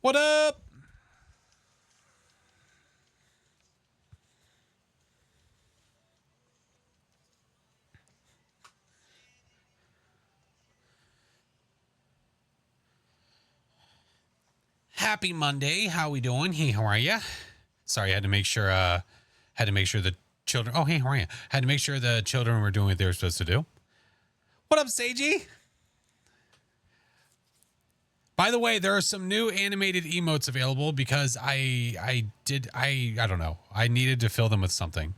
What up? Happy Monday. How we doing? Hey, how are you? Sorry, I had to make sure the children. Oh, hey, how are you? Had to make sure the children were doing what they were supposed to do. What up, Seiji? By the way, there are some new animated emotes available because I don't know. I needed to fill them with something.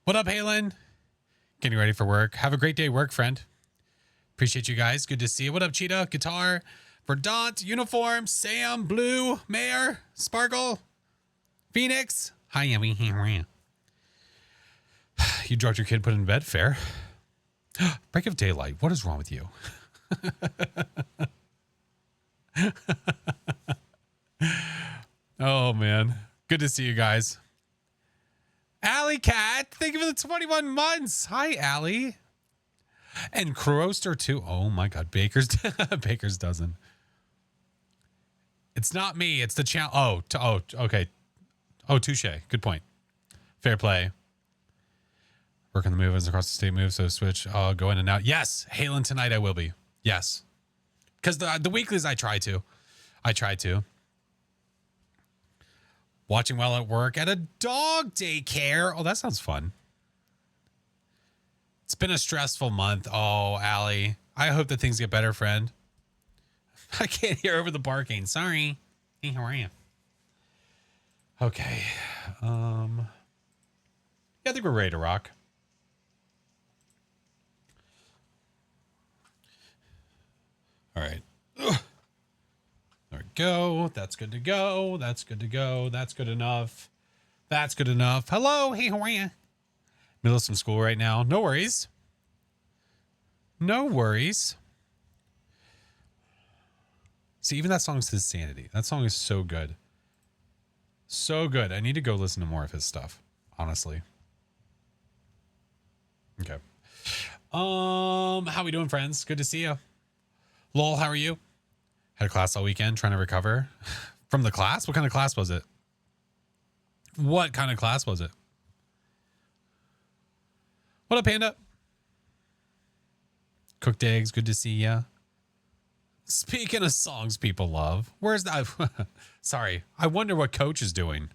What up, Halen? Getting ready for work. Have a great day, work friend. Appreciate you guys. Good to see you. What up, Cheetah? Guitar, Verdant, Uniform, Sam, Blue, Mayor, Sparkle, Phoenix. Hi, Yummy. You drugged your kid, put in bed. Fair. Break of daylight. What is wrong with you? Oh, man. Good to see you guys. Alley Cat, thank you for the 21 months. Hi, Allie. And Croaster, too. Oh, my God. Baker's dozen. It's not me. It's the channel. Oh, okay. Oh, touche. Good point. Fair play. Work on the move as across the state move, so switch. I'll go in and out. Yes. Halen tonight I will be. Yes. Because the weeklies I try to. Watching while at work at a dog daycare. Oh, that sounds fun. It's been a stressful month. Oh, Allie. I hope that things get better, friend. I can't hear over the barking. Sorry. Hey, how are you? Okay. Yeah, I think we're ready to rock. All right. Ugh. There we go. That's good to go. That's good to go. That's good enough. That's good enough. Hello. Hey, how are you? Middle of some school right now. No worries. No worries. See, even that song's his sanity. That song is so good. So good. I need to go listen to more of his stuff, honestly. Okay. How we doing, friends? Good to see you. Lol, how are you? Had a class all weekend, trying to recover from the class. What kind of class was it? What kind of class was it? What up, Panda? Cooked eggs. Good to see ya. Speaking of songs people love, where's that? Sorry. I wonder what Coach is doing.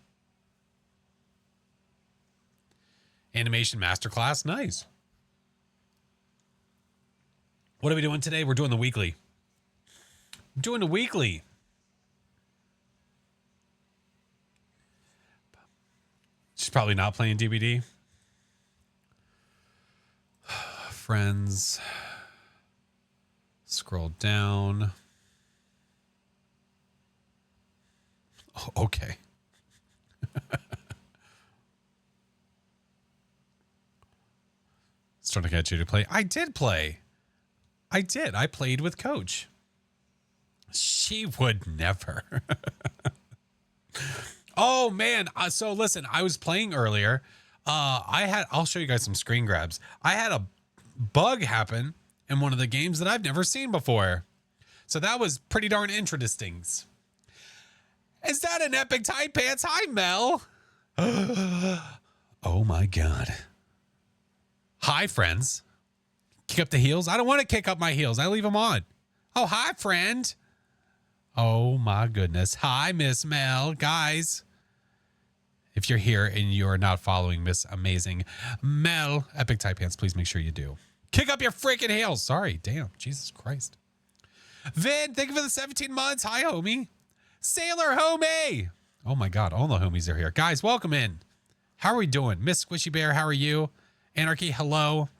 Animation masterclass. Nice. What are we doing today? We're doing the weekly. Doing a weekly. She's probably not playing DBD. Friends. Scroll down. Oh, okay. It's trying to get you to play. I did play. I did. I played with Coach. She would never. Oh, man. So listen, I was playing earlier. I'll show you guys some screen grabs. I had a bug happen in one of the games that I've never seen before. So that was pretty darn interesting. Is that an epic tight pants? Hi, Mel. Oh, my God. Hi, friends. Kick up the heels? I don't want to kick up my heels. I leave them on. Oh, hi, friend. Oh, my goodness. Hi, Miss Mel. Guys, if you're here and you're not following Miss Amazing Mel, Epic Tight Pants, please make sure you do. Kick up your freaking heels. Sorry. Damn. Jesus Christ. Vin, thank you for the 17 months. Hi, homie. Sailor Homie. Oh, my God. All the homies are here. Guys, welcome in. How are we doing? Miss Squishy Bear, how are you? Anarchy, hello.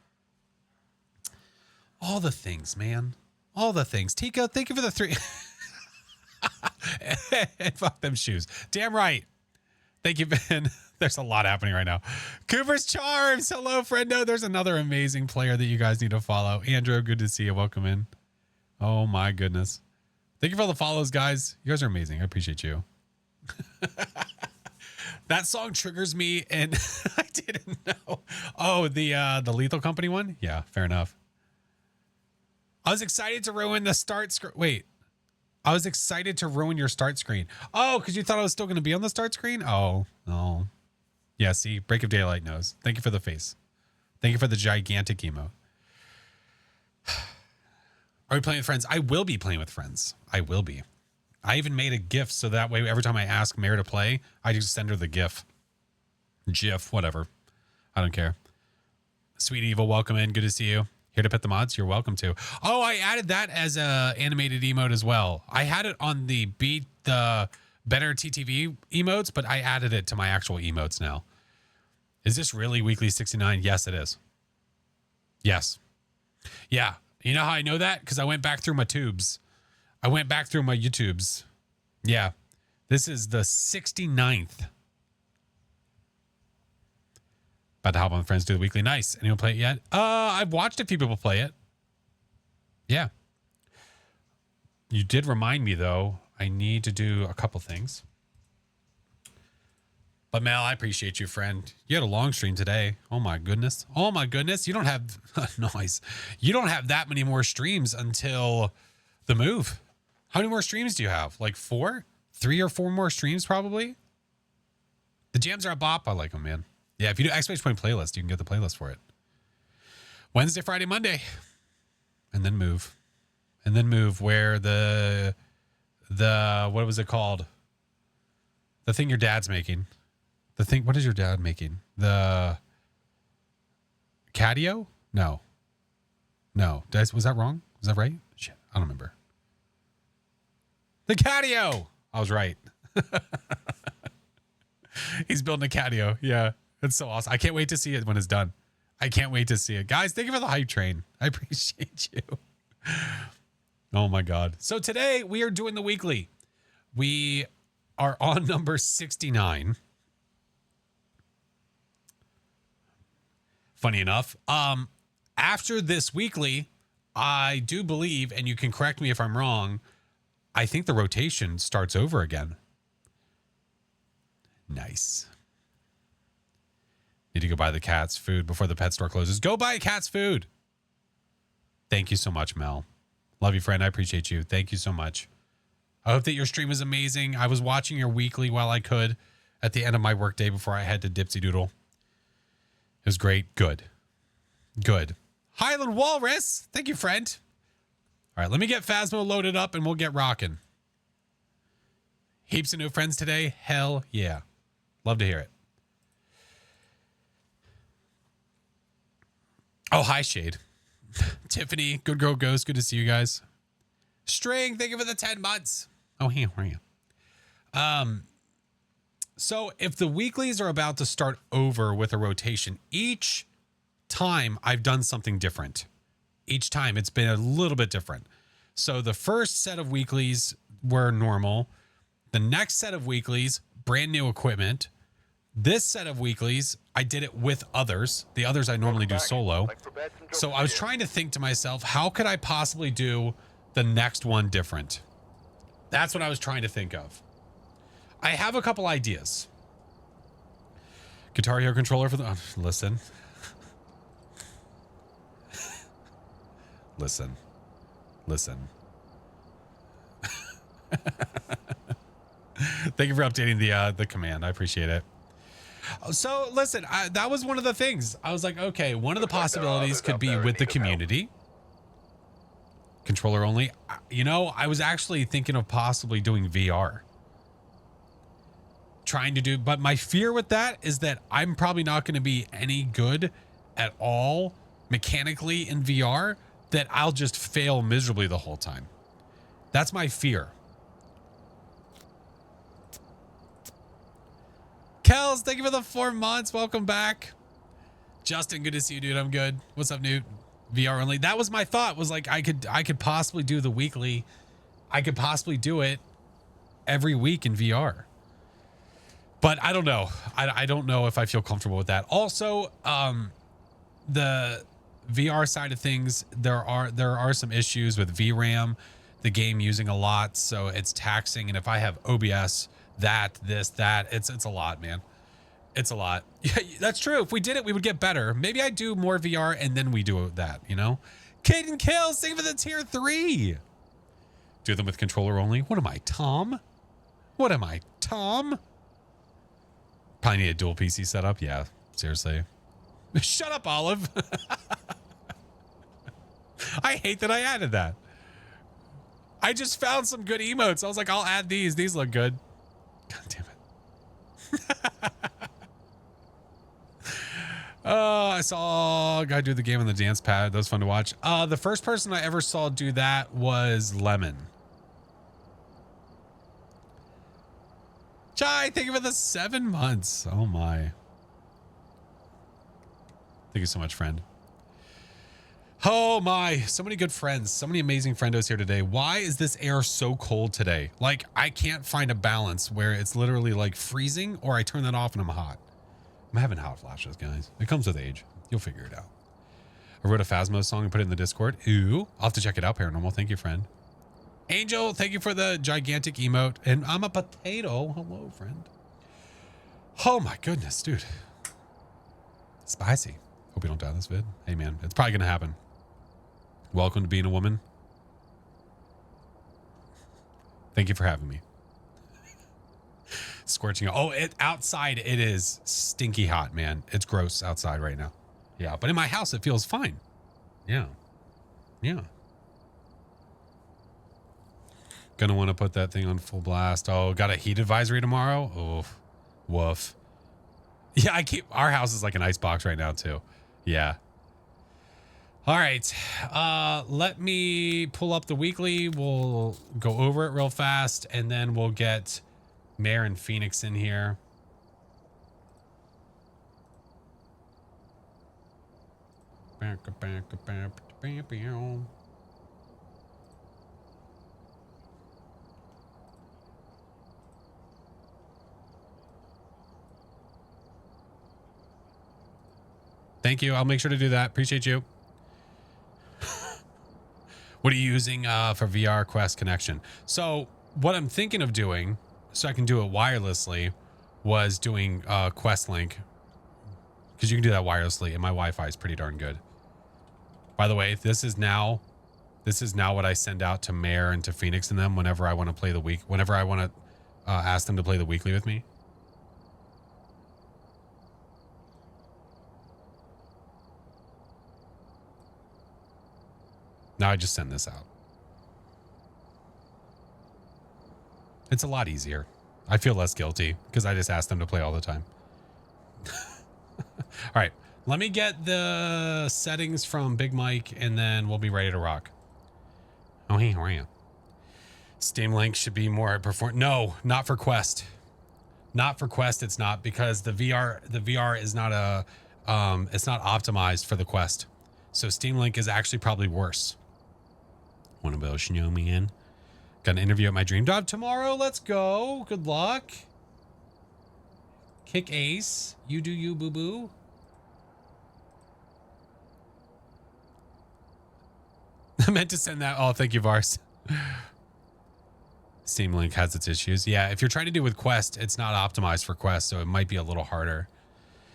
All the things, man. All the things. Tika, thank you for the 3. And fuck them shoes. Damn right. Thank you, Ben. There's a lot happening right now. Cooper's Charms. Hello, friendo. There's another amazing player that you guys need to follow. Andrew, good to see you. Welcome in. Oh, my goodness. Thank you for all the follows, guys. You guys are amazing. I appreciate you. That song triggers me, and I didn't know. Oh, the Lethal Company one? Yeah, fair enough. I was excited to ruin the start screen. Wait. I was excited to ruin your start screen. Oh, because you thought I was still going to be on the start screen? Oh, no. Yeah, see, Break of Daylight knows. Thank you for the face. Thank you for the gigantic emote. Are we playing with friends? I will be playing with friends. I will be. I even made a GIF so that way every time I ask Mare to play, I just send her the GIF. GIF, whatever. I don't care. Sweet Evil, welcome in. Good to see you. Here to pet the mods? You're welcome to. Oh, I added that as a animated emote as well. I had it on the Beat the Better TTV emotes, but I added it to my actual emotes now. Is this really weekly 69? Yes, it is. Yes. Yeah. You know how I know that? Because I went back through my tubes. I went back through my YouTubes. Yeah. This is the 69th. About to hop on friends, do the weekly. Nice. Anyone play it yet? I've watched a few people play it. Yeah. You did remind me, though. I need to do a couple things. But Mel, I appreciate you, friend. You had a long stream today. Oh my goodness. Oh my goodness. You don't have noise. You don't have that many more streams until the move. How many more streams do you have? Like 4? 3 or 4 more streams probably? The jams are a bop. I like them, man. Yeah, if you do !point playlist, you can get the playlist for it. Wednesday, Friday, Monday. And then move. And then move where the what was it called? The thing your dad's making. The thing, what is your dad making? The Catio? No. Was that wrong? Was that right? Shit, I don't remember. The Catio! I was right. He's building a Catio. Yeah. It's so awesome. I can't wait to see it when it's done. I can't wait to see it. Guys, thank you for the hype train. I appreciate you. Oh my God. So today we are doing the weekly. We are on number 69. Funny enough. After this weekly, I do believe, and you can correct me if I'm wrong, I think the rotation starts over again. Nice. Need to go buy the cat's food before the pet store closes. Go buy a cat's food. Thank you so much, Mel. Love you, friend. I appreciate you. Thank you so much. I hope that your stream was amazing. I was watching your weekly while I could at the end of my workday before I had to dipsy doodle. It was great. Good. Highland Walrus. Thank you, friend. All right, let me get Phasmo loaded up and we'll get rocking. Heaps of new friends today. Hell yeah. Love to hear it. Oh, hi, Shade. Tiffany, Good Girl Ghost. Good to see you guys. String, thank you for the 10 months. Oh, hey, where are you? So if the weeklies are about to start over with a rotation, each time I've done something different. Each time it's been a little bit different. So the first set of weeklies were normal. The next set of weeklies, brand new equipment. This set of weeklies, I did it with others. The others I normally do solo. So I was trying to think to myself, how could I possibly do the next one different? That's what I was trying to think of. I have a couple ideas. Guitar Hero controller for the... Oh, listen. Listen. Thank you for updating the command. I appreciate it. So listen, that was one of the things. I was like, okay, one of the possibilities could be with the community. Controller only. You know, I was actually thinking of possibly doing VR. But my fear with that is that I'm probably not going to be any good at all mechanically in VR, that I'll just fail miserably the whole time. That's my fear. Kels, thank you for the 4 months. Welcome back. Justin, good to see you, dude. I'm good. What's up, Newt? VR only. That was my thought, was like I could possibly do the weekly. I could possibly do it every week in VR. But I don't know. I don't know if I feel comfortable with that. Also, the VR side of things, there are some issues with VRAM, the game using a lot, so it's taxing. And if I have OBS, that, it's a lot, man. It's a lot. Yeah, that's true. If we did it, we would get better. Maybe I do more VR and then we do that, you know? Caden Kills, thank you for the tier 3. Do them with controller only. What am I, Tom? What am I, Tom? Probably need a dual PC setup. Yeah, seriously. Shut up, Olive. I hate that I added that. I just found some good emotes. I was like, I'll add these. These look good. God damn it. I saw a guy do the game on the dance pad. That was fun to watch. The first person I ever saw do that was Lemon. Chai, thank you for the 7 months. Oh my. Thank you so much, friend. Oh my, so many good friends, so many amazing friendos here today. Why is this air so cold today? Like, I can't find a balance where it's literally like freezing or I turn that off and I'm hot. I'm having hot flashes, guys. It comes with age. You'll figure it out. I wrote a Phasmo song and put it in the Discord. Ooh, I'll have to check it out, Paranormal. Thank you, friend. Angel, thank you for the gigantic emote. And I'm a potato. Hello, friend. Oh my goodness, dude. Spicy. Hope we don't die this vid. Hey, man, it's probably going to happen. Welcome to being a woman. Thank you for having me. Scorching. Oh, outside it is stinky hot, man. It's gross outside right now. Yeah, but in my house it feels fine. Yeah. Yeah. Gonna want to put that thing on full blast. Oh, got a heat advisory tomorrow. Oh, woof. Yeah, our house is like an ice box right now too. Yeah. All right. Let me pull up the weekly. We'll go over it real fast and then we'll get Mare and Phoenix in here. Thank you. I'll make sure to do that. Appreciate you. What are you using for VR Quest connection? So what I'm thinking of doing, so I can do it wirelessly, was doing Quest Link, because you can do that wirelessly, and my Wi-Fi is pretty darn good. By the way, this is now what I send out to Mare and to Phoenix and them whenever I want to play the week, whenever I want to ask them to play the weekly with me. Now I just send this out. It's a lot easier. I feel less guilty because I just ask them to play all the time. All right. Let me get the settings from Big Mike and then we'll be ready to rock. Oh, hey, how are you? Steam Link should be more perform. No, not for Quest. Not for Quest. It's not, because the VR is not it's not optimized for the Quest. So Steam Link is actually probably worse. Want to build me in? Got an interview at my dream job tomorrow. Let's go. Good luck. Kick ace. You do you, boo boo. I meant to send that. Oh, thank you, Vars. Steam Link has its issues. Yeah, if you're trying to do with Quest, it's not optimized for Quest, so it might be a little harder.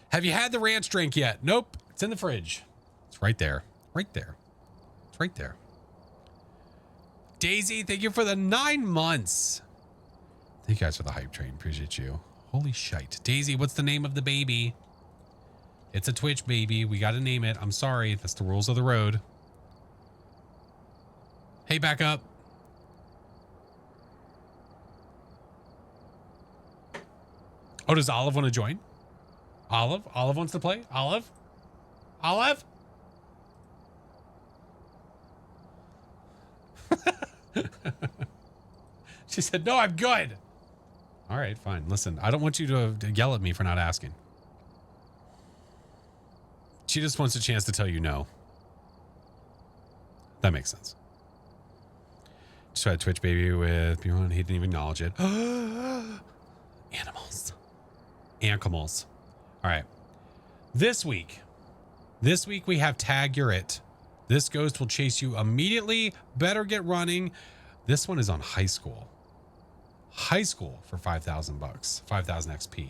Have you had the ranch drink yet? Nope. It's in the fridge. It's right there. Right there. It's right there. Daisy, thank you for the 9 months. Thank you guys for the hype train. Appreciate you. Holy shite. Daisy, what's the name of the baby? It's a Twitch baby. We got to name it. I'm sorry. That's the rules of the road. Hey, back up. Oh, does Olive want to join? Olive? Olive wants to play? Olive? Olive? She said, no, I'm good. All right, fine. Listen, I don't want you to yell at me for not asking. She just wants a chance to tell you no. That makes sense. Just had a Twitch baby with Bjorn. He didn't even acknowledge it. Animals. Animals. All right. This week we have Tag You're It. This ghost will chase you immediately. Better get running. This one is on high school. High school for 5,000 bucks, 5,000 XP.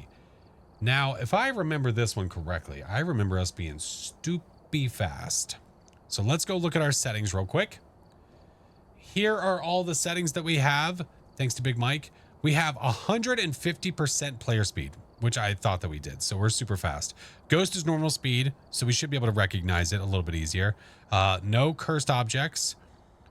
Now, if I remember this one correctly, I remember us being stupid fast. So let's go look at our settings real quick. Here are all the settings that we have. Thanks to Big Mike. We have 150% player speed, which I thought that we did. So we're super fast. Ghost is normal speed, so we should be able to recognize it a little bit easier. No cursed objects.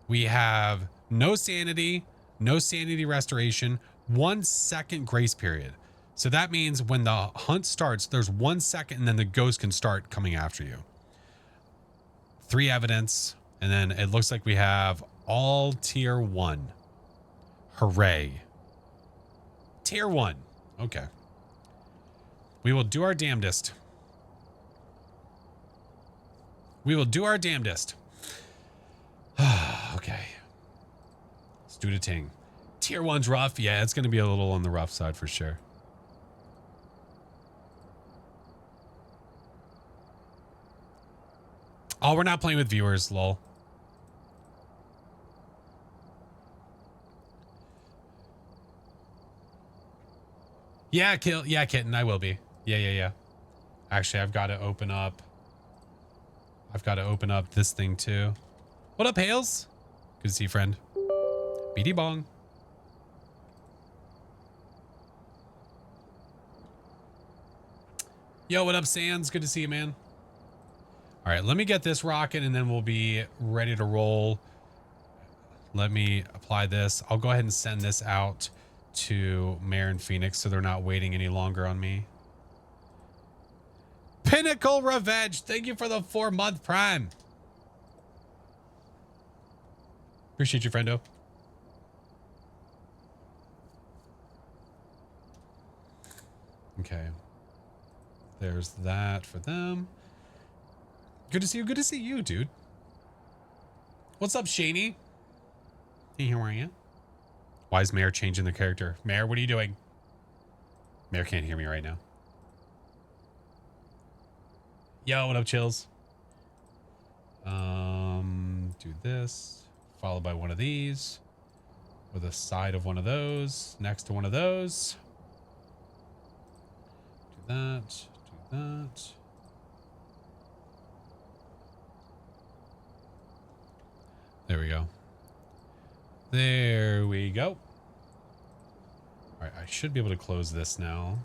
We have no sanity restoration, 1 second grace period. So that means when the hunt starts, there's 1 second and then the ghost can start coming after you. 3 evidence. And then it looks like we have all tier 1. Hooray. Tier 1. Okay. We will do our damnedest. We will do our damnedest. Okay. Let's do the ting. Tier 1's rough. Yeah, it's going to be a little on the rough side for sure. Oh, we're not playing with viewers, lol. Yeah, kitten, I will be. Yeah. Actually, I've got to open up this thing too. What up, Hales? Good to see you, friend. BD bong. Yo, what up, Sans? Good to see you, man. All right, let me get this rocking and then we'll be ready to roll. Let me apply this. I'll go ahead and send this out to Mare and Phoenix so they're not waiting any longer on me. Pinnacle Revenge. Thank you for the 4-month prime. Appreciate you, friendo. Okay. There's that for them. Good to see you. Good to see you, dude. What's up, Shaney? Hey, how are you? Why is Mare changing the character? Mare, what are you doing? Mare can't hear me right now. Yo, what up, chills? Do this, followed by one of these, with a side of one of those, next to one of those. Do that, do that. There we go. There we go. All right, I should be able to close this now.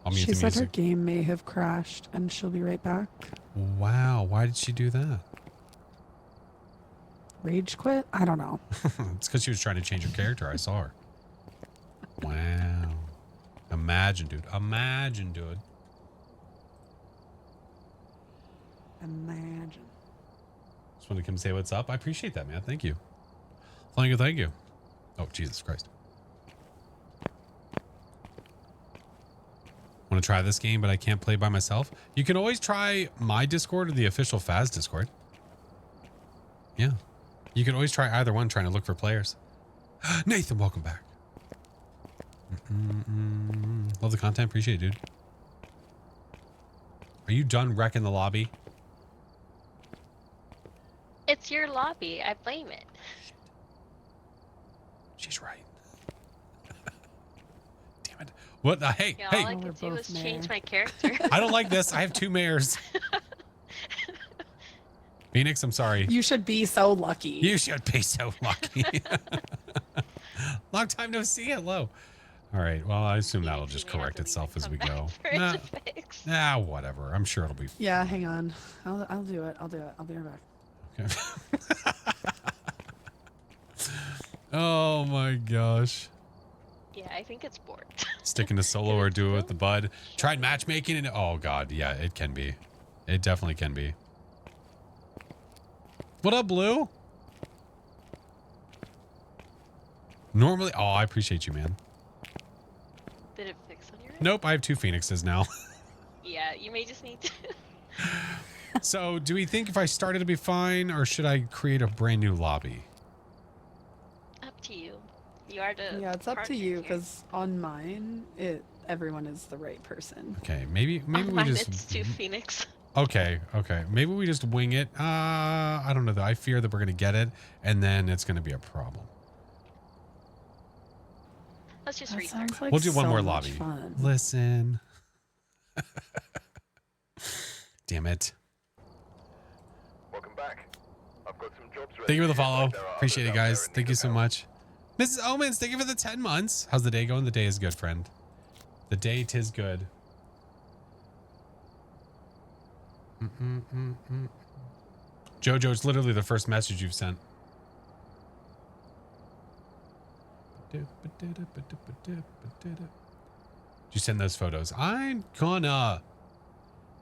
I'll mute the music. She said her game may have crashed and she'll be right back. Wow, why did she do that? Rage quit? I don't know. It's because she was trying to change her character. I saw her. Wow. Imagine, dude. Imagine, dude. Imagine. Just wanted to come say what's up. I appreciate that, man. Thank you. Thank you, thank you. Oh, Jesus Christ. Want to try this game, but I can't play by myself? You can always try my Discord or the official Phaz Discord. Yeah. You can always try either one trying to look for players. Nathan, welcome back. Love the content. Appreciate it, dude. Are you done wrecking the lobby? It's your lobby. I blame it. She's right. Damn it. What? Hey, Yeah, hey. all I can do is change my character. I don't like this. I have 2 mares. Phoenix, I'm sorry. You should be so lucky. You should be so lucky. Long time no see. Hello. All right. Well, I assume that'll just correct itself as we go. Nah, whatever. I'm sure it'll be. Yeah, hang on. I'll do it. I'll do it. I'll be right back. Okay. Oh my gosh. Yeah, I think it's bored. Sticking to solo or duo with the bud. Tried matchmaking and oh god, yeah, it can be. It definitely can be. What up, Blue? Normally, oh, I appreciate you, man. Did it fix on your end? Nope, I have 2 Phoenixes now. Yeah, you may just need to. So, do we think if I started to be fine, or should I create a brand new lobby? Up to you. You are the. Yeah, it's up to you because on mine, everyone is the right person. Okay, maybe we mine, just. It's 2 Phoenix. Okay. Maybe we just wing it. I don't know though. I fear that we're gonna get it, and then it's gonna be a problem. Let's just That restart. sounds like We'll do one so more much lobby. fun. Listen. Damn it. Welcome back. I've Thank you for the follow. Appreciate it, guys. Thank you so much. Mrs. Omens, thank you for the 10 months. How's the day going? The day is good, friend. The day 'tis good. Jojo, it's literally the first message you've sent. Did you send those photos? I'm gonna.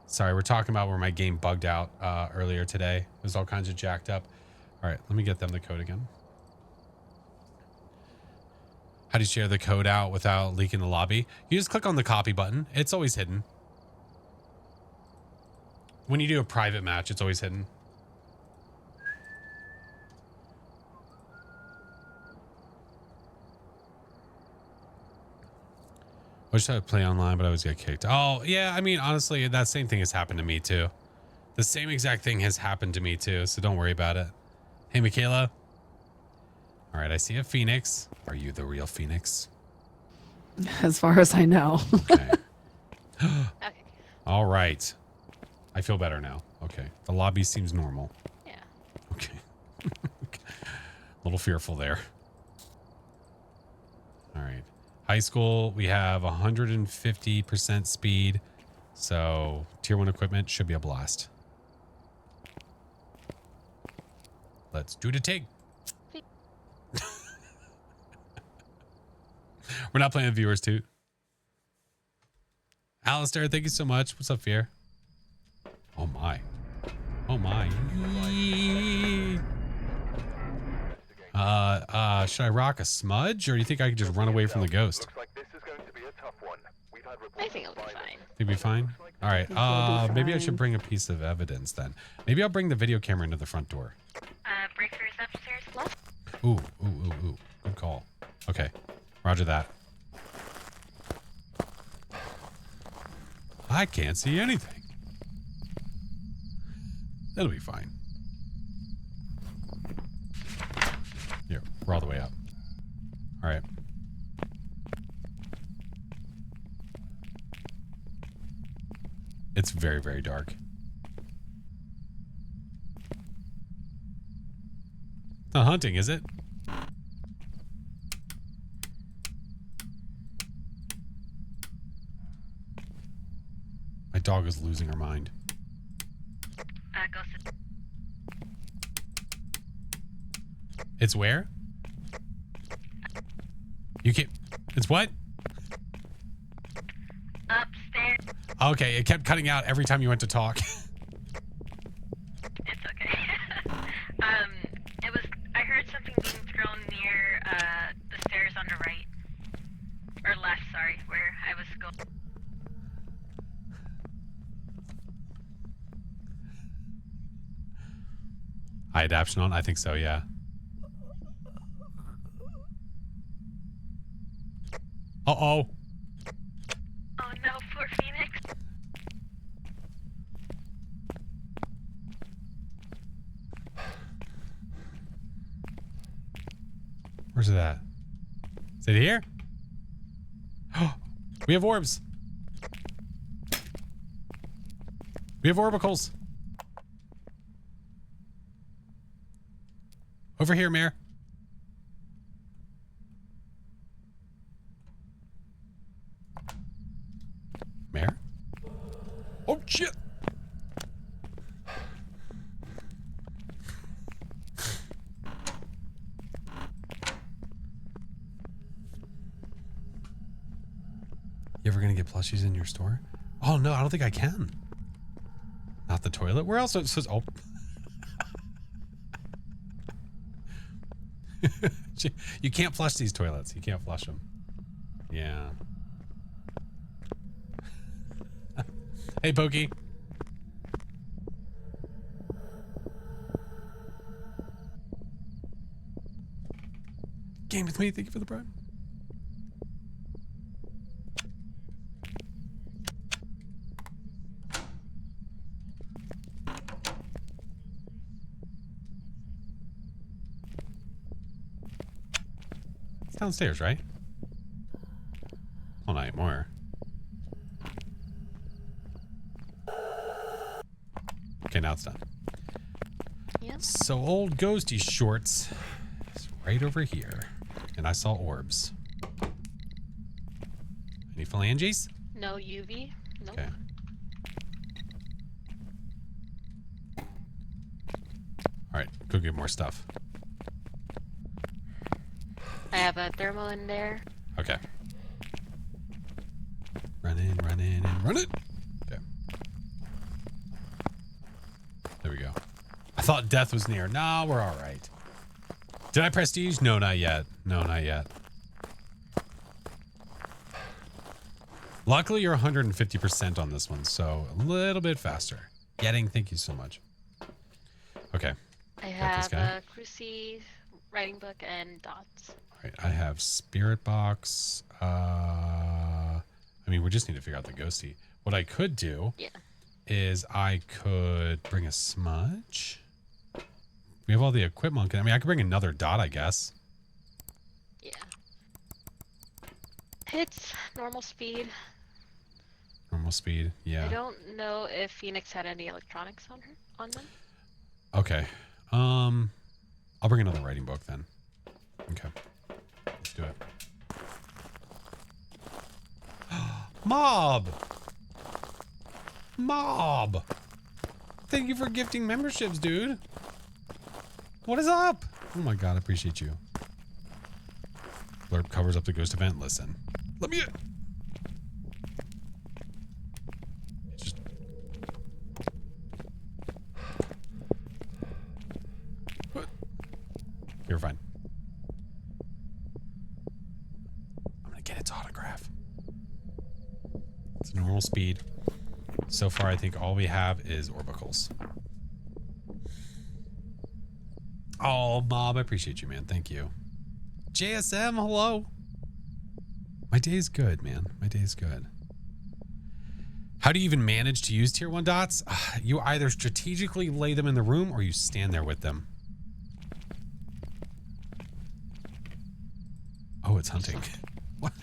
Sorry, we're talking about where my game bugged out earlier today. It was all kinds of jacked up. All right, let me get them the code again. How do you share the code out without leaking the lobby? You just click on the copy button. It's always hidden. When you do a private match, it's always hidden. I wish I would play online, but I always get kicked. Oh, yeah. I mean, honestly, that same thing has happened to me, too. The same exact thing has happened to me, too, so don't worry about it. Hey, Michaela. All right, I see a Phoenix. Are you the real Phoenix? As far as I know. Okay. Okay. All right. I feel better now. Okay. The lobby seems normal. Yeah. Okay. A little fearful there. All right. High school, we have 150% speed. So tier 1 equipment should be a blast. Let's do the take. We're not playing viewers too. Alistair, thank you so much. What's up, Fear? Oh my. Oh my. Should I rock a smudge, or do you think I could just run away from the ghost? I think it'll be fine. Think it'll be fine? All right. Maybe I should bring a piece of evidence then. Maybe I'll bring the video camera into the front door. Breakthrough's upstairs left. Ooh. Good call. Okay. Roger that. I can't see anything. That'll be fine. Here, we're all the way up. All right. It's very, very dark. Not hunting, is it? My dog is losing her mind. Ghost. It's where? You can't. It's what? Upstairs. Okay, it kept cutting out every time you went to talk. It's okay. It was. I heard something being thrown near the stairs on the right or left. Sorry, where I was going. Eye adaption on? I think so, yeah. Uh-oh. Oh no, poor Phoenix. Where's it at? Is it here? We have orbs. We have orbicals. Over here, Mare. Mare? Oh, shit. You ever gonna get plushies in your store? Oh, no, I don't think I can. Not the toilet. Where else? It says, oh. You can't flush these toilets. You can't flush them. Yeah. Hey, Pokey. Game with me. Thank you for the prime. It's downstairs, right? Well, not anymore. Okay, now it's done. Yep. Yep. So old ghosty shorts is right over here. And I saw orbs. Any phalanges? No UV. Nope. Okay. Alright, go get more stuff. I have a thermal in there. Okay. Run in, and run it. Okay. There we go. I thought death was near. No, we're all right. Did I prestige? No, not yet. No, not yet. Luckily, you're 150% on this one, so a little bit faster. Getting, thank you so much. Okay. I Got this have guy. a Cruci, writing book, and dots. All right, I have spirit box. I mean, we just need to figure out the ghosty. What I could do is I could bring a smudge. We have all the equipment. I mean, I could bring another dot, I guess. Yeah. It's normal speed. Normal speed, yeah. I don't know if Phoenix had any electronics on them. Okay. I'll bring another writing book then. Okay. Let's do it. Mob! Mob! Thank you for gifting memberships, dude. What is up? Oh my god, I appreciate you. Blurb covers up the ghost event. Listen. Let me... Just... What? You're fine. I'm gonna get its autograph. It's normal speed. So far, I think all we have is orbicals. Oh, Mob, I appreciate you, man. Thank you. JSM, hello. My day's good, man. My day's good. How do you even manage to use tier 1 dots? You either strategically lay them in the room or you stand there with them. Oh, it's hunting. What?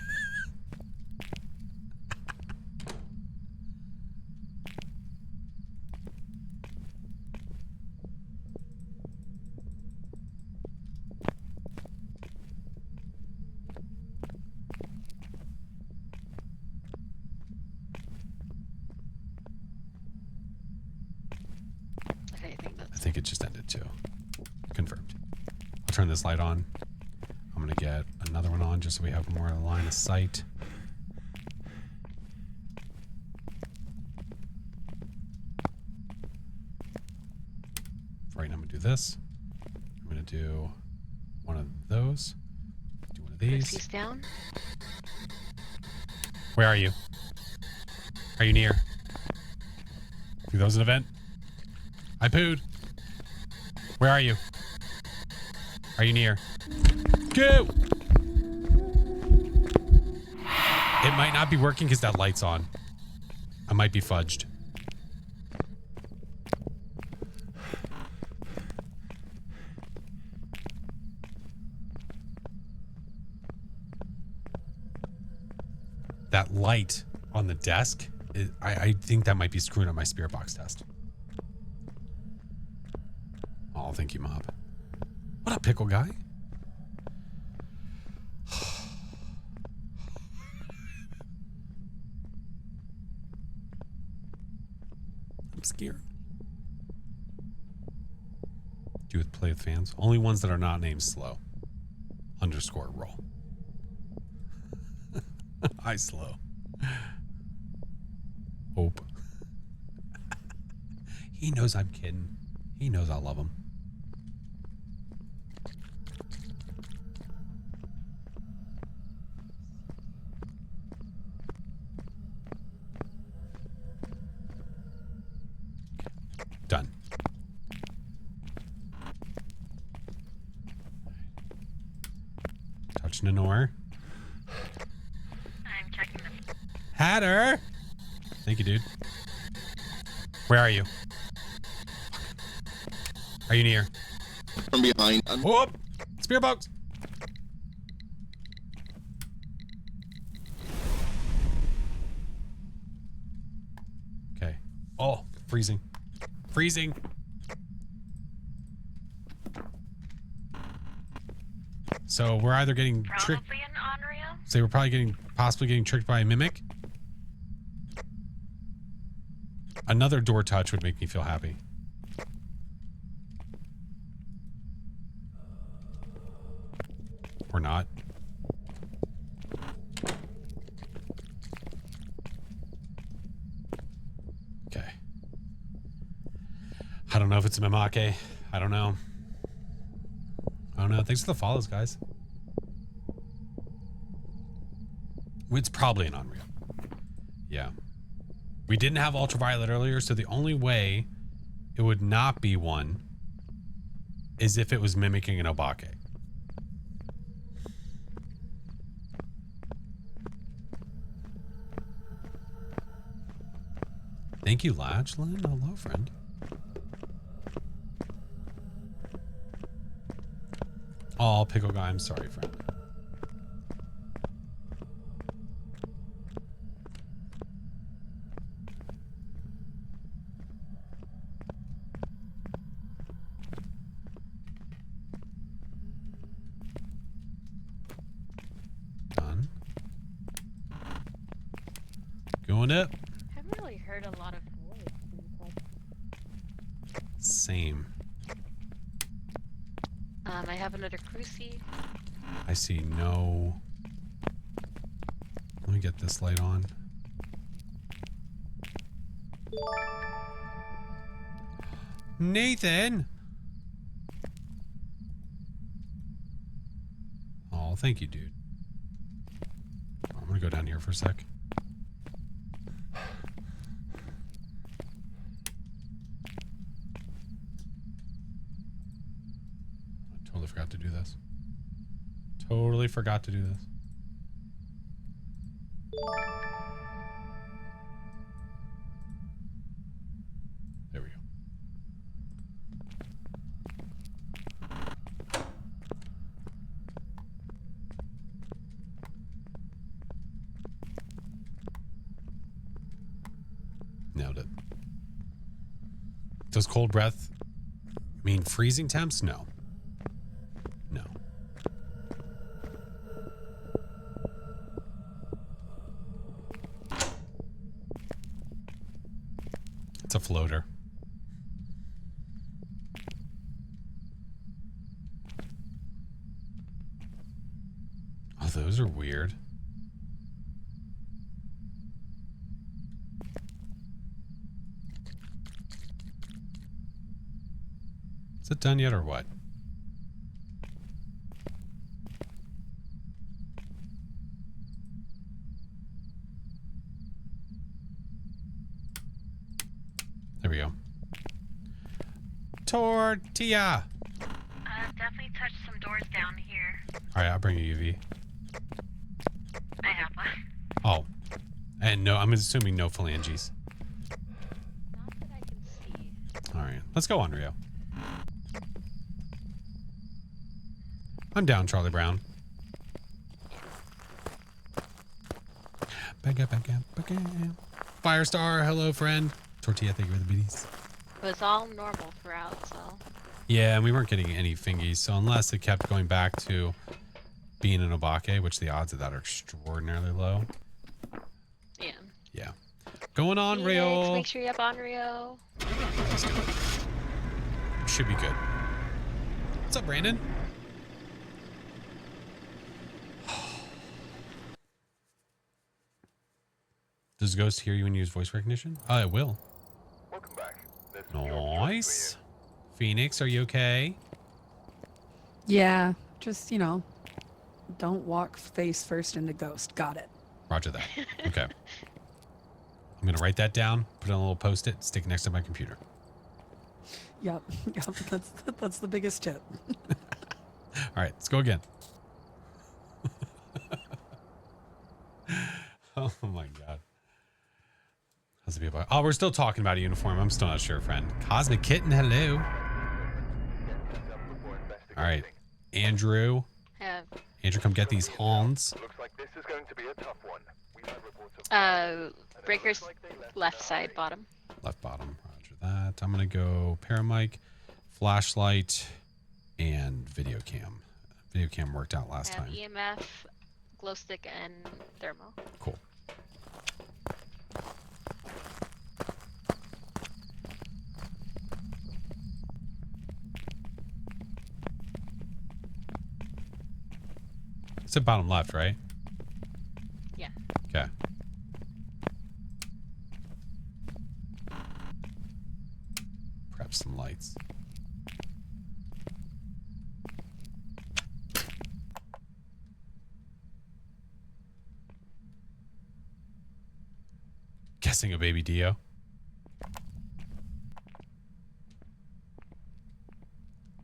I think it just ended too. Confirmed. I'll turn this light on. I'm gonna get another one on just so we have more line of sight. Right now I'm gonna do this. I'm gonna do one of those. Do one of these. He's down. Where are you? Are you near? Do those an event? I pooed. Where are you? Are you near? Go! It might not be working because that light's on. I might be fudged. That light on the desk, I think that might be screwing up my spirit box test. Oh, thank you, Mob. What up, pickle guy? I'm scared. Do you play with fans? Only ones that are not named Slow. _ roll. Hi, Slow. Hope. He knows I'm kidding. He knows I love him. Done. Touch Nanor. I'm checking them. Hatter. Thank you, dude. Where are you? Are you near? From behind. Whoop! Spear box. Okay. Oh, freezing. Freezing. So we're either getting tricked. Probably an Onryo. So we're probably possibly getting tricked by a mimic. Another door touch would make me feel happy. Or not. Okay. I don't know if it's a Mimake. I don't know. Thanks for the follows, guys. It's probably an Unreal. Yeah. We didn't have ultraviolet earlier, so the only way it would not be one is if it was mimicking an Obake. Thank you, Lachlan. Hello, friend. Oh, Pickle Guy, I'm sorry, friend. Done. Going up. I haven't really heard a lot of noise. Same. I have another cruci. I see no... Let me get this light on. Nathan! Oh, thank you, dude. I'm gonna go down here for a sec. Totally forgot to do this. Totally forgot to do this. There we go. Nailed it. Does cold breath mean freezing temps? No. No. It's a floater. Oh, those are weird. Is it done yet or what? There we go. Tortilla. Definitely touched some doors down here. All right, I'll bring you UV. I have one. Oh, and no, I'm assuming no phalanges. Not that I can see. All right, let's go on, Rio. I'm down, Charlie Brown. Back up. Firestar, hello, friend. Tortilla, thank you for the biddies. It was all normal throughout, so. Yeah, and we weren't getting any fingies, so unless it kept going back to being an Obake, which the odds of that are extraordinarily low. Yeah. Yeah. Going on, Phoenix, Rio. make sure you have Onryo. Let's do it. Should be good. What's up, Brandon? Does Ghost hear you when you use voice recognition? It will. Welcome back. Nice. Phoenix, are you okay? Yeah, just, you know, don't walk face first into Ghost. Got it. Roger that. Okay. I'm going to write that down, put it on a little post-it, stick it next to my computer. Yep, that's the biggest tip. All right, let's go again. Oh my God. How's it be about? Oh, we're still talking about a uniform. I'm still not sure, friend. Cosmic Kitten, hello. All right, Andrew. Have Andrew, come get these horns. Looks like this is going to be a tough one. We've had reports of breakers left side bottom. Left bottom, roger that. I'm going to go paramic, flashlight, and video cam. Video cam worked out last I have time. EMF, glow stick, and thermo. Cool. It's at bottom left, right? Yeah. Okay. Perhaps some lights. Guessing a baby Dio.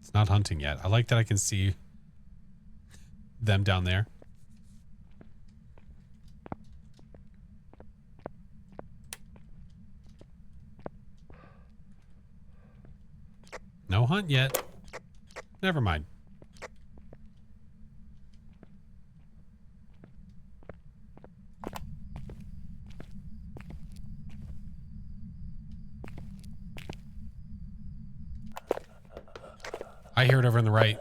It's not hunting yet. I like that I can see them down there. No hunt yet. Never mind. I hear it over on the right.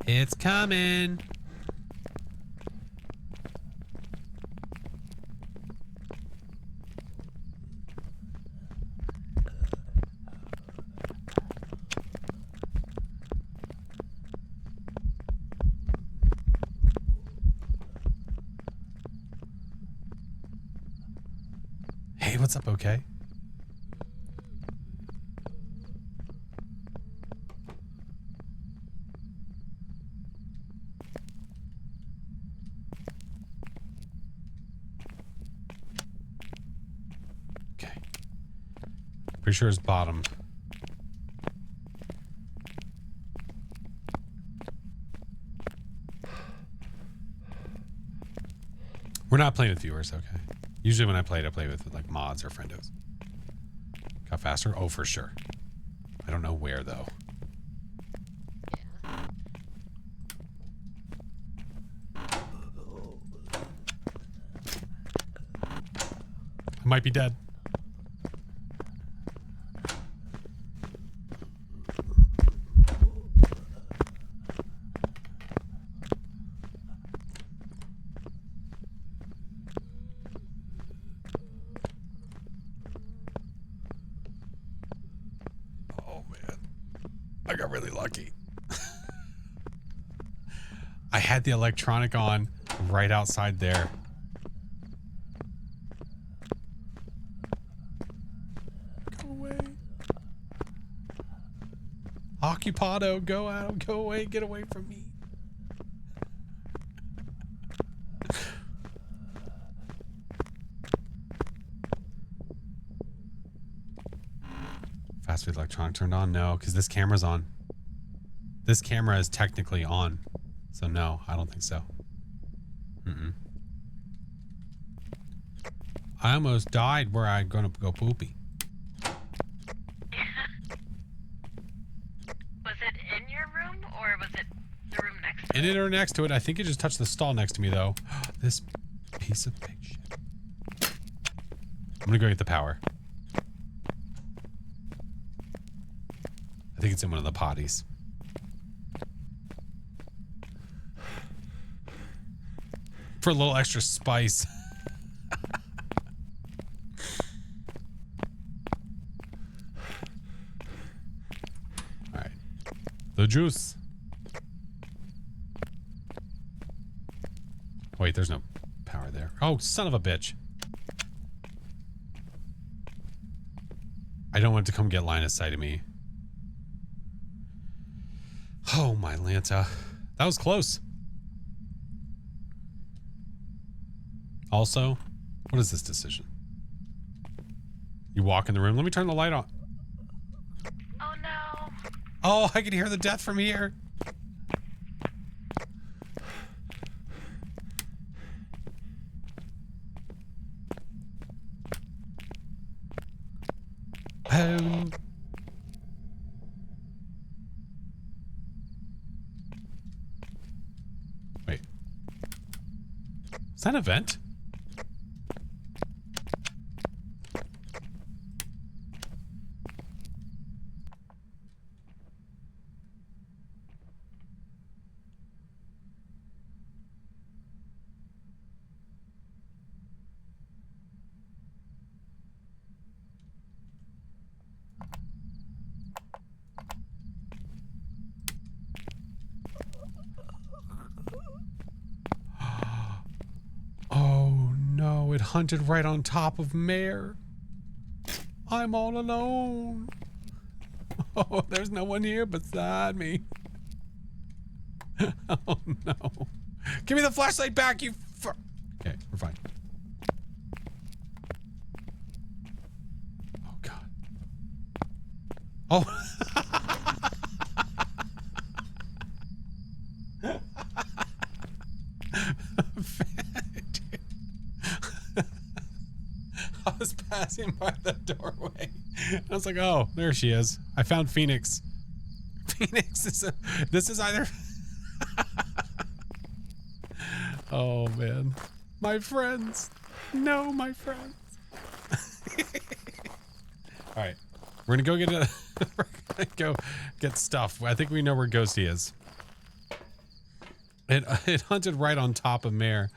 It's coming. Hey, what's up, okay? Okay. Pretty sure it's bottom. We're not playing with viewers, okay? Usually when I play with like mods or friendos. Got faster? Oh, for sure. I don't know where though. Yeah. I might be dead. Oh man. I got really lucky. I had the electronic on right outside there. Go away. Occupado, go out, go away, get away from me. Fast food electronic turned on? No, because this camera's on. This camera is technically on. So no, I don't think so. Mm-mm. I almost died where I'm gonna go poopy. Was it in your room or was it the room next to In it or next to it. I think it just touched the stall next to me though. This piece of pig shit. I'm gonna go get the power. I think it's in one of the potties. For a little extra spice. Alright. The juice. Wait, there's no power there. Oh, son of a bitch. I don't want it to come get line of sight of me. Oh, my Lanta. That was close. Also, what is this decision? You walk in the room. Let me turn the light on. Oh no. Oh, I can hear the death from here. Wait. Is that an event? Oh, it hunted right on top of Mare. I'm all alone. Oh, there's no one here beside me. Oh no. Give me the flashlight back, you okay, we're fine. Oh god. Oh. I was passing by the doorway. I was like, oh, there she is. I found Phoenix. Phoenix is this is either oh man. My friends. No, my friends. Alright. We're gonna go get a we're gonna go get stuff. I think we know where Ghosty is. It hunted right on top of Mare.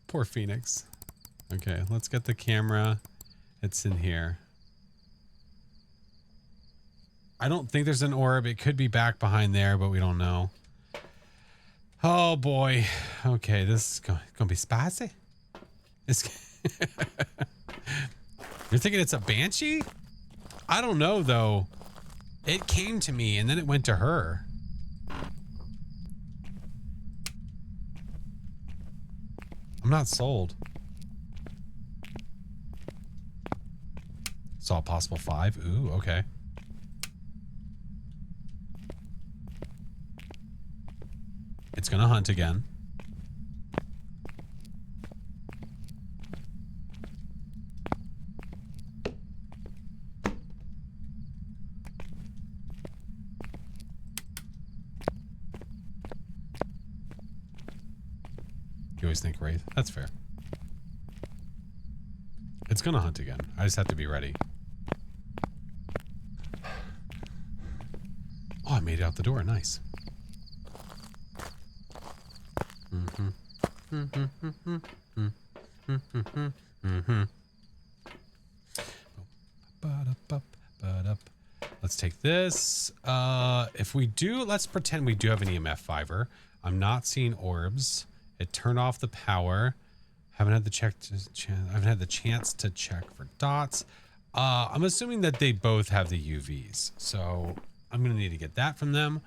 Poor Phoenix. Okay, let's get the camera. It's in here. I don't think there's an orb. It could be back behind there, but we don't know. Oh boy. Okay, this is gonna be spicy. You're thinking it's a banshee? I don't know though. It came to me and then it went to her. I'm not sold. Saw a possible 5. Ooh, okay. It's gonna hunt again. You always think Wraith. That's fair. It's gonna hunt again. I just have to be ready. Oh, I made it out the door. Nice. Let's take this. If we do, let's pretend we do have an EMF fiver. I'm not seeing orbs. It turned off the power. Haven't had the chance to check for dots. I'm assuming that they both have the UVs, so I'm gonna need to get that from them.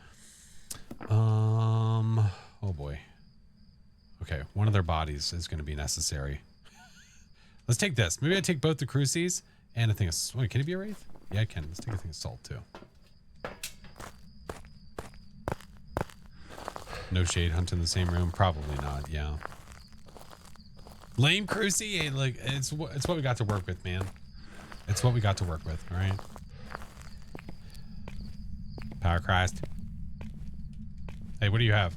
Oh boy. Okay, one of their bodies is gonna be necessary. Let's take this. Maybe I take both the crucies and a thing of. Wait, can it be a wraith? Yeah, I can. Let's take a thing of salt too. No shade hunt in the same room. Probably not. Yeah. Lame crucie. Hey, look, it's what we got to work with, man. It's what we got to work with. All right. Power Christ. Hey, what do you have?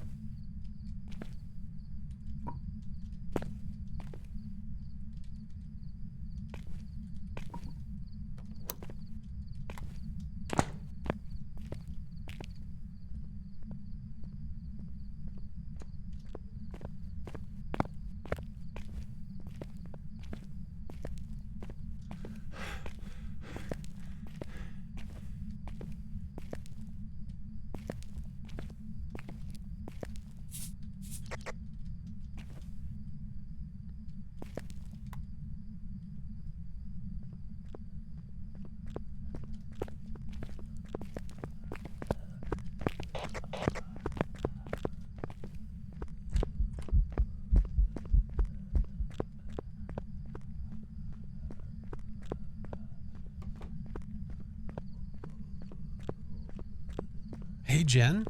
Hey, Jen?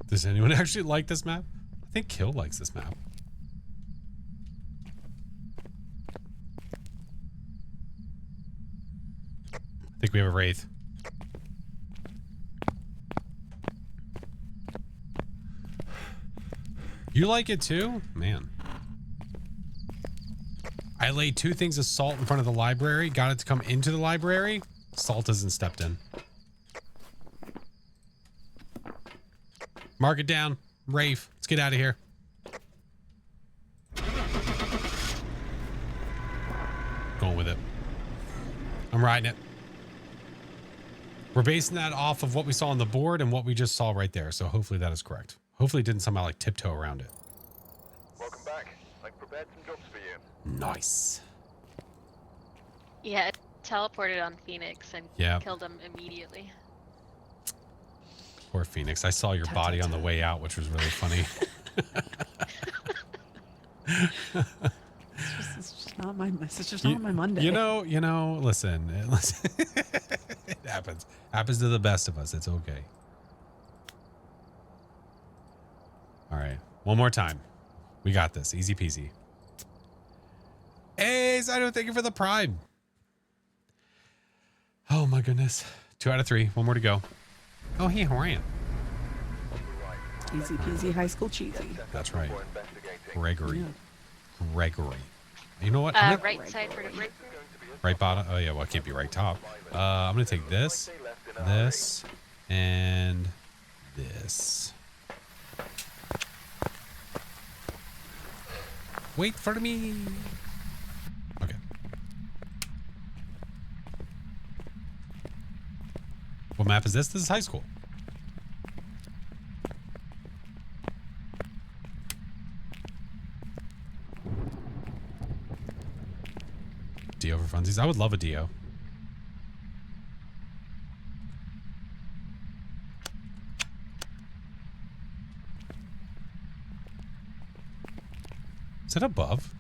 Does anyone actually like this map? I think Kill likes this map. I think we have a wraith. You like it too? Man. I laid 2 things of salt in front of the library, got it to come into the library. Salt isn't stepped in. Mark it down. Rafe, let's get out of here. Going with it. I'm riding it. We're basing that off of what we saw on the board and what we just saw right there. So hopefully that is correct. Hopefully it didn't somehow like tiptoe around it. Welcome back. Like prepared. prepared some jobs for you. Nice. Yeah, it teleported on Phoenix and Yeah. killed him immediately. Poor Phoenix. I saw your body on the way out, which was really funny. It's just not my. It's just not my Monday. You know. Listen, it happens. Happens to the best of us. It's okay. All right, one more time. We got this. Easy peasy. Hey, Zido, thank you for the prime. Oh my goodness. 2 out of 3. One more to go. Oh, hey, how are you? Easy peasy, high school cheesy. That's right. For investigating. Gregory. Yeah. Gregory. You know what? I'm gonna- Right side for the break. right bottom. Oh yeah, well it can't be right top. I'm gonna take this, this, and this. Wait for me. Okay. What map is this? This is high school. Dio for funsies. I would love a Dio. Is it above?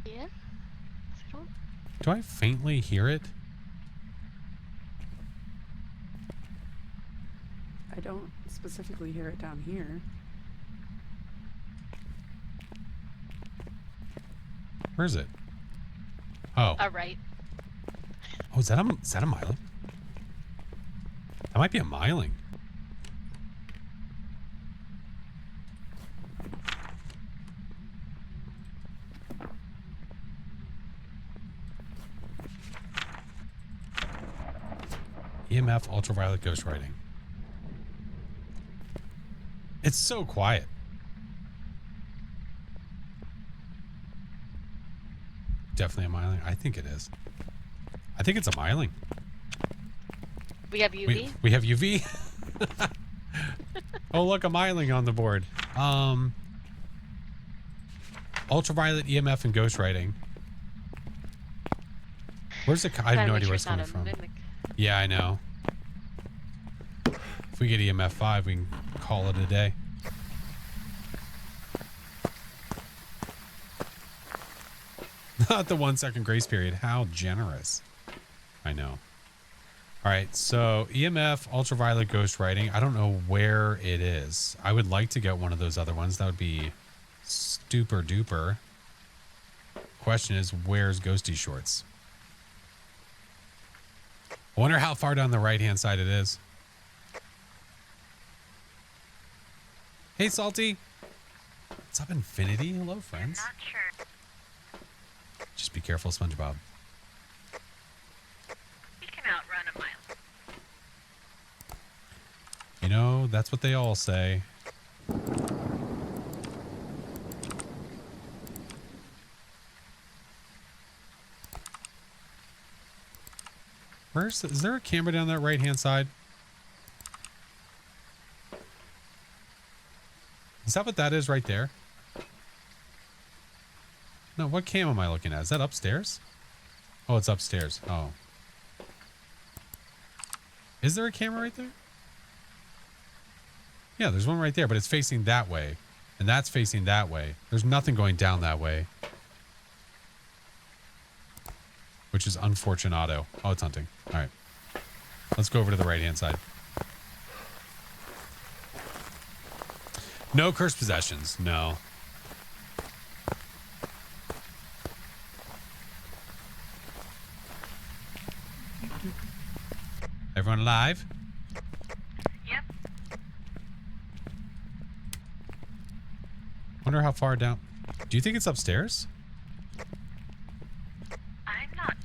Yeah. I don't. Do I faintly hear it? I don't specifically hear it down here. Where is it? Oh. Right. Oh, is that a miling? That might be a miling. EMF ultraviolet ghostwriting. It's so quiet. Definitely a miling. I think it is. I think it's a miling. We have UV. We have UV. Oh, look, a miling on the board. Ultraviolet, EMF, and ghostwriting. Where's the? I have no idea where it's coming from. Yeah, I know. If we get EMF 5, we can call it a day. Not the 1 second grace period. How generous. I know. All right, so EMF, ultraviolet ghostwriting. I don't know where it is. I would like to get one of those other ones. That would be super duper. Question is, where's Ghosty Shorts? I wonder how far down the right-hand side it is. Hey, Salty. What's up, Infinity? Hello, friends. Not sure. Just be careful, SpongeBob. We can outrun a mile. You know, that's what they all say. Is there a camera down that right-hand side? Is that what that is right there? No, what cam am I looking at? Is that upstairs? Oh, it's upstairs. Oh. Is there a camera right there? Yeah, there's one right there, but it's facing that way. And that's facing that way. There's nothing going down that way. Which is unfortunato. Oh, it's hunting. All right. Let's go over to the right-hand side. No cursed possessions. No. Everyone alive? Yep. Wonder how far down. Do you think it's upstairs? I'm not.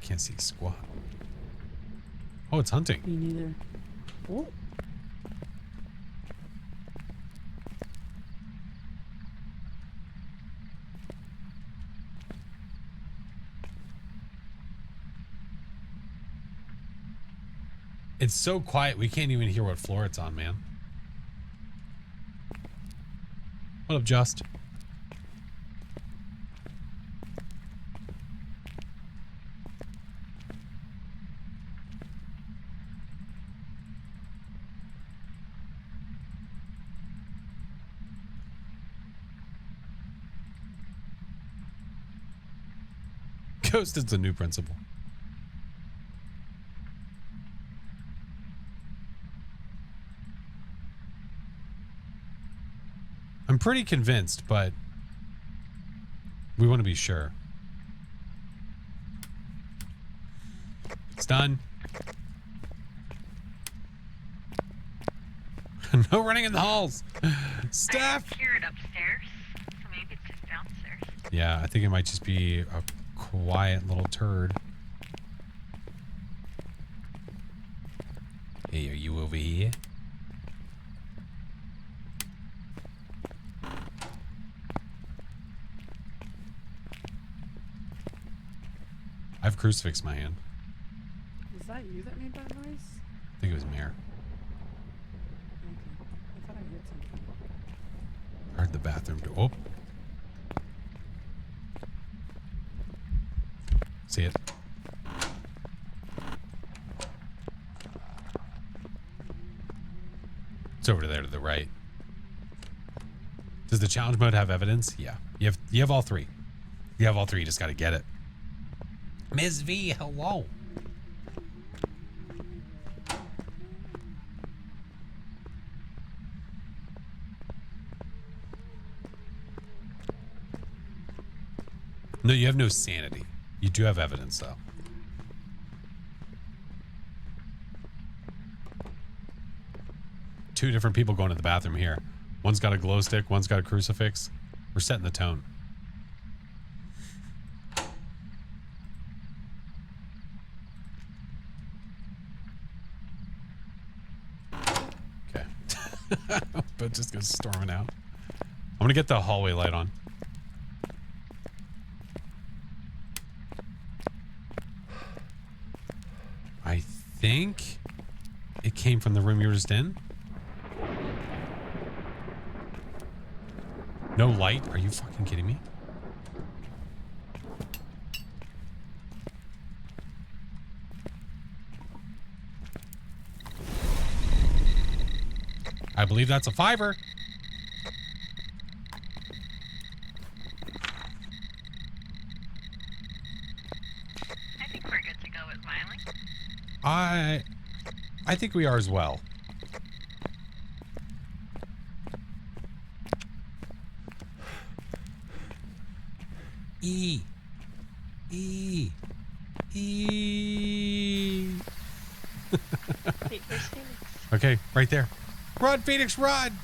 Can't see squat. Oh, it's hunting. Me neither. Oh, It's so quiet, we can't even hear what floor it's on, man. What up, Just? Ghost is the new principal. I'm pretty convinced, but we want to be sure. It's done. No running in the halls. Steph. I hear it upstairs, so maybe it's just downstairs. Yeah, I think it might just be a quiet little turd. Hey, are you over here? I have crucifix in my hand. Was that you that made that noise? I think it was Mare. Okay. I thought I heard something. I heard the bathroom door. Oh. See it. It's over there to the right. Does the challenge mode have evidence? Yeah. You have all three. You have all three. You just got to get it. Ms. V, hello. No, you have no sanity. You do have evidence, though. Two different people going to the bathroom here. One's got a glow stick, one's got a crucifix. We're setting the tone. Okay. But just goes storming out. I'm gonna get the hallway light on. I think it came from the room you were just in. No light? Are you fucking kidding me? I believe that's a fiver. I think we're good to go with smiling. I think we are as well. E. Wait, where's Phoenix? Okay, right there. Run, Phoenix, run!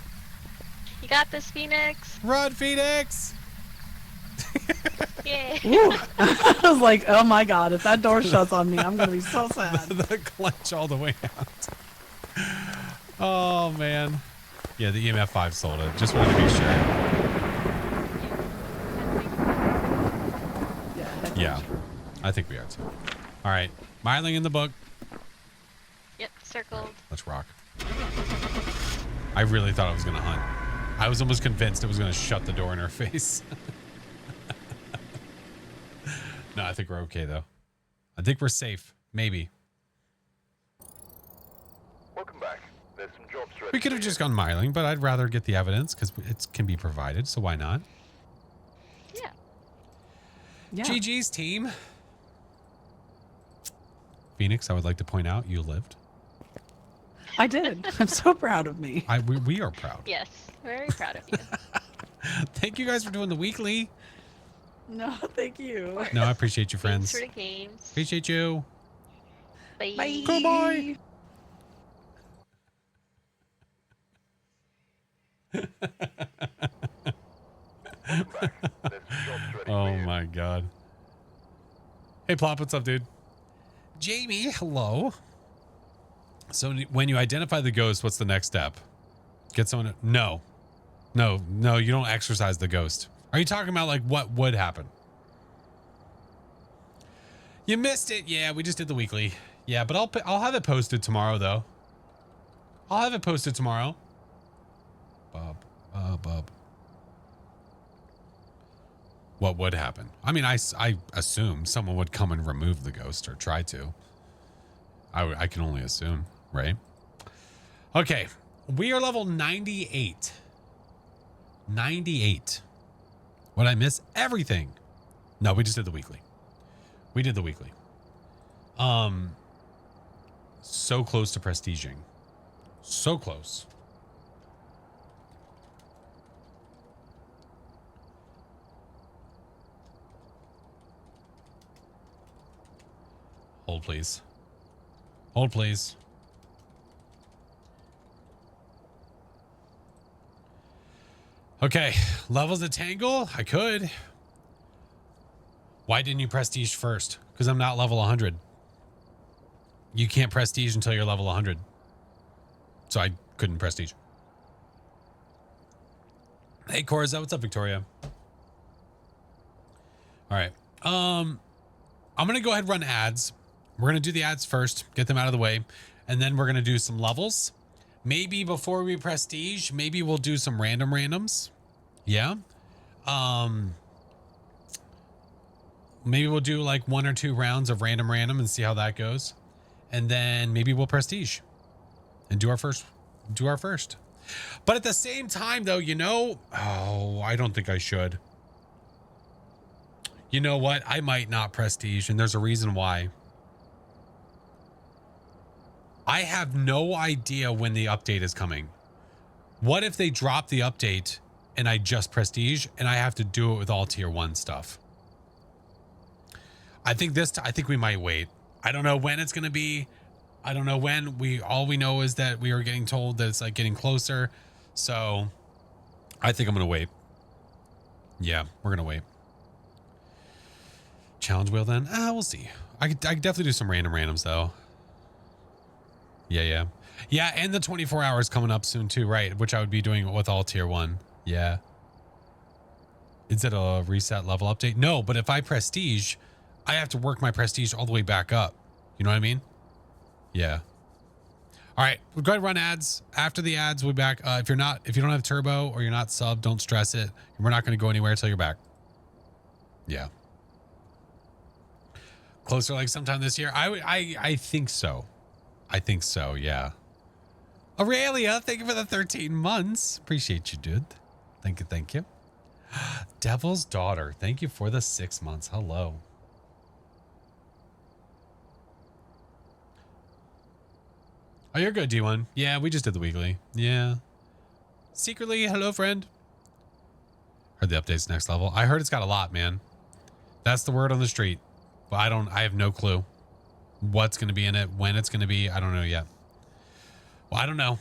You got this, Phoenix. Run, Phoenix! Yeah. Woo. I was like, oh my god, if that door shuts on me, I'm gonna be so sad. The clutch all the way out. Oh, man. Yeah, the EMF 5 sold it. Just wanted to be sure. Yeah, I think we are too. All right, Myling in the book. Yep, circled. Let's rock. I really thought I was going to hunt. I was almost convinced it was going to shut the door in her face. No, I think we're okay, though. I think we're safe. Maybe. Welcome back. There's some jobs ready. We could have just gone Myling, but I'd rather get the evidence because it can be provided, so why not? Yeah. Yeah. GG's, team. Phoenix, I would like to point out you lived. I did. I'm so proud of me. We are proud. Yes, very proud of you. Thank you guys for doing the weekly. No, thank you. No, I appreciate you, friends. Thanks for the games. Appreciate you. Bye. Bye. Goodbye. Welcome back. There's some jobs ready for Oh you. my god. Hey Plop, what's up, dude? Jamie, hello. So when you identify the ghost, what's the next step? Get someone to, no, you don't exorcise the ghost. Are you talking about like what would happen? You missed it. Yeah, we just did the weekly. Yeah, but I'll have it posted tomorrow though. I'll have it posted tomorrow. Bob. What would happen? I mean, I assume someone would come and remove the ghost or try to. I can only assume, right? Okay, we are level 98. 98. What I miss? Everything. No, we just did the weekly. We did the weekly. So close to prestiging. So close. Hold, please. Hold, please. Okay, levels of Tangle? I could. Why didn't you prestige first? Because I'm not level 100. You can't prestige until you're level 100. So I couldn't prestige. Hey, Corza, what's up, Victoria? All right. I'm going to go ahead and run ads. We're going to do the ads first, get them out of the way, and then we're going to do some levels. Maybe before we prestige, maybe we'll do some randoms. Yeah. Maybe we'll do like 1 or 2 rounds of random and see how that goes. And then maybe we'll prestige and do our first. But at the same time though, you know, I don't think I should. You know what? I might not prestige, and there's a reason why. I have no idea when the update is coming. What if they drop the update and I just prestige and I have to do it with all tier 1 stuff? I think we might wait. I don't know when it's going to be. I don't know when. All we know is that we are getting told that it's like getting closer. So I think I'm going to wait. Yeah, we're going to wait. Challenge wheel then? We'll see. I could definitely do some randoms though. Yeah, and the 24 hours coming up soon too, right? Which I would be doing with all tier 1. Yeah. Is it a reset level update? No, but if I prestige, I have to work my prestige all the way back up. You know what I mean? Yeah. All right, we'll go ahead and run ads. After the ads, we'll be back. If you don't have turbo or you're not sub, don't stress it. We're not going to go anywhere until you're back. Yeah. Closer, like sometime this year. I think so. I think so, yeah. Aurelia, thank you for the 13 months. Appreciate you, dude. Thank you. Devil's Daughter, thank you for the 6 months. Hello. Oh, you're good, D1. Yeah, we just did the weekly. Yeah. Secretly, hello, friend. Heard the update's next level. I heard it's got a lot, man. That's the word on the street. But I have no clue what's going to be in it, when it's going to be. I don't know yet. Well, I don't know.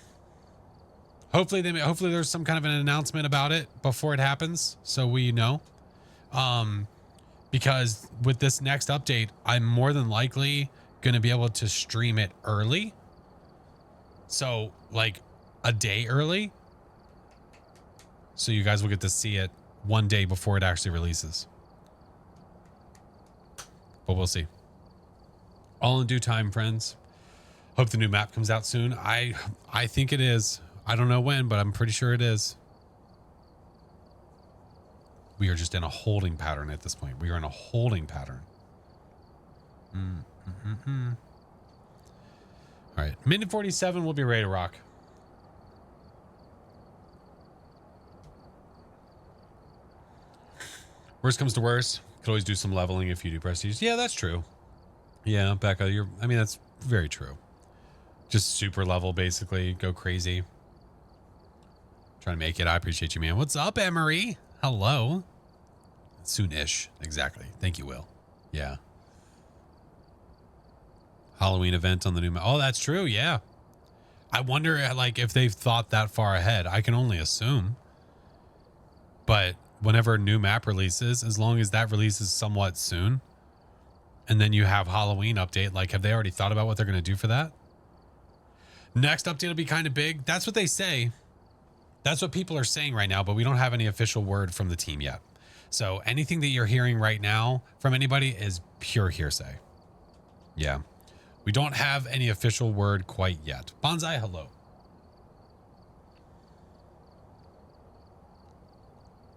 Hopefully there's some kind of an announcement about it before it happens, so we know. Because with this next update, I'm more than likely going to be able to stream it early. So like a day early. So you guys will get to see it one day before it actually releases. But we'll see. All in due time, friends. Hope the new map comes out soon. I think it is. I don't know when, but I'm pretty sure it is. We are just in a holding pattern at this point. We are in a holding pattern. All right. Minute 47, we'll be ready to rock. Worst comes to worst. Could always do some leveling if you do prestige. Yeah, that's true. Yeah, Becca, that's very true. Just super level, basically. Go crazy. Trying to make it. I appreciate you, man. What's up, Emery? Hello. Soon-ish. Exactly. Thank you, Will. Yeah. Halloween event on the new map. Oh, that's true. Yeah. I wonder, like, if they've thought that far ahead. I can only assume. But whenever a new map releases, as long as that releases somewhat soon, and then you have Halloween update, like, have they already thought about what they're going to do for that? Next update will be kind of big. That's what they say. That's what people are saying right now, but we don't have any official word from the team yet. So anything that you're hearing right now from anybody is pure hearsay. Yeah. We don't have any official word quite yet. Bonsai, hello.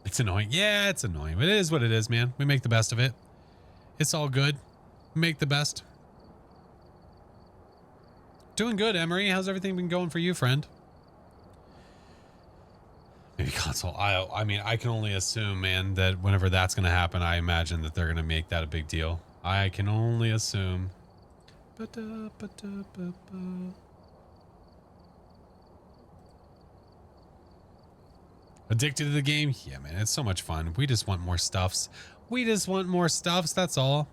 It's annoying. Yeah, it's annoying. But it is what it is, man. We make the best of it. It's all good. Make the best. Doing good, Emery. How's everything been going for you, friend? Maybe console. I mean, I can only assume, man, that whenever that's going to happen, I imagine that they're going to make that a big deal. I can only assume. Addicted to the game? Yeah, man, it's so much fun. We just want more stuffs. We just want more stuffs, that's all.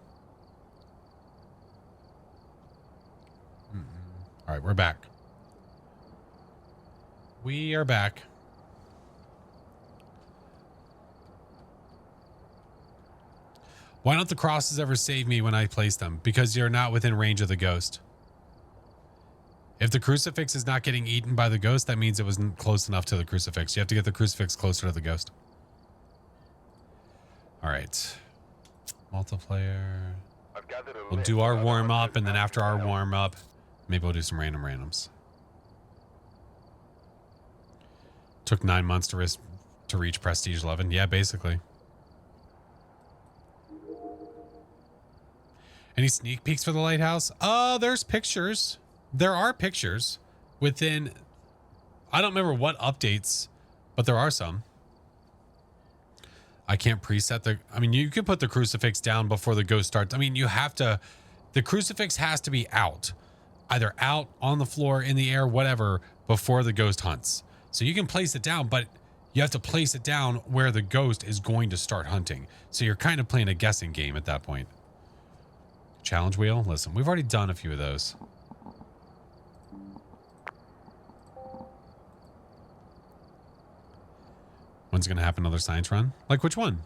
All right, we're back. We are back. Why don't the crosses ever save me when I place them? Because you're not within range of the ghost. If the crucifix is not getting eaten by the ghost, that means it wasn't close enough to the crucifix. You have to get the crucifix closer to the ghost. All right. Multiplayer. We'll do our warm-up, and then after our warm-up, maybe we'll do some random randoms. Took 9 months to reach Prestige 11. Yeah, basically. Any sneak peeks for the lighthouse? There's pictures. There are pictures within, I don't remember what updates, but there are some. I can't preset I mean, you can put the crucifix down before the ghost starts. I mean, you have to, the crucifix has to be out, either out, on the floor, in the air, whatever, before the ghost hunts. So you can place it down, but you have to place it down where the ghost is going to start hunting. So you're kind of playing a guessing game at that point. Challenge wheel. Listen, we've already done a few of those. When's going to happen? Another science run? Like which one?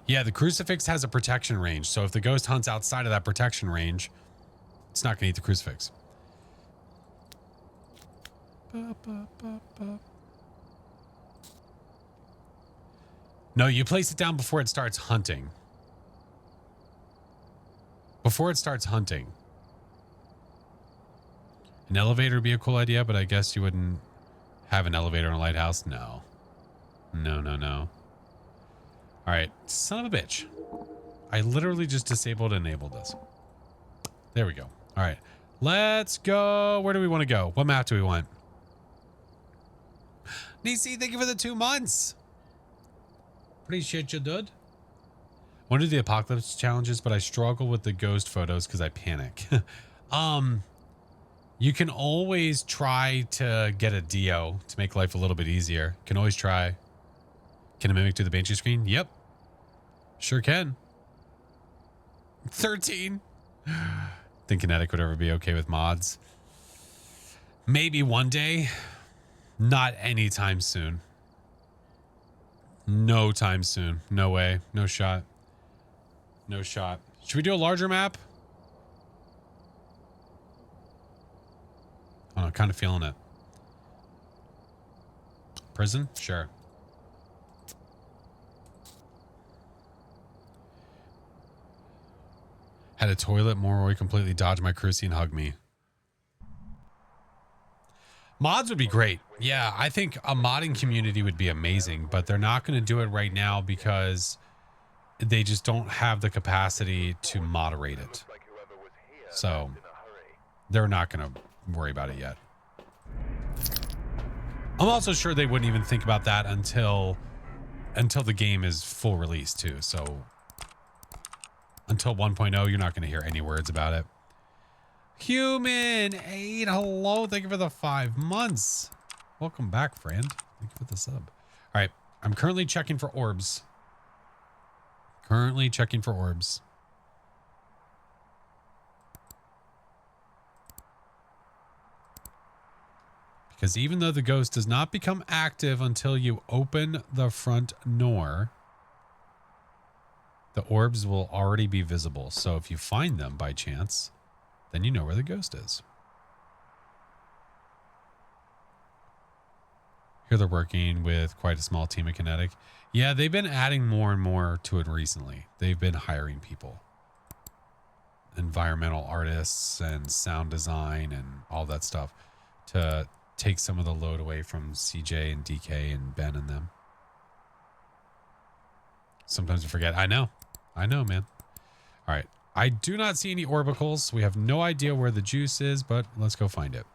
Yeah, the crucifix has a protection range. So if the ghost hunts outside of that protection range, it's not going to eat the crucifix. No, you place it down before it starts hunting. Before it starts hunting. An elevator would be a cool idea, but I guess you wouldn't have an elevator in a lighthouse. No. No, no, no. All right. Son of a bitch. I literally just disabled and enabled this. There we go. All right. Let's go. Where do we want to go? What map do we want? DC, thank you for the 2 months. Appreciate you, dude. I want to do the apocalypse challenges, but I struggle with the ghost photos because I panic. You can always try to get a Dio to make life a little bit easier. Can always try. Can a mimic do the Banshee screen? Yep. Sure can. 13. Think Kinetic would ever be okay with mods. Maybe one day. Not anytime soon. No time soon. No way. No shot. No shot. Should we do a larger map? I don't know, kind of feeling it. Prison? Sure. Had a toilet more where he completely dodged my crucie and hugged me. Mods would be great. Yeah, I think a modding community would be amazing, but they're not going to do it right now because they just don't have the capacity to moderate it. So they're not going to worry about it yet. I'm also sure they wouldn't even think about that until the game is full release too. So until 1.0, you're not going to hear any words about it. Human 8, hello. Thank you for the 5 months. Welcome back, friend. Thank you for the sub. All right. I'm currently checking for orbs. Currently checking for orbs. Because even though the ghost does not become active until you open the front door, the orbs will already be visible. So if you find them by chance, then you know where the ghost is. Here they're working with quite a small team of Kinetic. Yeah, they've been adding more and more to it recently. They've been hiring people. environmental artists and sound design and all that stuff to take some of the load away from CJ and DK and Ben and them. Sometimes I forget. I know, man. All right. I do not see any orbicals. We have no idea where the juice is, but let's go find it.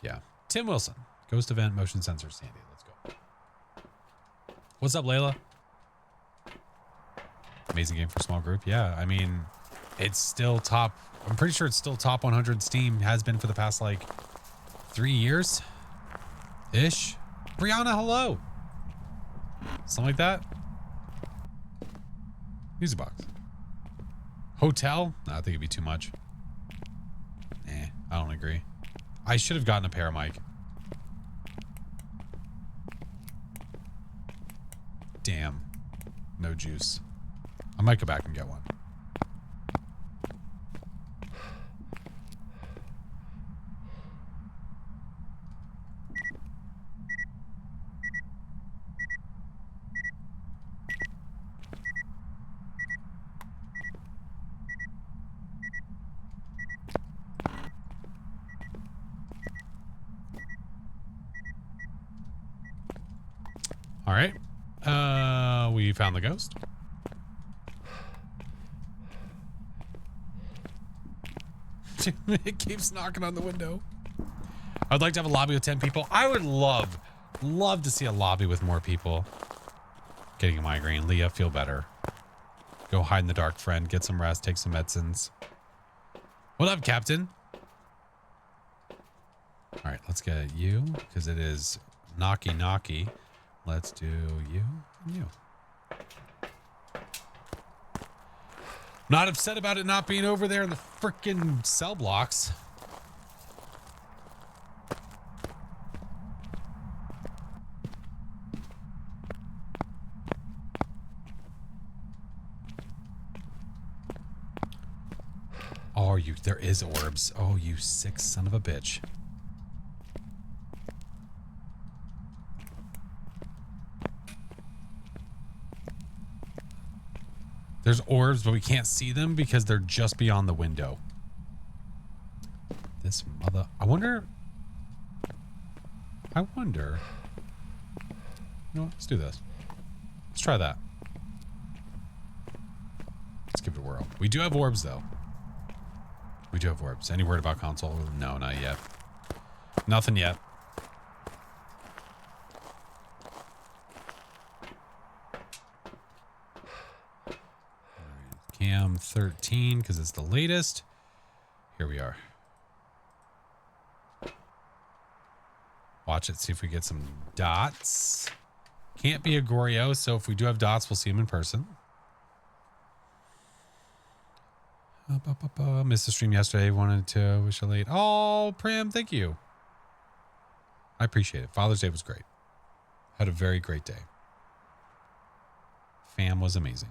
Yeah. Tim Wilson. Ghost event, motion sensor, Sandy. Let's go. What's up, Layla? Amazing game for small group. Yeah, I mean, it's still top. I'm pretty sure it's still top 100 Steam. Has been for the past, like, 3 years. Ish. Brianna, hello. Something like that. Music box. Hotel? No, I think it'd be too much. I don't agree. I should have gotten a paramic. Damn. No juice. I might go back and get one. All right. We found the ghost. It keeps knocking on the window. I'd like to have a lobby with 10 people. I would love to see a lobby with more people. Getting a migraine. Leah, feel better. Go hide in the dark, friend. Get some rest. Take some medicines. What up, Captain? All right, let's get you because it is knocky. Let's do you and you. Not upset about it not being over there in the frickin' cell blocks. Oh, there is orbs. Oh, you sick son of a bitch. There's orbs, but we can't see them because they're just beyond the window. This mother... I wonder... You know what? Let's do this. Let's try that. Let's give it a whirl. We do have orbs, though. We do have orbs. Any word about console? No, not yet. Nothing yet. Cam 13 because it's the latest. Here we are. Watch it, see if we get some dots. Can't be a Goryo, so if we do have dots, we'll see them in person. Missed the stream yesterday. Wanted to wish you late. Oh, Prim, thank you. I appreciate it. Father's Day was great. Had a very great day. Fam was amazing.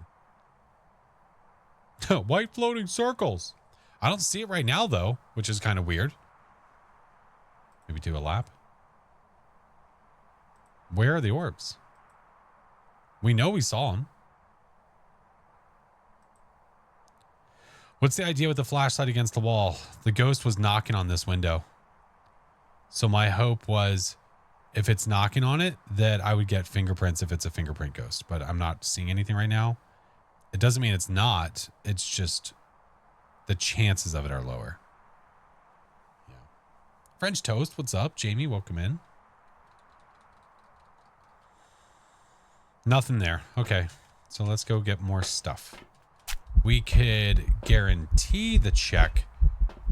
White floating circles. I don't see it right now, though, which is kind of weird. Maybe do a lap. Where are the orbs? We know we saw them. What's the idea with the flashlight against the wall? The ghost was knocking on this window. So my hope was if it's knocking on it, that I would get fingerprints if it's a fingerprint ghost. But I'm not seeing anything right now. It doesn't mean it's not. It's just the chances of it are lower. Yeah. French Toast, what's up? Jamie, welcome in. Nothing there. Okay. So let's go get more stuff. We could guarantee the check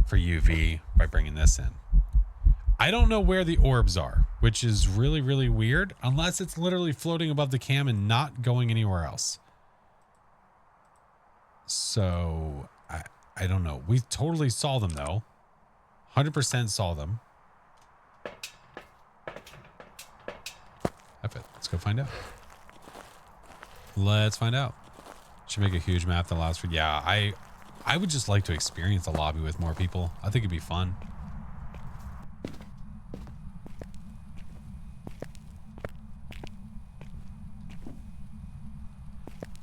for UV by bringing this in. I don't know where the orbs are, which is really, really weird, unless it's literally floating above the cam and not going anywhere else. So I don't know. We totally saw them though. 100% saw them. F it. Let's go find out. Let's find out. Should make a huge map that allows for... Yeah, I would just like to experience a lobby with more people. I think it'd be fun.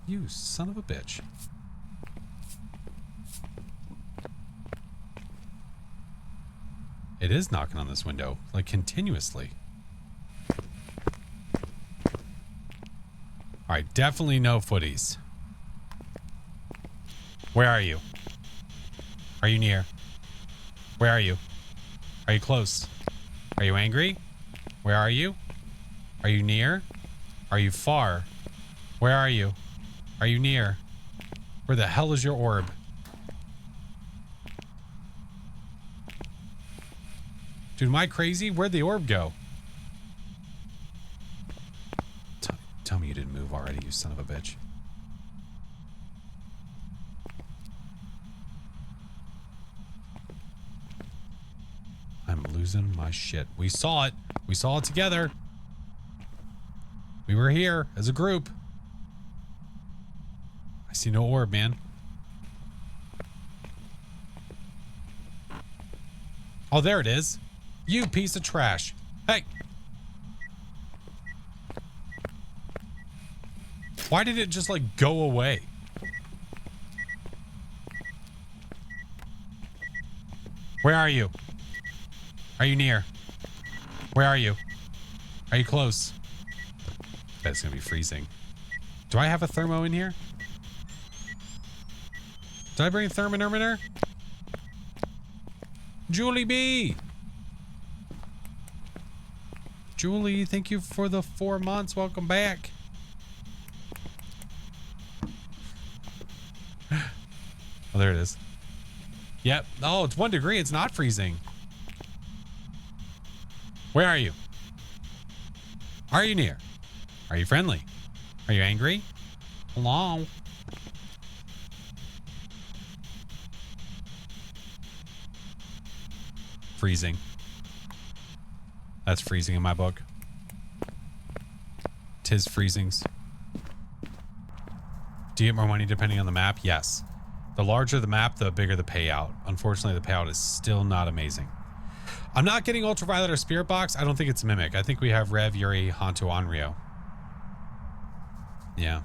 You son of a bitch. It is knocking on this window, like continuously. All right, definitely no footies. Where are you? Are you near? Where are you? Are you close? Are you angry? Where are you? Are you near? Are you far? Where are you? Are you near? Where the hell is your orb? Dude, am I crazy? Where'd the orb go? Tell me you didn't move already, you son of a bitch. I'm losing my shit. We saw it. We saw it together. We were here as a group. I see no orb, man. Oh, there it is. You piece of trash. Hey. Why did it just like go away? Where are you? Are you near? Where are you? Are you close? That's gonna be freezing. Do I have a thermo in here? Did I bring a thermometer? Julie B. Julie, thank you for the 4 months. Welcome back. Oh, there it is. Yep. Oh, it's 1 degree. It's not freezing. Where are you? Are you near? Are you friendly? Are you angry? Hello? Freezing. That's freezing in my book. 'Tis freezings. Do you get more money depending on the map? Yes. The larger the map, the bigger the payout. Unfortunately, the payout is still not amazing. I'm not getting Ultraviolet or Spirit Box. I don't think it's Mimic. I think we have Rev, Yuri, Hanto, Onryo. Yeah.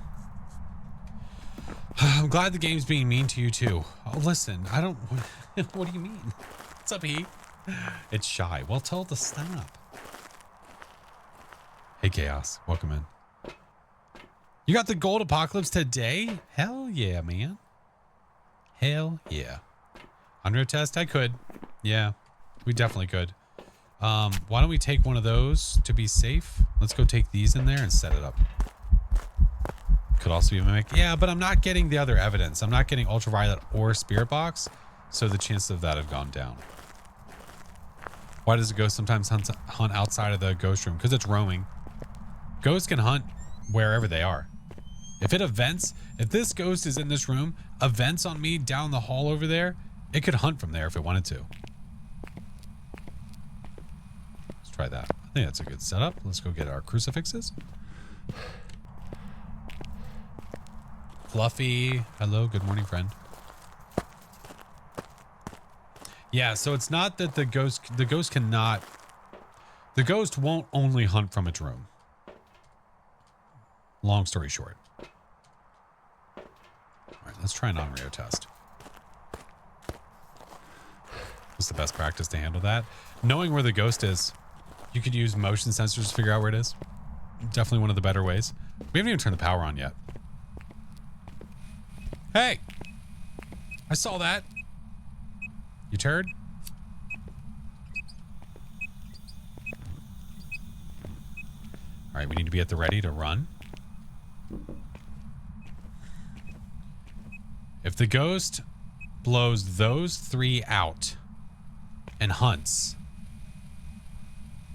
I'm glad the game's being mean to you too. Oh, listen, I don't... What do you mean? What's up, E? It's shy. Well, tell it to stop. Hey, Chaos. Welcome in. You got the gold apocalypse today? Hell yeah, man. Hell yeah. Under test, I could. Yeah, we definitely could. Why don't we take one of those to be safe? Let's go take these in there and set it up. Could also be a Mimic. Yeah, but I'm not getting the other evidence. I'm not getting Ultraviolet or Spirit Box, so the chances of that have gone down. Why does a ghost sometimes hunt outside of the ghost room? Because it's roaming. Ghosts can hunt wherever they are. If it events, if this ghost is in this room, events on me down the hall over there, it could hunt from there if it wanted to. Let's try that. I think that's a good setup. Let's go get our crucifixes. Fluffy. Hello, good morning, friend. Yeah, so it's not that the ghost cannot, the ghost won't only hunt from its room. Long story short. All right, let's try an Onryo test. What's the best practice to handle that? Knowing where the ghost is. You could use motion sensors to figure out where it is. Definitely one of the better ways. We haven't even turned the power on yet. Hey! I saw that. You turd? All right, we need to be at the ready to run. If the ghost blows those 3 out and hunts,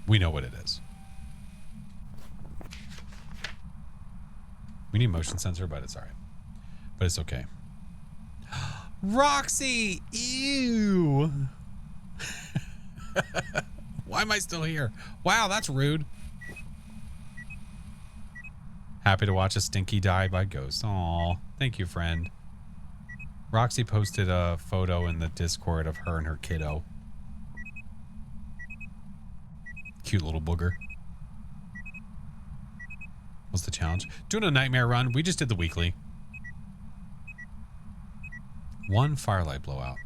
we know what it is. We need motion sensor, but it's all right. But it's okay. Roxy! Ew! Why am I still here? Wow, that's rude. Happy to watch a stinky die by ghosts. Aw, thank you, friend. Roxy posted a photo in the Discord of her and her kiddo. Cute little booger. What's the challenge? Doing a nightmare run. We just did the weekly. 1 firelight blowout.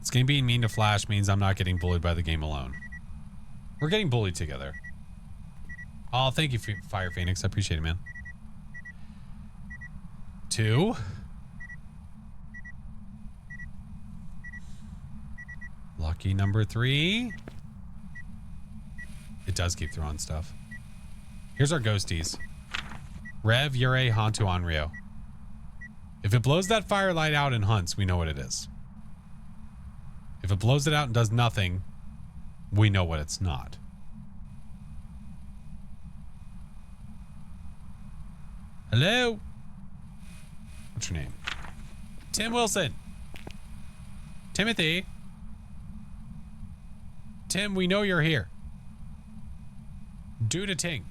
This game being mean to Flash means I'm not getting bullied by the game alone. We're getting bullied together. Oh, thank you, Fire Phoenix. I appreciate it, man. 2. Lucky number 3. It does keep throwing stuff. Here's our ghosties. Rev, Yurei, Hantu, Onryo. If it blows that firelight out and hunts, we know what it is. If it blows it out and does nothing, we know what it's not. Hello? What's your name? Tim Wilson. Timothy. Tim, we know you're here. Do to ting.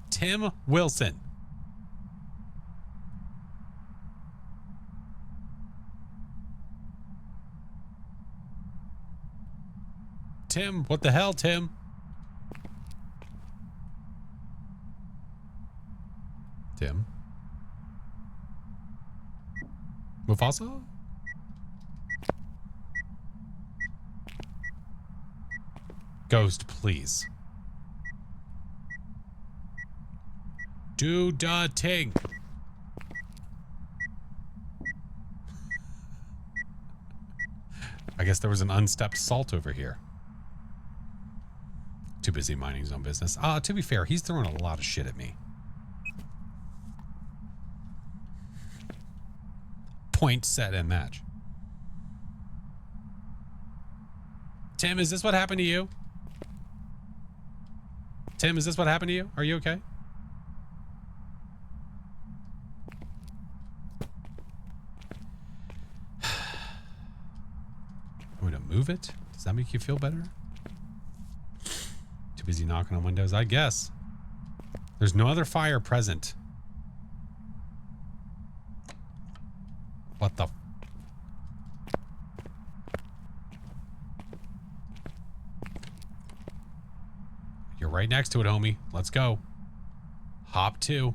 Tim Wilson. Tim, what the hell, Tim? Tim. Mufasa? Ghost, please. Do da ting. I guess there was an unstepped salt over here. Too busy minding his own business. To be fair, he's throwing a lot of shit at me. Point, set, and match. Tim, is this what happened to you? Tim, is this what happened to you? Are you okay? I'm gonna move it. Does that make you feel better? Too busy knocking on windows, I guess. There's no other fire present. What the? You're right next to it, homie. Let's go. Hop 2.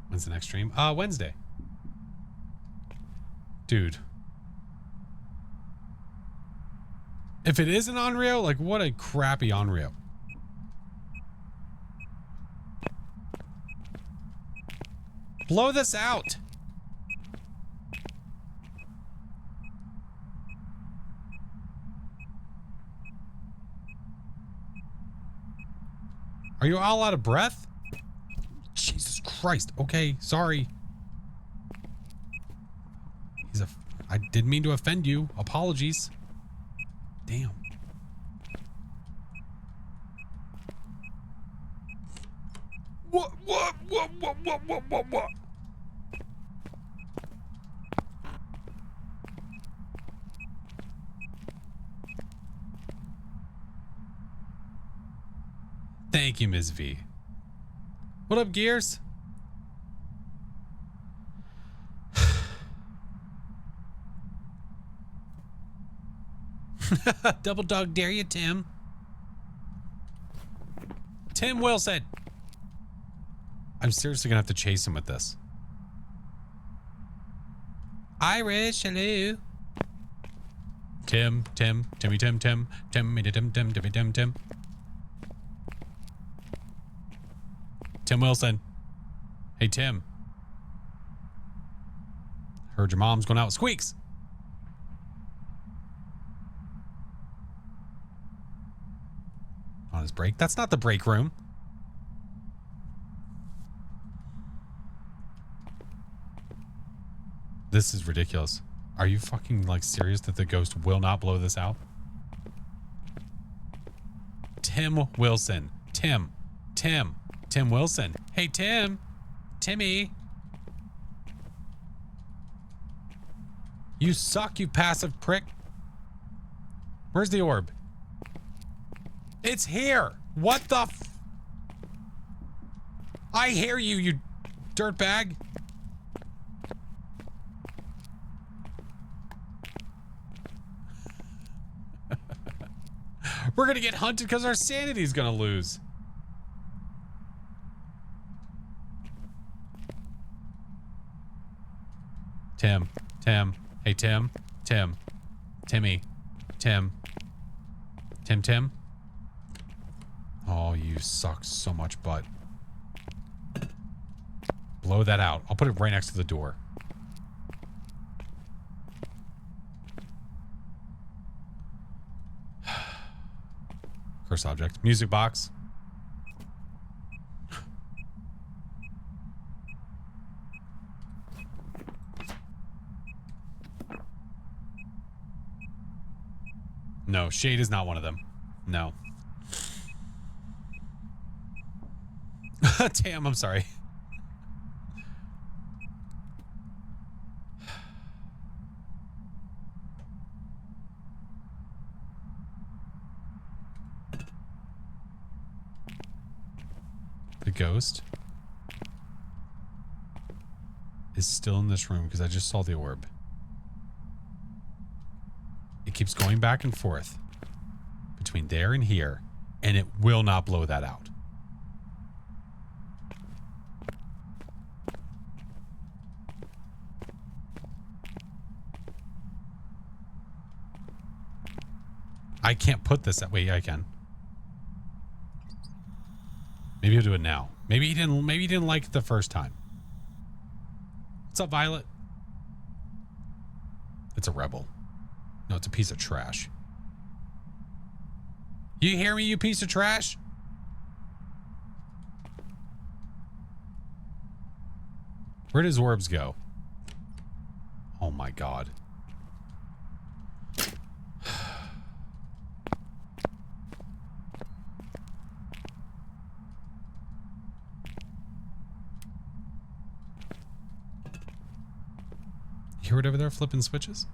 When's the next stream? Wednesday. Dude. If it is an Onryo, like what a crappy Onryo. Blow this out. Are you all out of breath? Jesus Christ. Okay, sorry. I didn't mean to offend you. Apologies. Damn. What? Thank you, Ms. V. What up, Gears? Double dog dare you, Tim. Tim Wilson. I'm seriously gonna have to chase him with this. Irish, hello. Timmy, Tim. Tim Wilson. Hey, Tim. Heard your mom's going out with Squeaks. On his break. That's not the break room. This is ridiculous. Are you fucking like serious that the ghost will not blow this out? Tim Wilson. Tim Wilson. Hey, Timmy. You suck, you passive prick. Where's the orb? It's here. What the I hear you, you dirtbag. We're going to get hunted because our sanity's going to lose. Tim. Hey, Tim. Timmy. Tim. Oh, you suck so much butt. Blow that out. I'll put it right next to the door. Curse object. Music box. No, shade is not one of them. No. Damn, I'm sorry. The ghost is still in this room because I just saw the orb. It keeps going back and forth between there and here, and it will not blow that out. I can't put this that way. I can. Maybe he'll do it now. Maybe he didn't like it the first time. What's up, Violet? It's a rebel. No, it's a piece of trash. You hear me, you piece of trash? Where does orbs go? Oh my god. You hear it over there flipping switches?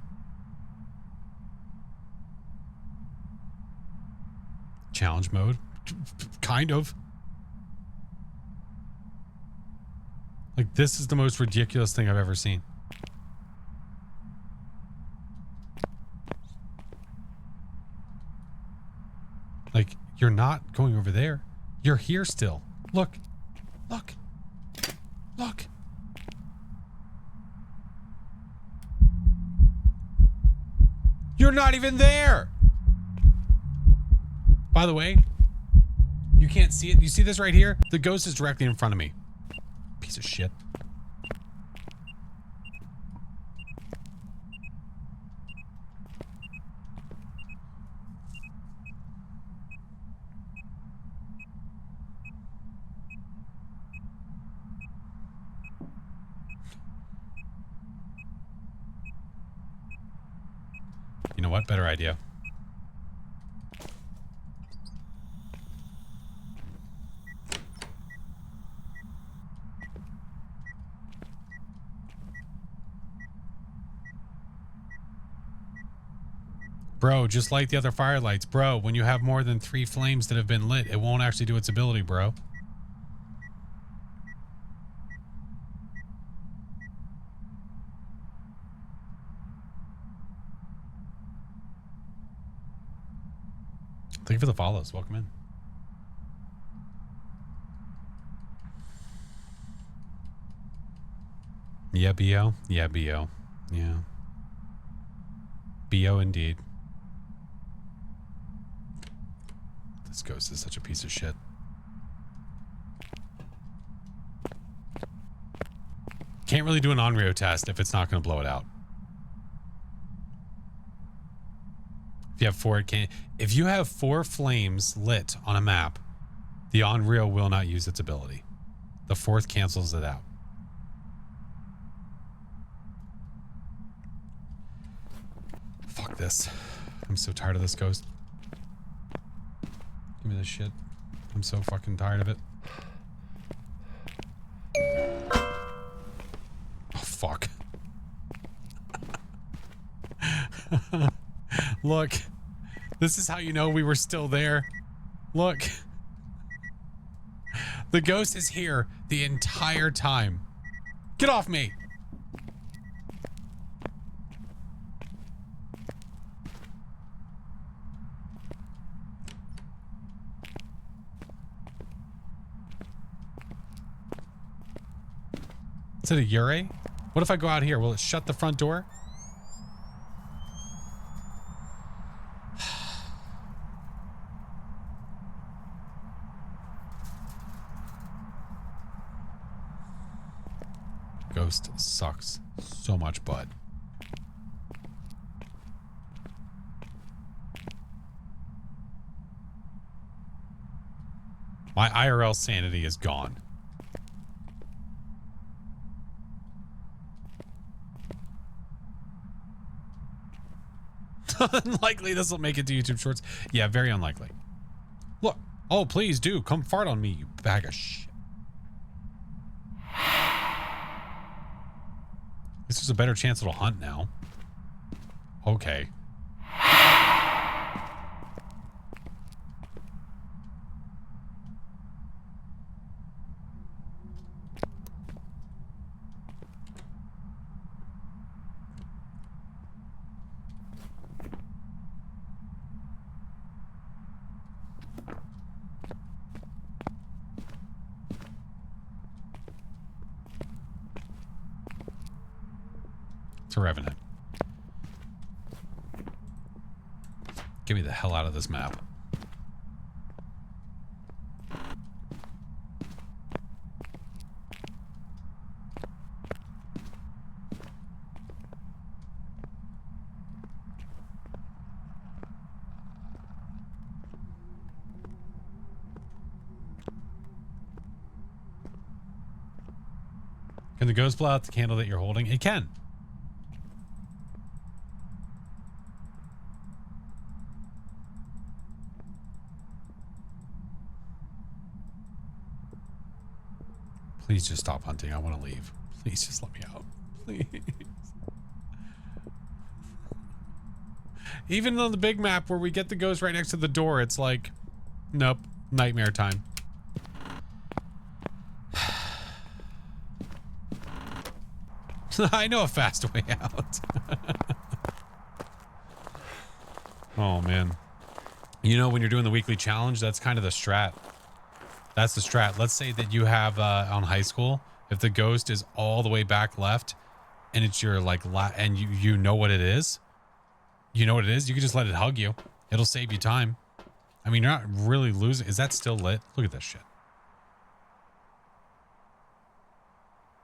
Challenge mode? Kind of. Like, this is the most ridiculous thing I've ever seen. Like, you're not going over there. You're here still. Look. Look. Look. You're not even there. By the way, you can't see it. You see this right here? The ghost is directly in front of me. Piece of shit. You know what? Better idea. Bro, just light the other firelights. Bro, when you have more than 3 flames that have been lit, it won't actually do its ability, bro. Thank you for the follows. Welcome in. Yeah, BO. Yeah, BO. Yeah. BO indeed. This ghost is such a piece of shit. Can't really do an Onryo test if it's not going to blow it out. If you have 4, it can't. If you have 4 flames lit on a map, the Onryo will not use its ability. The 4th cancels it out. Fuck this. I'm so tired of this ghost. Give me this shit. I'm so fucking tired of it. Oh, fuck. Look. This is how you know we were still there. Look. The ghost is here the entire time. Get off me. Is it a Yurei? What if I go out here? Will it shut the front door? Ghost sucks so much butt. My IRL sanity is gone. Unlikely this will make it to YouTube Shorts. Yeah, very unlikely. Look. Oh, please do. Come fart on me, you bag of shit. This is a better chance it'll hunt now. Okay. It's a Revenant. Get me the hell out of this map. Can the ghost blow out the candle that you're holding? It can. Please just stop hunting. I want to leave. Please just let me out. Please. Even on the big map where we get the ghost right next to the door, it's like, nope, nightmare time. I know a fast way out. Oh, man. You know, when you're doing the weekly challenge, that's kind of the strat. That's the strat. Let's say that you have on high school, if the ghost is all the way back left and it's your like and you know what it is. You know what it is? You can just let it hug you. It'll save you time. I mean, you're not really losing. Is that still lit? Look at this shit.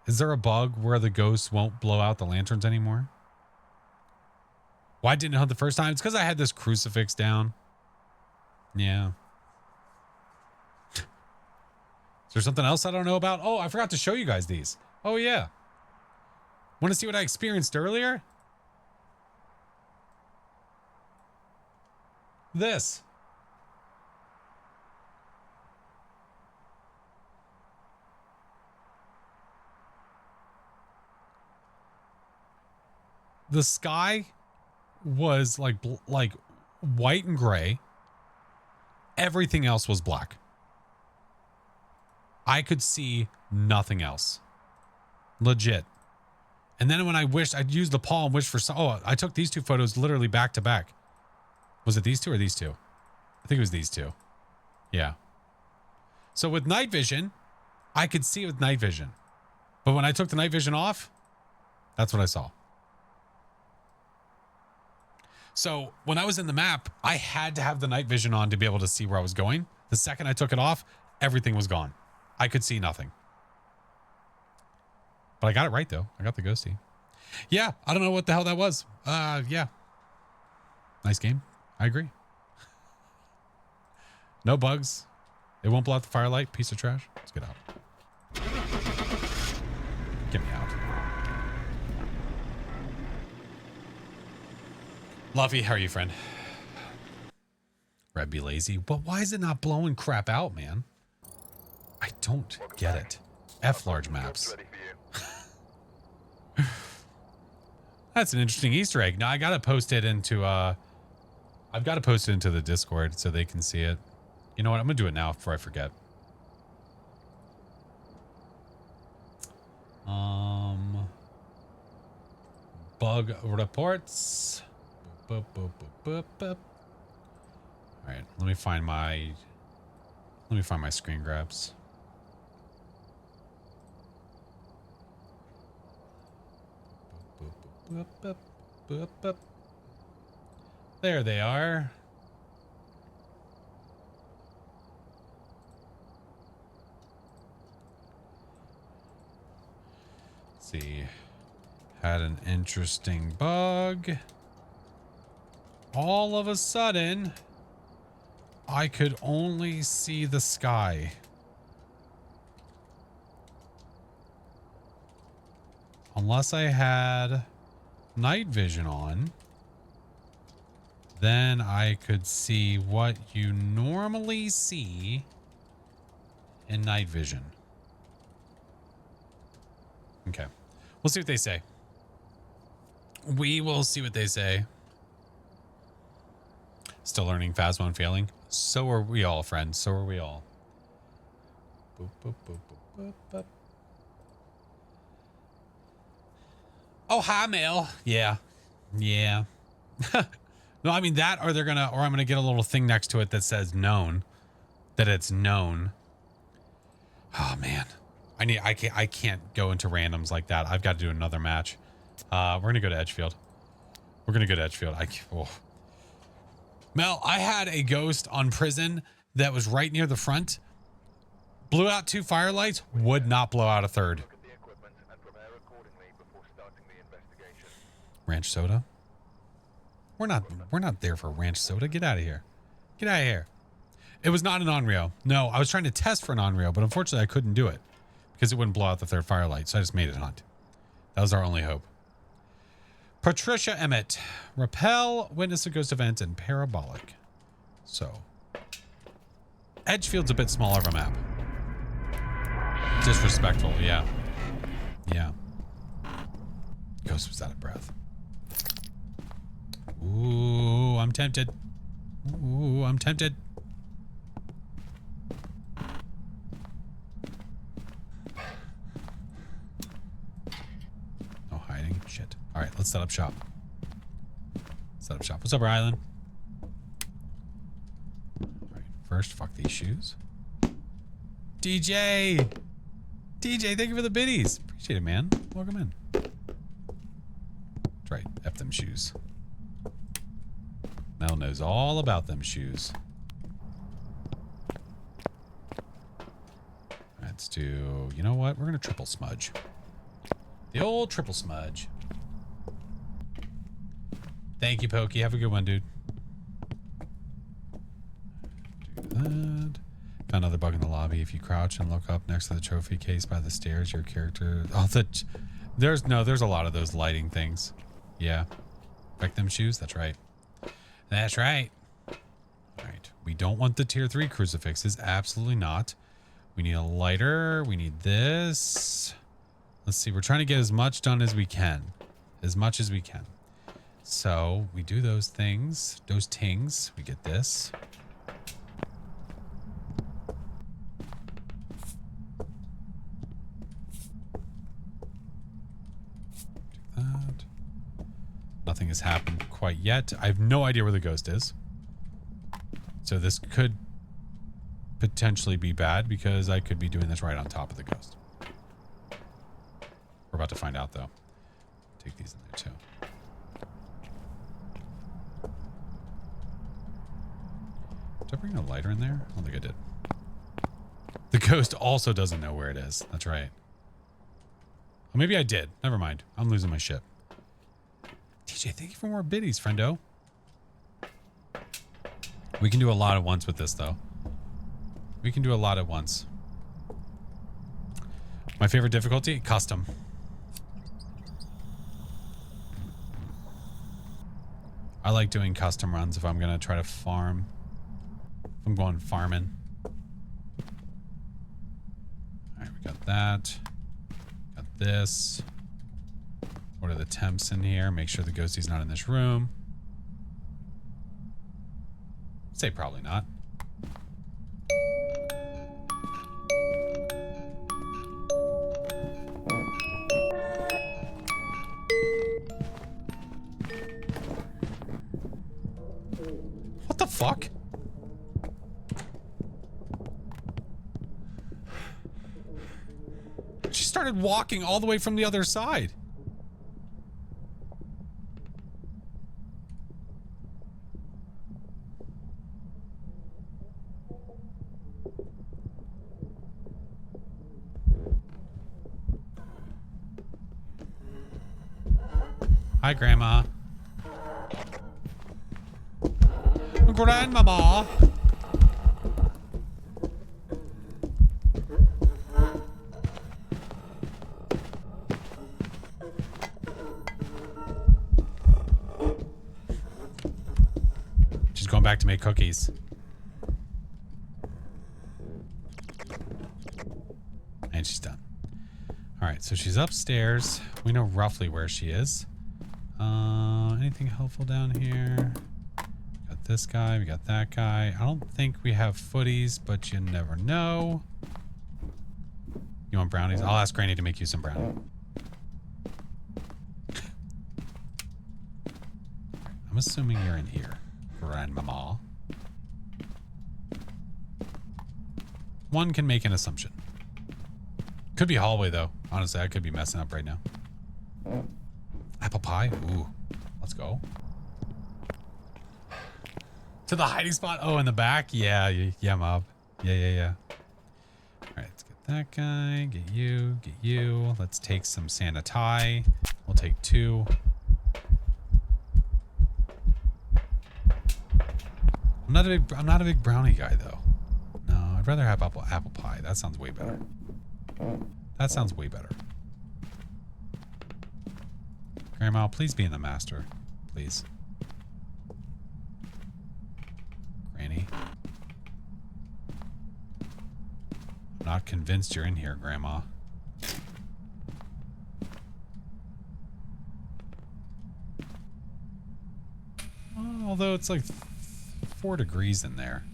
Is there a bug where the ghost won't blow out the lanterns anymore? Why didn't it hunt the first time? It's because I had this crucifix down. Yeah. Is there something else I don't know about? Oh, I forgot to show you guys these. Oh, yeah. Want to see what I experienced earlier? This. The sky was like white and gray. Everything else was black. I could see nothing else. Legit. And then when I wished, I'd use the palm, wish for some. Oh, I took these two photos literally back to back. Was it these two or these two? I think it was these two. Yeah. So with night vision, I could see with night vision. But when I took the night vision off, that's what I saw. So when I was in the map, I had to have the night vision on to be able to see where I was going. The second I took it off, everything was gone. I could see nothing. But I got it right, though. I got the ghosty. Yeah, I don't know what the hell that was. Yeah. Nice game. I agree. No bugs. It won't blow out the firelight. Piece of trash. Let's get out. Get me out. Luffy, how are you, friend? Red be lazy. But why is it not blowing crap out, man? I don't get it. F large maps. That's an interesting Easter egg. Now I gotta post it into I've got to post it into the Discord so they can see it. You know what? I'm gonna do it now before I forget. Bug reports. Boop, boop, boop, boop, boop. All right, let me find my screen grabs. Boop, boop, boop, boop. There they are. Let's see. Had an interesting bug. All of a sudden, I could only see the sky. Unless I had night vision on, then I could see what you normally see in night vision. Okay. We'll see what they say. We will see what they say. Still learning Phasmo and failing. So are we all, friends. So are we all. Boop, boop, boop, boop, boop, boop. Oh, hi, Mel. Yeah. Yeah. No, I mean that, or I'm gonna get a little thing next to it that says known. That it's known. Oh man. I can't go into randoms like that. I've got to do another match. We're gonna go to Edgefield. We're gonna go to Edgefield. Mel, I had a ghost on prison that was right near the front. Blew out 2 firelights, would not blow out a third. Look at the equipment and prepare accordingly before starting the investigation. Ranch soda? We're not there for ranch soda. Get out of here. Get out of here. It was not an Onryo. No, I was trying to test for an Onryo, but unfortunately I couldn't do it because it wouldn't blow out the 3rd firelight. So I just made it hunt. That was our only hope. Patricia Emmett. Repel, witness a ghost event, and parabolic. So Edgefield's a bit smaller of a map. Disrespectful, yeah. Yeah. Ghost was out of breath. Ooh, I'm tempted. Ooh, I'm tempted. No hiding. Shit. All right, let's set up shop. Set up shop. What's up, Rylan? All right, first, fuck these shoes. DJ! DJ, thank you for the biddies. Appreciate it, man. Welcome in. That's right. F them shoes. Mel knows all about them shoes. Let's do... You know what? We're going to triple smudge. The old triple smudge. Thank you, Pokey. Have a good one, dude. Do that. Found another bug in the lobby. If you crouch and look up next to the trophy case by the stairs, your character... Oh, there's a lot of those lighting things. Yeah. Wreck them shoes? That's right. That's right. All right. We don't want the tier 3 crucifixes. Absolutely not. We need a lighter. We need this. Let's see. We're trying to get as much done as we can. As much as we can. So we do those things. Those tings. We get this. Do that. Nothing has happened quite yet. I have no idea where the ghost is. So this could potentially be bad because I could be doing this right on top of the ghost. We're about to find out though. Take these in there too. Did I bring a lighter in there? I don't think I did. The ghost also doesn't know where it is. That's right. Well, maybe I did. Never mind. I'm losing my shit. TJ, thank you for more biddies, friendo. We can do a lot at once with this, though. We can do a lot at once. My favorite difficulty? Custom. I like doing custom runs if I'm going to try to farm. If I'm going farming. Alright, we got that. Got this. What are the temps in here? Make sure the ghostie's not in this room. Say probably not. What the fuck? She started walking all the way from the other side. Hi, Grandma. Grandmama. She's going back to make cookies. And she's done. All right, so she's upstairs. We know roughly where she is. Anything helpful down here? Got this guy. We got that guy. I don't think we have footies, but you never know. You want brownies? I'll ask Granny to make you some brownies. I'm assuming you're in here, Grandmama. One can make an assumption. Could be hallway, though. Honestly, I could be messing up right now. Apple pie? Ooh. Let's go. To the hiding spot? Oh, in the back? Yeah, yeah, mob. Yeah. All right, let's get that guy. Get you. Let's take some Santa tie. We'll take 2. I'm not a big brownie guy, though. No, I'd rather have apple pie. That sounds way better. That sounds way better. Grandma, please be in the master. Please. Granny. I'm not convinced you're in here, Grandma. Although it's like 4 degrees in there.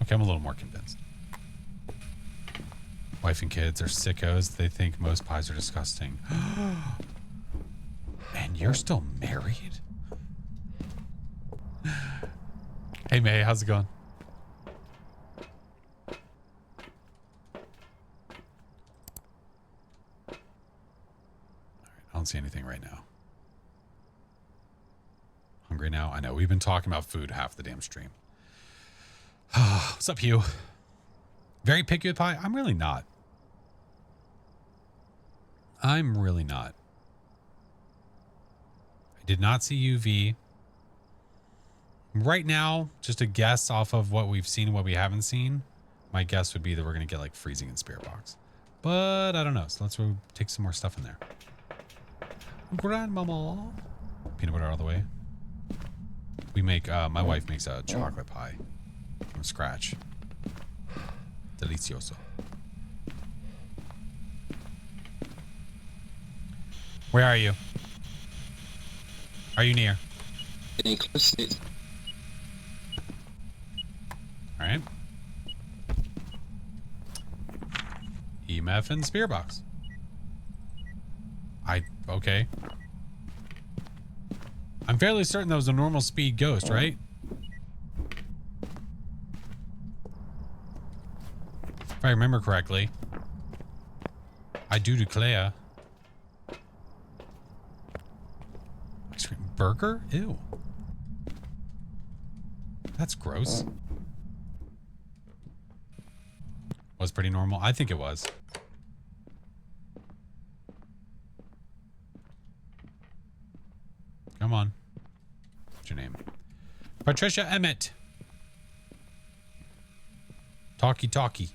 Okay, I'm a little more convinced. Wife and kids are sickos. They think most pies are disgusting. And you're still married? Hey, May, how's it going? All right, I don't see anything right now. Hungry now? I know. We've been talking about food half the damn stream. What's up, Hugh? Very picky with pie? I'm really not. I'm really not. I did not see UV. Right now, just a guess off of what we've seen and what we haven't seen, my guess would be that we're going to get like freezing and spirit box. But I don't know. So let's go take some more stuff in there. Grandmama. Peanut butter all the way. We make, my wife makes a chocolate pie from scratch. Delicioso. Where are you? Are you near? Getting close to it. All right. EMF and spear box. Okay. I'm fairly certain that was a normal speed ghost, right? If I remember correctly. I do declare. Ice cream burger? Ew. That's gross. Was pretty normal. I think it was. Come on. What's your name? Patricia Emmett. Talkie.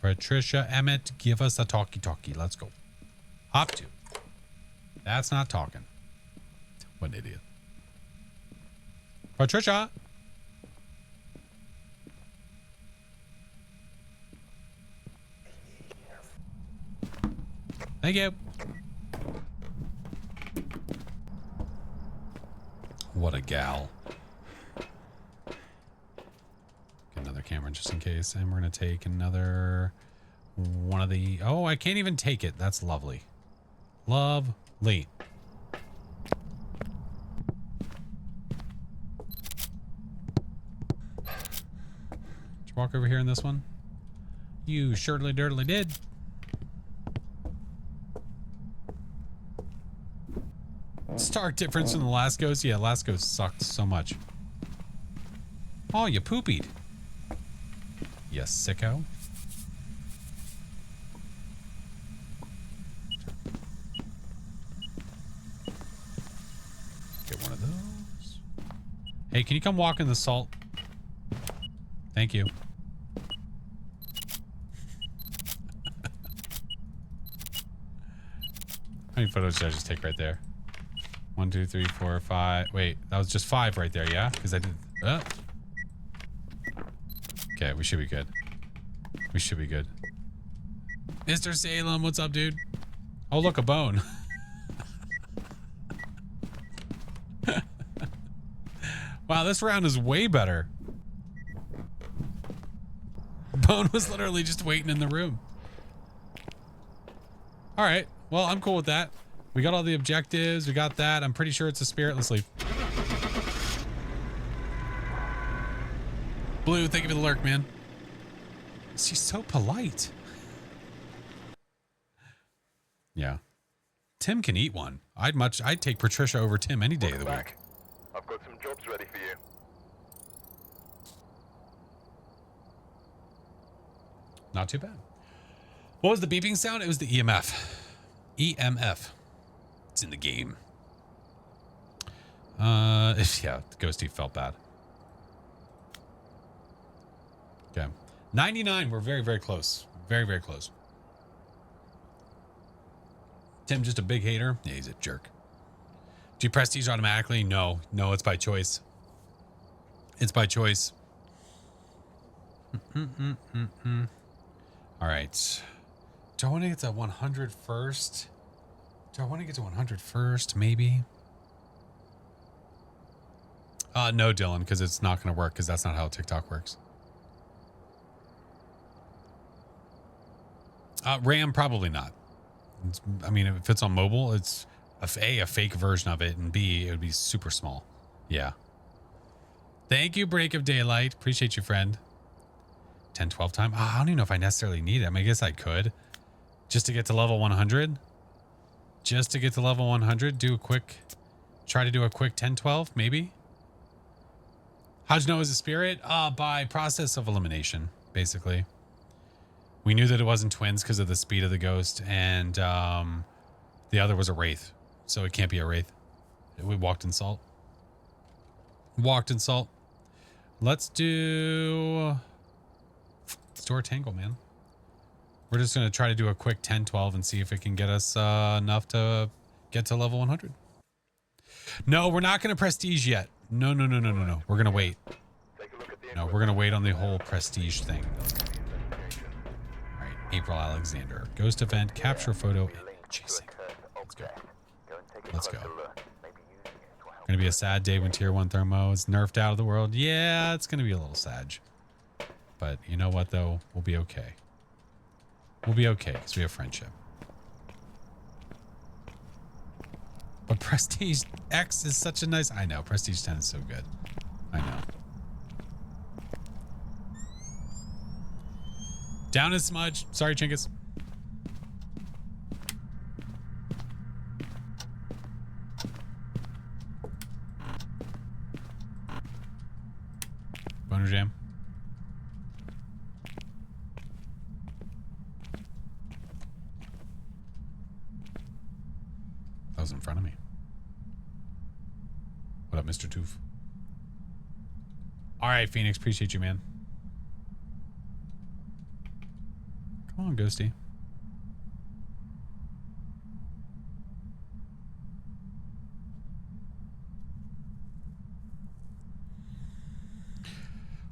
Patricia Emmett, give us a talkie. Let's go. Hop to. That's not talking. What an idiot. Patricia. Thank you. What a gal. Get another camera just in case. And we're going to take another one of the... Oh, I can't even take it. That's lovely. Lovely. Did you walk over here in this one? You surely dirtly did. Stark difference from the last ghost. Yeah, last ghost sucked so much. Oh, you poopied. You sicko. Hey, can you come walk in the salt? Thank you. How many photos did I just take right there? 1, 2, 3, 4, 5. Wait, that was just 5 right there, yeah? Because I did... Okay, we should be good. We should be good. Mr. Salem, what's up, dude? Oh, look, a bone. Wow, this round is way better. Bone was literally just waiting in the room. All right. Well, I'm cool with that. We got all the objectives. We got that. I'm pretty sure it's a spirit. Let's leave. Blue, thank you for the lurk, man. She's so polite. Yeah. Tim can eat one. I'd take Patricia over Tim any day of the week. I've got some jobs ready for you. Not too bad. What was the beeping sound? It was the EMF. EMF. It's in the game. Yeah, the ghosty felt bad. Okay. 99. We're very, very close. Very, very close. Tim just a big hater? Yeah, he's a jerk. Do you prestige automatically? No. No, it's by choice. It's by choice. All right. Do I want to get to 100 first? Do I want to get to 100 first? Maybe. No, Dylan, because it's not going to work because that's not how TikTok works. RAM, probably not. I mean, if it's on mobile, it's a fake version of it, and B, it would be super small. Yeah. Thank you, Break of Daylight. Appreciate you, friend. 10, 12 time. I don't even know if I necessarily need it. I mean, I guess I could. Just to get to level 100. Just to get to level 100. Try to do a quick 10, 12, maybe. How'd you know it was a spirit? By process of elimination, basically. We knew that it wasn't twins because of the speed of the ghost, and the other was a wraith. So it can't be a wraith. We walked in salt. Walked in salt. Let's do our tangle, man. We're just going to try to do a quick 10, 12 and see if it can get us enough to get to level 100. No, we're not going to prestige yet. No. We're going to wait. No, we're going to wait on the whole prestige thing. All right, April Alexander. Ghost event, capture photo, and chasing. Let's go. Let's go. Going to be a sad day when tier 1 thermo is nerfed out of the world. Yeah, it's going to be a little sad. But you know what, though? We'll be okay. We'll be okay because we have friendship. But Prestige X is such a nice... I know. Prestige 10 is so good. I know. Down is Smudge. Sorry, Chingus. Boner Jam. That was in front of me. What up, Mr. Toof? All right, Phoenix. Appreciate you, man. Come on, Ghosty.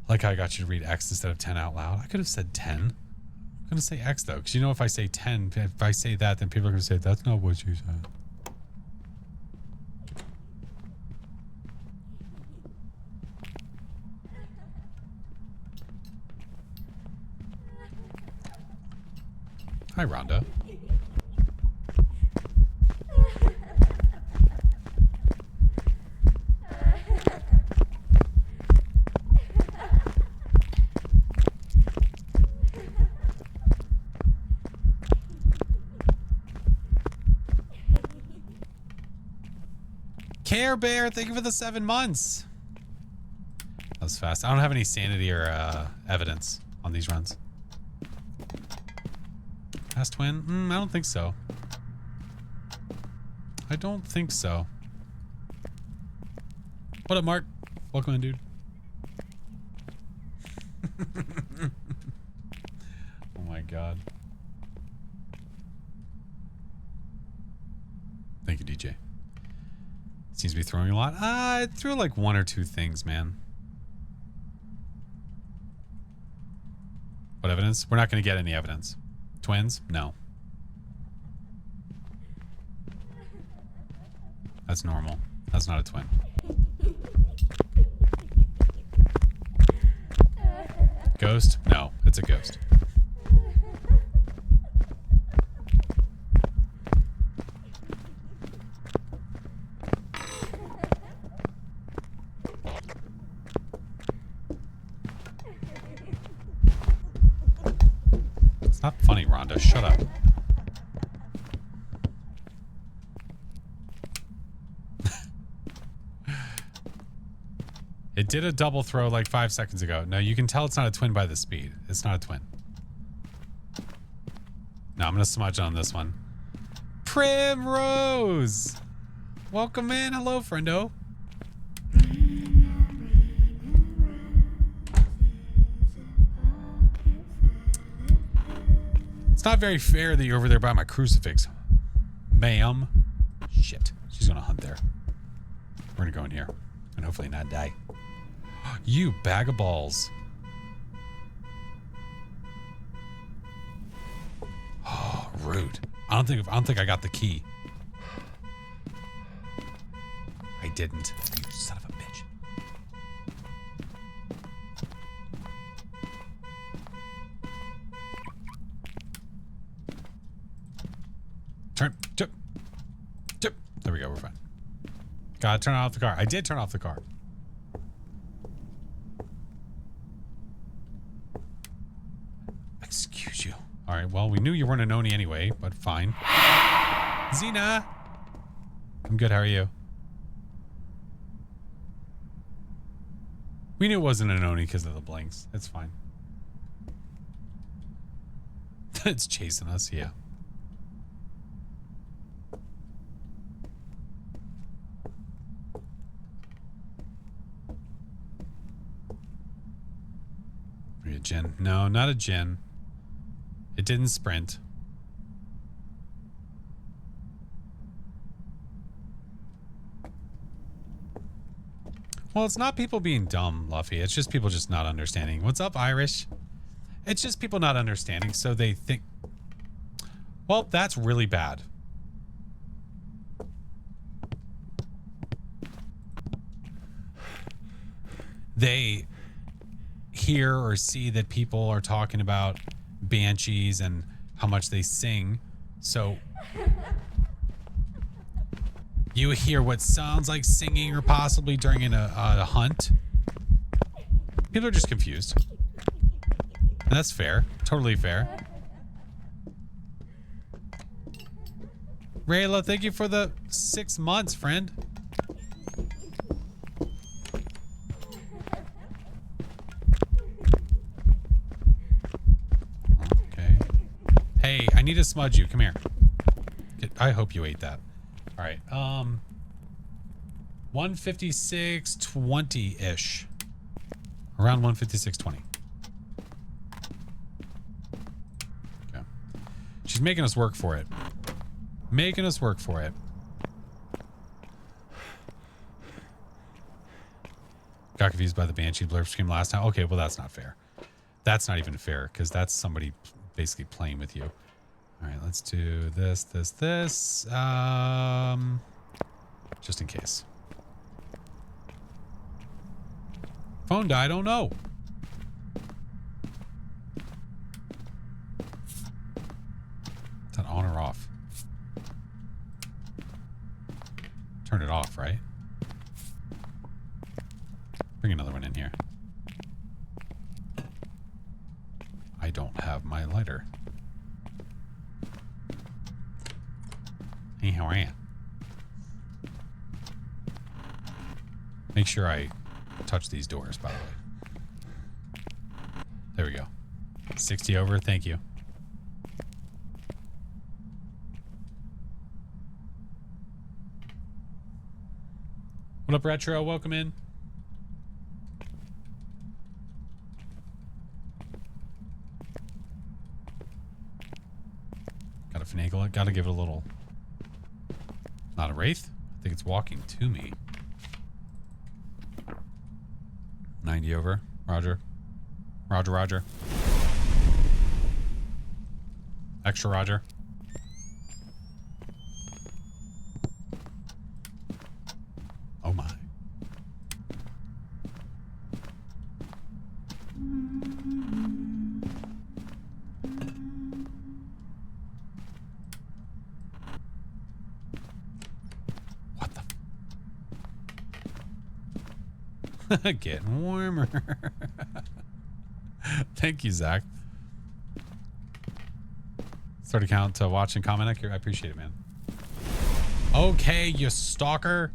Like how I got you to read X instead of 10 out loud. I could have said 10. I'm going to say X, though. Because you know if I say 10, if I say that, then people are going to say, that's not what you said. Hi, Rhonda. Care Bear, thank you for the 7 months. That was fast. I don't have any sanity or evidence on these runs. Past twin? I don't think so. I don't think so. What up, Mark? Welcome in, dude. Oh my god. Thank you, DJ. Seems to be throwing a lot. It threw like one or two things, man. What evidence? We're not going to get any evidence. Twins? No. That's normal. That's not a twin. Ghost? No, it's a ghost. It's not funny, Rhonda. Shut up. It did a double throw like 5 seconds ago. No, you can tell it's not a twin by the speed. It's not a twin. No, I'm going to smudge on this one. Primrose! Welcome in. Hello, friendo. It's not very fair that you're over there by my crucifix. Ma'am. Shit. She's going to hunt there. We're going to go in here and hopefully not die. You bag of balls. Oh, rude. I don't think I got the key. I didn't. You son of a bitch. Turn. Chip. Chip. There we go. We're fine. Gotta turn off the car. I did turn off the car. Excuse you. All right. Well, we knew you weren't a noni anyway, but fine. Xena. I'm good. How are you? We knew it wasn't a noni because of the blinks. It's fine. It's chasing us. Yeah. Are you a Jinn? No, not a Jinn. It didn't sprint. Well, it's not people being dumb, Luffy. It's just people just not understanding. What's up, Irish? It's just people not understanding, so they think... Well, that's really bad. They hear or see that people are talking about banshees and how much they sing, so you hear what sounds like singing or possibly during a hunt. People are just confused. And that's fair. Totally fair. Rayla, thank you for the 6 months, friend. Okay. Hey, I need to smudge you. Come here. I hope you ate that. All right. 156.20-ish. Around 156.20. Okay. She's making us work for it. Making us work for it. Got confused by the Banshee blurb scream last time. Okay, well, that's not fair. That's not even fair, because that's somebody basically playing with you. All right, let's do this. Just in case. Phone died, I don't know. Is that on or off? Turn it off, right? Bring another one in here. I don't have my lighter. Hey, how are you? Make sure I touch these doors, by the way. There we go. 60 over, thank you. What up, Retro? Welcome in. finagle it. Gotta give it a little. Not a wraith? I think it's walking to me. 90 over. Roger. Roger, roger. Extra roger. Oh my. What the? Getting warmer. Thank you, Zach. Start a count to watch and comment. I appreciate it, man. Okay, you stalker.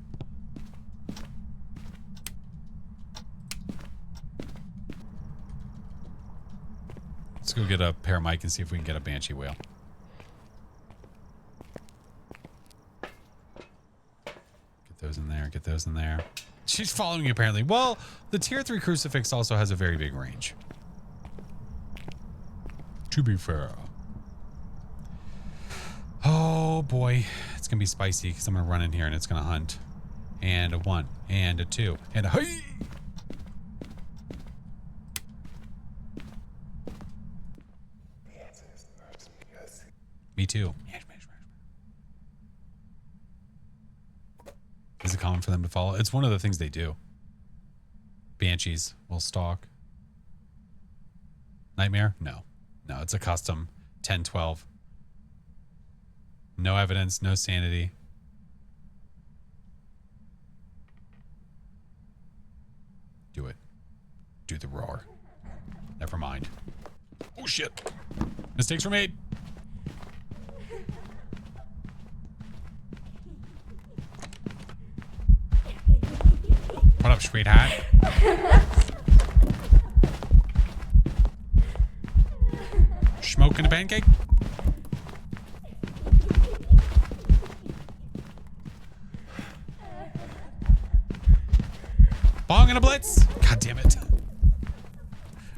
Let's go get a pair of mic and see if we can get a banshee whale. Get those in there. Get those in there. She's following you apparently. Well, the tier 3 crucifix also has a very big range. To be fair. Oh boy, it's gonna be spicy because I'm gonna run in here and it's gonna hunt. And a 1, and a 2, and a hey! Me too. Is it common for them to follow? It's one of the things they do. Banshees will stalk. Nightmare? No. No, it's a custom 10-12. No evidence, no sanity. Do it. Do the roar. Never mind. Oh shit. Mistakes were made. What up, sweetheart? Smoking a pancake? Bong and a blitz. God damn it.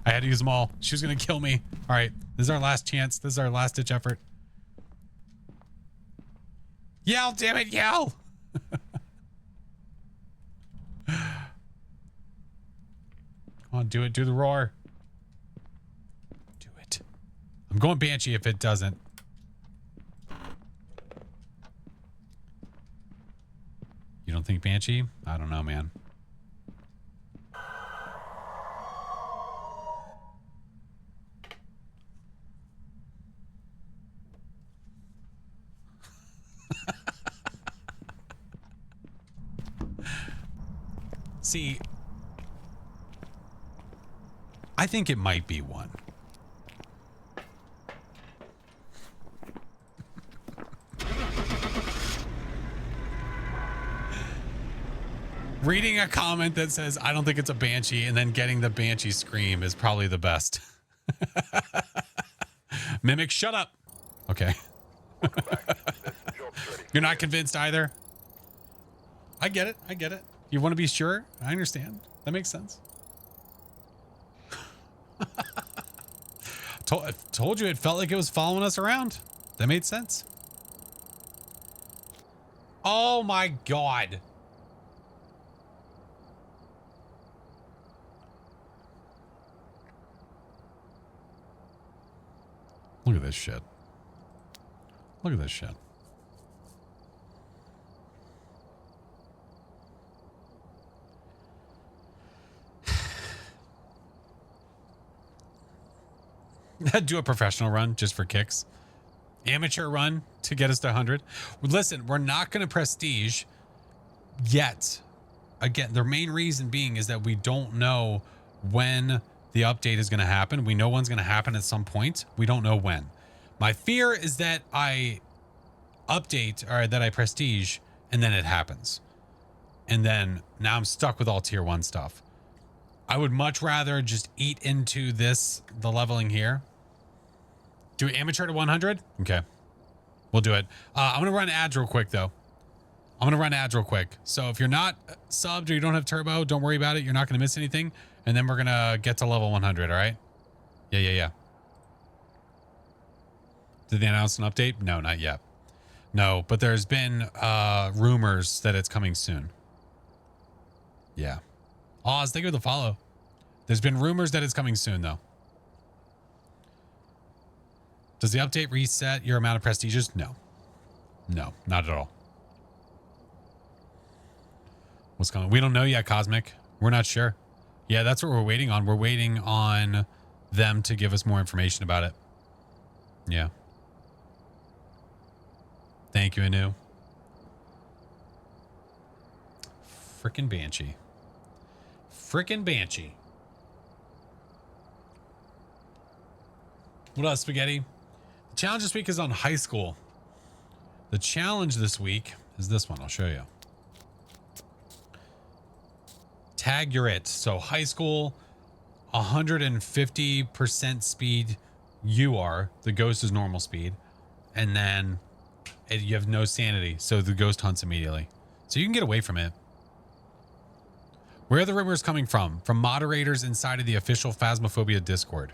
I had to use them all. She was going to kill me. All right. This is our last chance. This is our last ditch effort. Yell, damn it, yell. Come on, do it. Do the roar. Do it. I'm going Banshee if it doesn't. You don't think Banshee? I don't know, man. See, I think it might be one. Reading a comment that says, I don't think it's a Banshee, and then getting the Banshee scream is probably the best. Mimic, shut up. Okay. You're not convinced either? I get it. I get it. You want to be sure? I understand. That makes sense. Told you it felt like it was following us around. That made sense. Oh my God. Look at this shit. Look at this shit. Do a professional run just for kicks. Amateur run to get us to 100. Listen, we're not going to prestige yet. Again, the main reason being is that we don't know when the update is going to happen. We know when's going to happen at some point. We don't know when. My fear is that I update or that I prestige and then it happens. And then now I'm stuck with all tier 1 stuff. I would much rather just eat into this, the leveling here. Do amateur to 100? Okay. We'll do it. I'm going to run ads real quick, though. I'm going to run ads real quick. So if you're not subbed or you don't have turbo, don't worry about it. You're not going to miss anything. And then we're going to get to level 100, all right? Yeah. Did they announce an update? No, not yet. No, but there's been rumors that it's coming soon. Yeah. Oz, thank you for the follow. There's been rumors that it's coming soon, though. Does the update reset your amount of prestiges? No. No, not at all. What's going on? We don't know yet, Cosmic. We're not sure. Yeah, that's what we're waiting on. We're waiting on them to give us more information about it. Yeah. Thank you, Anu. Frickin' Banshee. Frickin' Banshee. What else, Spaghetti? The challenge this week is on high school. The challenge this week is this one. I'll show you. Tag your it. So high school, 150% speed. You are. The ghost is normal speed. And then you have no sanity. So the ghost hunts immediately. So you can get away from it. Where are the rumors coming from? From moderators inside of the official Phasmophobia Discord.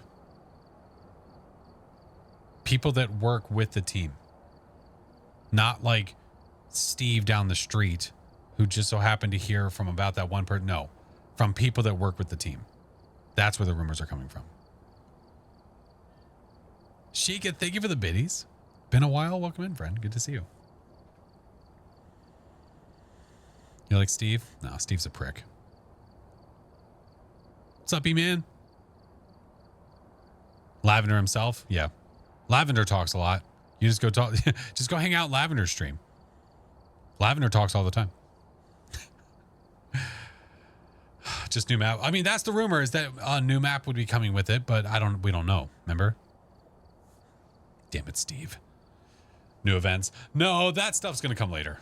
People that work with the team. Not like Steve down the street who just so happened to hear from about that one person. No, from people that work with the team. That's where the rumors are coming from. Sheikah, thank you for the biddies. Been a while. Welcome in, friend. Good to see you. You like Steve? No, Steve's a prick. What's up, E-Man? Lavender himself? Yeah. Lavender talks a lot. You just go talk. Just go hang out Lavender's stream. Lavender talks all the time. Just new map. I mean, that's the rumor, is that a new map would be coming with it, but we don't know. Remember? Damn it, Steve. New events. No, that stuff's going to come later.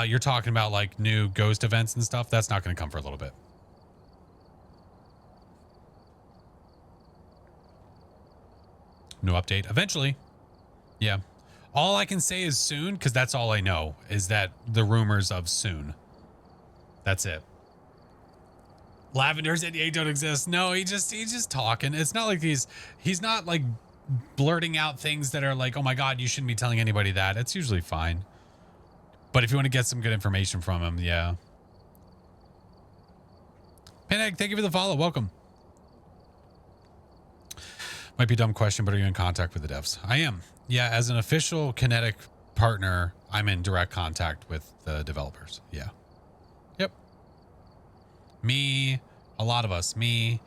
You're talking about like new ghost events and stuff. That's not going to come for a little bit. No update. Eventually. Yeah. All I can say is soon, because that's all I know, is that the rumors of soon. That's it. Lavender's NDA don't exist. No, he's just talking. It's not like he's not like blurting out things that are like, oh my God, you shouldn't be telling anybody that. It's usually fine. But if you want to get some good information from him, yeah. Paneg, thank you for the follow. Welcome. Might be a dumb question, but are you in contact with the devs? I am. Yeah, as an official Kinetic partner, I'm in direct contact with the developers. Yeah. Yep. Me, a lot of us. Me,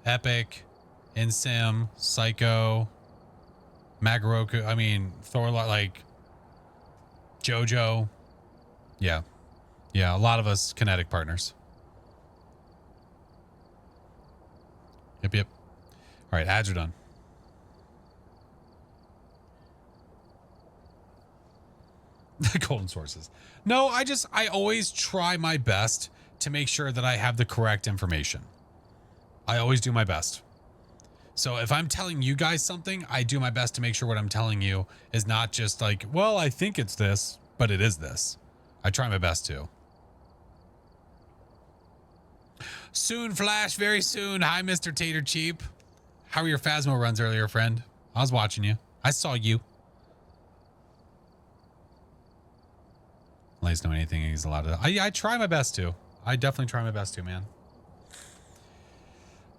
Epic, InSim, Psycho, Magaroku. I mean, Thor, like Jojo. Yeah. Yeah, a lot of us Kinetic partners. Yep, yep. All right, ads are done. The golden sources. No, I always try my best to make sure that I have the correct information. I always do my best. So if I'm telling you guys something, I do my best to make sure what I'm telling you is not just like, well, I think it's this, but it is this. I try my best to. Soon, Flash, very soon. Hi, Mr. Tater Cheap. How were your Phasmo runs earlier, friend? I was watching you. I saw you. Let us know anything he's allowed to. I try my best to. I definitely try my best to, man.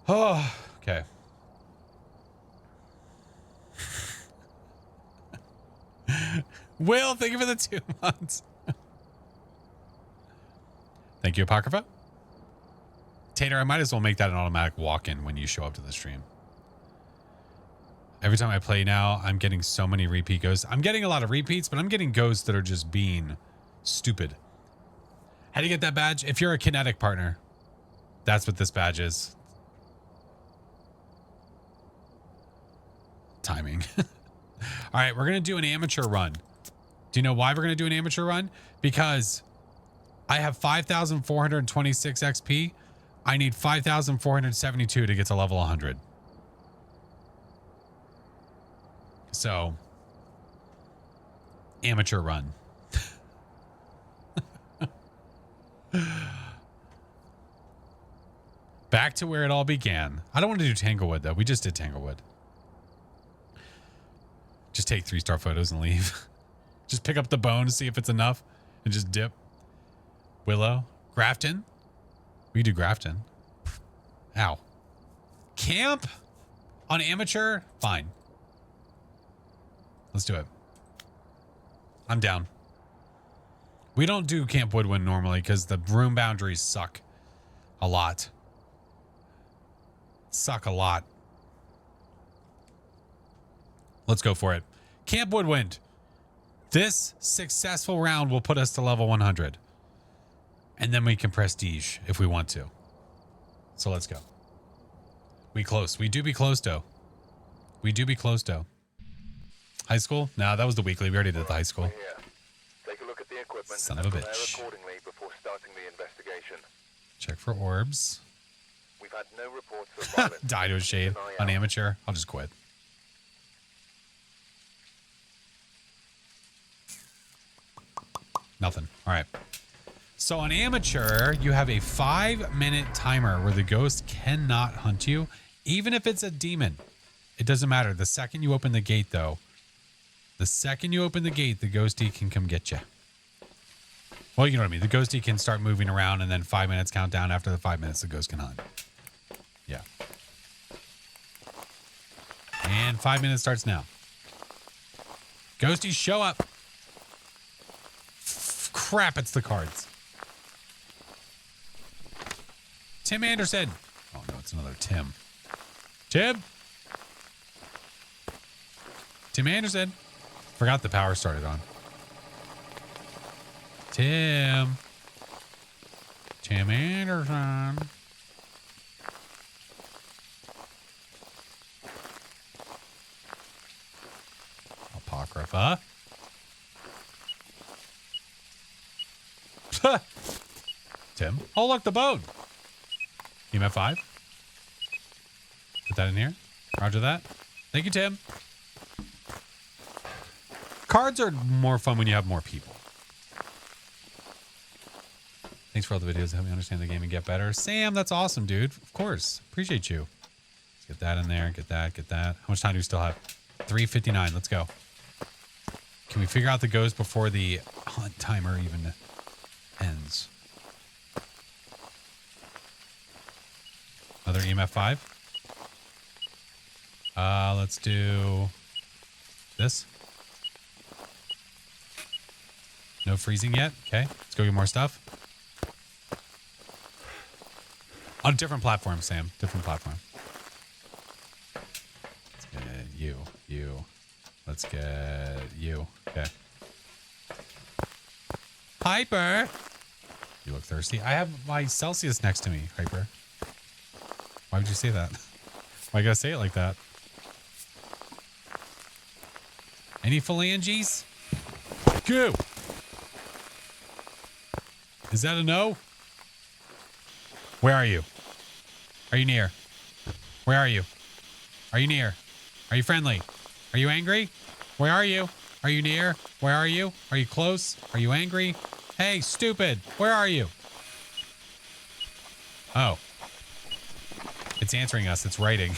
Oh, okay. Will, thank you for the 2 months. Thank you, Apocrypha. Tater, I might as well make that an automatic walk-in when you show up to the stream. Every time I play now, I'm getting so many repeat ghosts. I'm getting a lot of repeats, but I'm getting ghosts that are just being stupid. How do you get that badge? If you're a Kinetic partner, that's what this badge is. Timing. All right, we're going to do an amateur run. Do you know why we're going to do an amateur run? Because I have 5,426 XP. I need 5,472 to get to level 100. So, amateur run. Back to where it all began. I don't want to do Tanglewood, though. We just did Tanglewood. Just take 3-star photos and leave. Just pick up the bone to see if it's enough and just dip. Willow. Grafton. We do Grafton. Ow. Camp? On amateur? Fine. Let's do it. I'm down. We don't do Camp Woodwind normally because the room boundaries suck a lot. Suck a lot. Let's go for it. Camp Woodwind. This successful round will put us to level 100. And then we can prestige if we want to. So let's go. We close. We do be close, though. We do be close, though. High school? No, that was the weekly. We already did the high school. Here. Take a look at the equipment Son of and a prepare bitch. accordingly before starting the investigation. Check for orbs. We've had no reports of violence. Die to a shade on amateur. I'll just quit. Nothing. All right. So on amateur, you have a 5-minute timer where the ghost cannot hunt you, even if it's a demon. It doesn't matter. The second you open the gate, though, the ghostie can come get you. Well, you know what I mean. The ghostie can start moving around, and then 5 minutes countdown. After the 5 minutes, the ghost can hunt. Yeah. And 5 minutes starts now. Ghosties, show up. Crap, it's the cards. Tim Anderson. Oh, no, it's another Tim. Tim? Tim Anderson. Forgot the power started on. Tim. Tim Anderson. Apocrypha. Tim. Oh, look, the bone. EMF 5. Put that in here. Roger that. Thank you, Tim. Cards are more fun when you have more people. Thanks for all the videos that help me understand the game and get better. Sam, that's awesome, dude. Of course. Appreciate you. Let's get that in there. Get that. Get that. How much time do we still have? 3:59. Let's go. Can we figure out the ghost before the hunt timer even ends? Another EMF 5. Let's do this. No freezing yet. Okay, let's go get more stuff. On a different platform, Sam. Different platform. Let's get you. Let's get you. Okay. Hyper. You look thirsty. I have my Celsius next to me, Hyper. Why would you say that? Why you gotta say it like that? Any phalanges? Go! Is that a no? Where are you? Are you near? Where are you? Are you near? Are you friendly? Are you angry? Where are you? Are you near? Where are you? Are you close? Are you angry? Hey, stupid! Where are you? Oh. It's answering us. It's writing.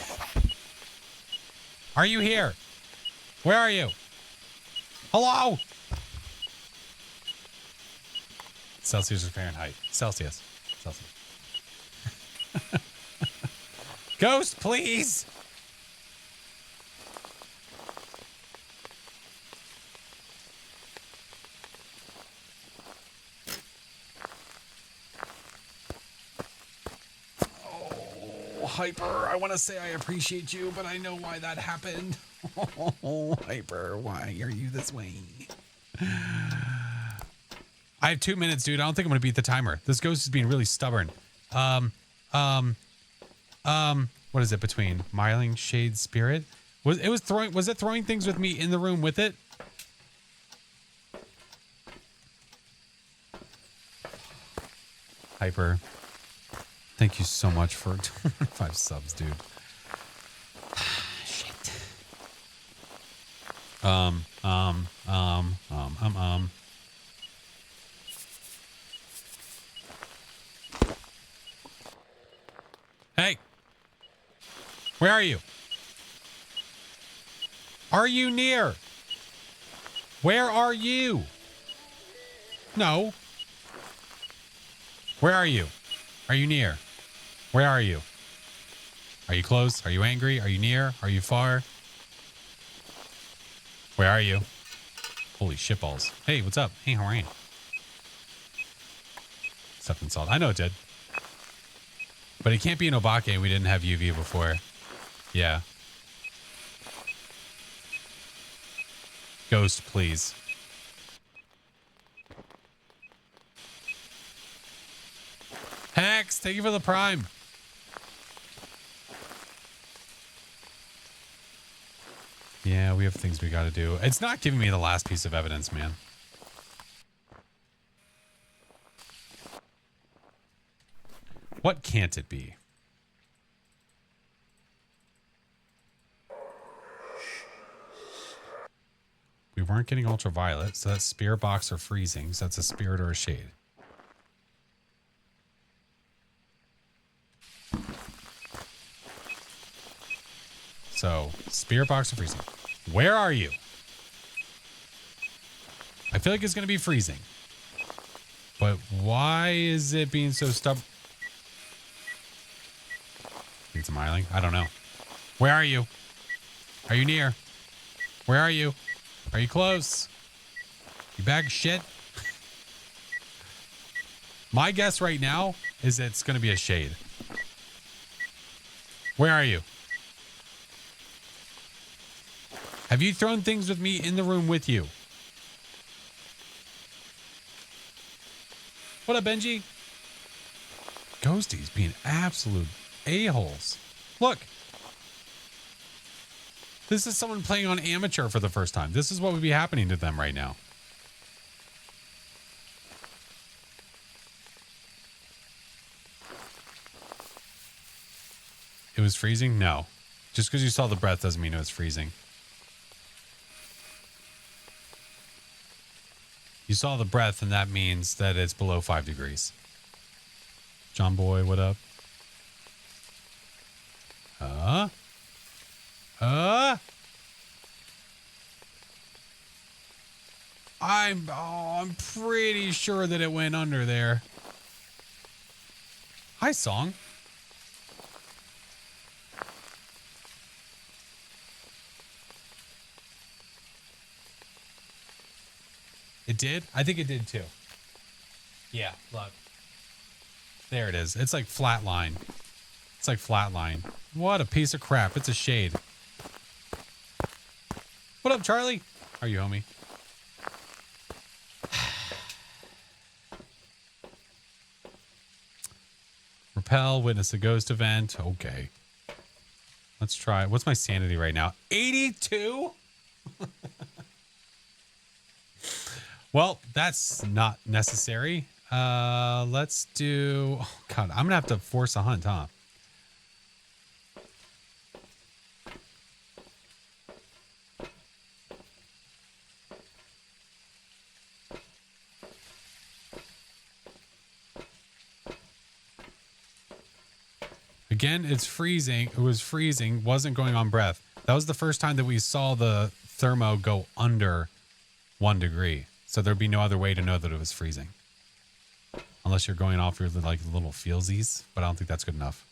Are you here? Where are you? Hello? Celsius or Fahrenheit? Celsius. Celsius. Ghost, please. Hyper, I want to say I appreciate you, but I know why that happened. Oh, Hyper, why are you this way? I have 2 minutes, dude. I don't think I'm going to beat the timer. This ghost is being really stubborn. What is it between? Miling Shade Spirit? Was it throwing things with me in the room with it? Hyper. Thank you so much for 5 subs, dude. Shit. Hey. Where are you? Are you near? Where are you? No. Where are you? Are you near? Where are you? Are you close? Are you angry? Are you near? Are you far? Where are you? Holy shitballs. Hey, what's up? Hey, how are you? Stepped in salt. I know it did. But it can't be an Obake. We didn't have UV before. Yeah. Ghost, please. Hex, thank you for the prime. Yeah, we have things we got to do. It's not giving me the last piece of evidence, man. What can't it be? We weren't getting ultraviolet, so that's spirit box or freezing. So that's a spirit or a shade. So, spirit box or freezing. Where are you? I feel like it's going to be freezing. But why is it being so stubborn? Need some smiling? I don't know. Where are you? Are you near? Where are you? Are you close? You bag of shit? My guess right now is it's going to be a shade. Where are you? Have you thrown things with me in the room with you? What up, Benji? Ghosty's being absolute a-holes. Look. This is someone playing on amateur for the first time. This is what would be happening to them right now. It was freezing? No. Just because you saw the breath doesn't mean it was freezing. You saw the breath, and that means that it's below 5 degrees. John Boy, what up? I'm pretty sure that it went under there. Hi, Song. It did? I think it did too. Yeah, look. There it is. It's like flatline. It's like flatline. What a piece of crap. It's a shade. What up, Charlie? How are you, homie? Repel, witness a ghost event. Okay. Let's try. What's my sanity right now? 82? Well, that's not necessary. Let's do... Oh, God, I'm going to have to force a hunt, huh? Again, it's freezing. It was freezing. Wasn't going on breath. That was the first time that we saw the thermo go under 1 degree. So there'd be no other way to know that it was freezing. Unless you're going off your like little feelsies. But I don't think that's good enough.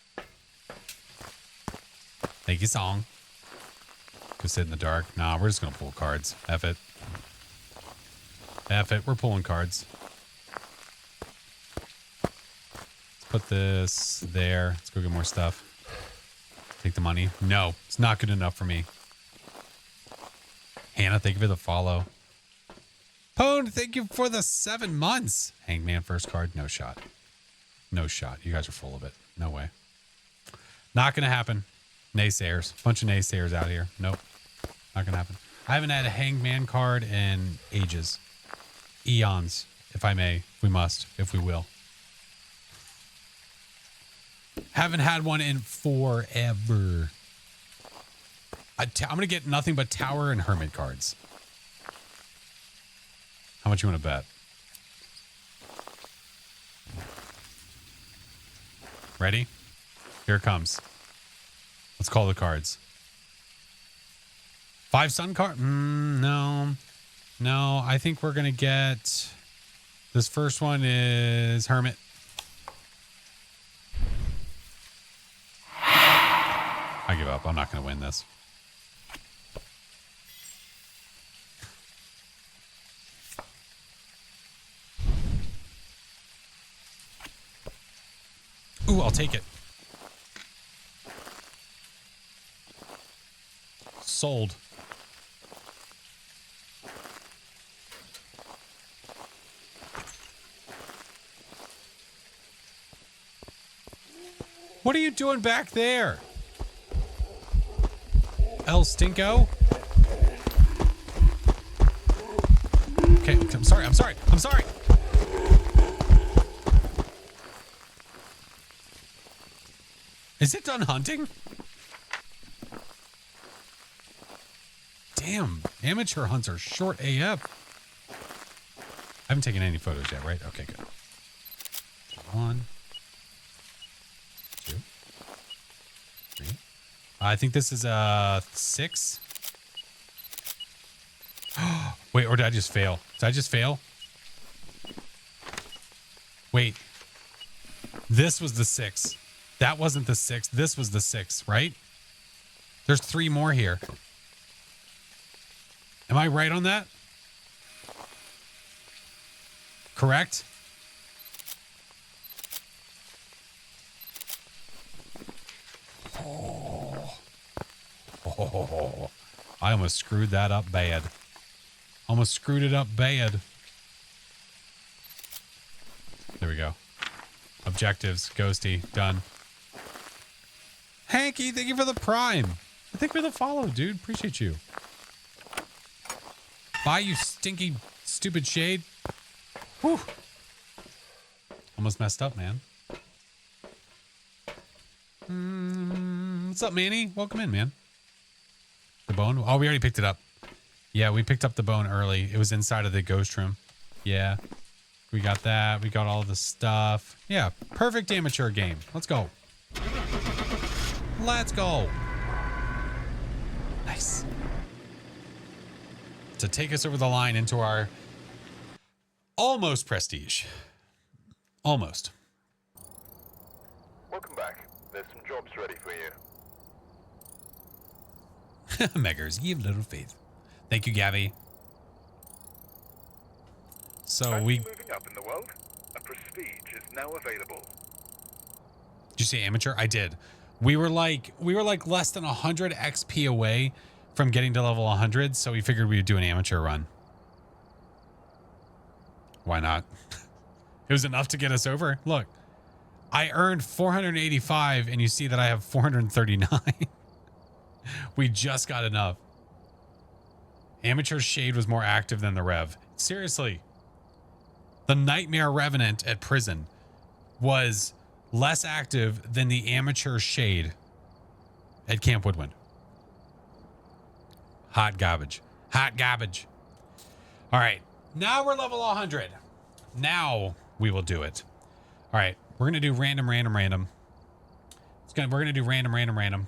Thank you, Song. Go sit in the dark. Nah, we're just going to pull cards. F it. F it. We're pulling cards. Let's put this there. Let's go get more stuff. Take the money. No, it's not good enough for me. Hannah, thank you for the follow. Pone, thank you for the 7 months. Hangman first card. No shot. No shot. You guys are full of it. No way. Not going to happen. Naysayers. Bunch of naysayers out here. Nope. Not going to happen. I haven't had a hangman card in ages. Eons, if I may. If we must. If we will. Haven't had one in forever. I'm going to get nothing but Tower and Hermit cards. How much you want to bet? Ready? Here it comes. Let's call the cards. 5 sun card? No. No, I think we're going to get... This first one is Hermit. I give up. I'm not going to win this. Ooh, I'll take it. Sold. What are you doing back there? El Stinko? Okay, I'm sorry. I'm sorry. I'm sorry. Is it done hunting? Damn, amateur hunts are short AF. I haven't taken any photos yet, right? Okay, good. 1, 2, 3. I think this is 6. Wait, or did I just fail? Did I just fail? Wait. This was the 6. That wasn't the 6. This was the 6, right? There's 3 more here. Am I right on that? Correct? Oh, I almost screwed that up bad. Almost screwed it up bad. There we go. Objectives, Ghosty, done. Hanky, thank you for the prime. Thank you for the follow, dude. Appreciate you. Bye, you stinky, stupid shade. Whew. Almost messed up, man. What's up, Manny? Welcome in, man. The bone? Oh, we already picked it up. Yeah, we picked up the bone early. It was inside of the ghost room. Yeah. We got that. We got all the stuff. Yeah, perfect amateur game. Let's go. Let's go. Nice. To take us over the line into our almost prestige. Almost. Welcome back. There's some jobs ready for you. Meggers, you have little faith. Thank you, Gabby. So Fancy we... moving up in the world? A prestige is now available. Did you say amateur? I did. We were like less than 100 XP away from getting to level 100, so we figured we would do an amateur run. Why not? It was enough to get us over. Look, I earned 485, and you see that I have 439. We just got enough. Amateur Shade was more active than the Rev. Seriously. The Nightmare Revenant at prison was less active than the Amateur Shade at Camp Woodwind. Hot garbage. Hot garbage. All right. Now we're level 100. Now we will do it. All right. We're going to do random. We're going to do random.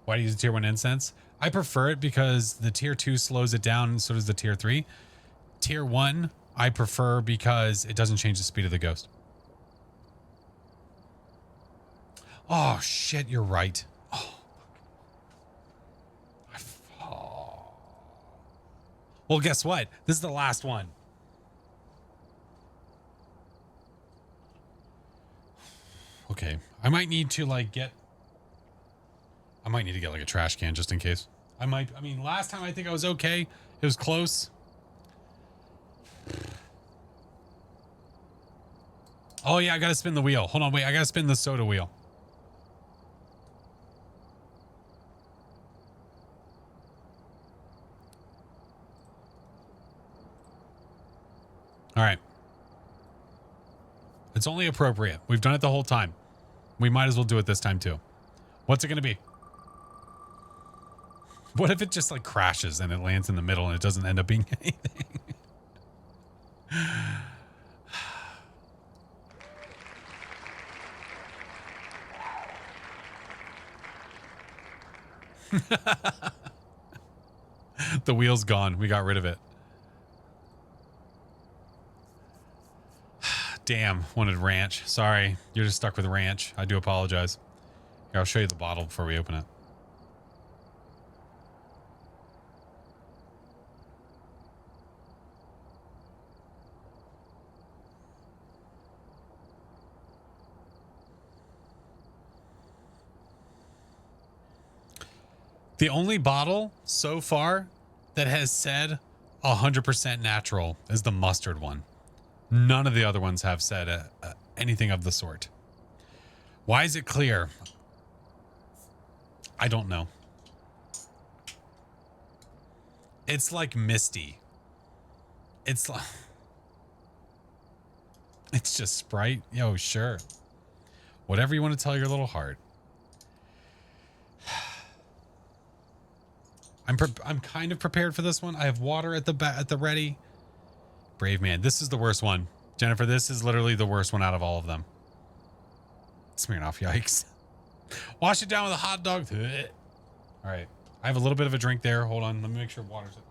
Why do you use tier 1 incense? I prefer it because the tier 2 slows it down, and so does the tier 3. Tier 1, I prefer because it doesn't change the speed of the ghost. Oh, shit, you're right. Oh. Well, guess what? This is the last one. Okay. I might need to, like, get like a trash can just in case. I mean, last time I think I was okay. It was close. Oh yeah, I gotta spin the wheel. Hold on, wait, I gotta spin the soda wheel. All right. It's only appropriate. We've done it the whole time. We might as well do it this time too. What's it gonna be? What if it just like crashes and it lands in the middle and it doesn't end up being anything? The wheel's gone. We got rid of it. Damn, wanted ranch. Sorry, you're just stuck with ranch. I do apologize. Here, I'll show you the bottle before we open it. The only bottle so far that has said 100% natural is the mustard one. None of the other ones have said anything of the sort. Why is it clear? I don't know. It's like misty. It's like... It's just Sprite. Yo, sure. Whatever you want to tell your little heart. I'm kind of prepared for this one. I have water at the ready. Brave man. This is the worst one. Jennifer, this is literally the worst one out of all of them. Smirnoff, yikes. Wash it down with a hot dog. All right. I have a little bit of a drink there. Hold on. Let me make sure water's at the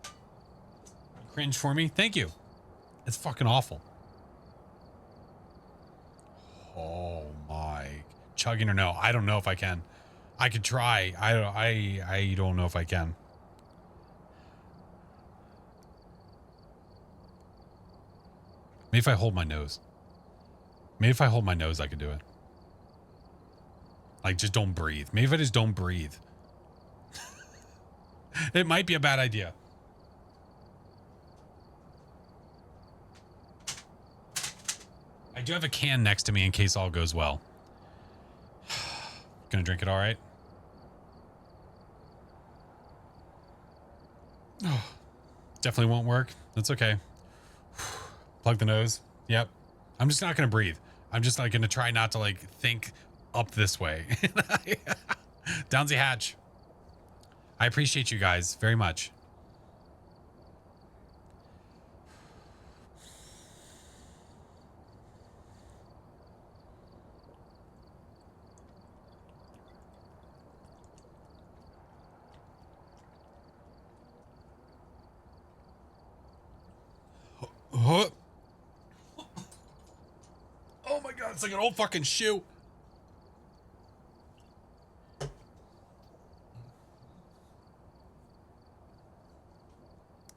right. Cringe for me. Thank you. It's fucking awful. Oh my. Chugging or no? I don't know if I can. I could try. I don't know if I can. Maybe if I hold my nose. Maybe if I hold my nose, I could do it. Like, just don't breathe. Maybe if I just don't breathe. It might be a bad idea. I do have a can next to me in case all goes well. Gonna drink it all right? Oh, definitely won't work. That's okay. Plug the nose. Yep. I'm just not gonna breathe. I'm just like gonna try not to like think up this way. Down the hatch. I appreciate you guys very much. Oh my god, it's like an old fucking shoe.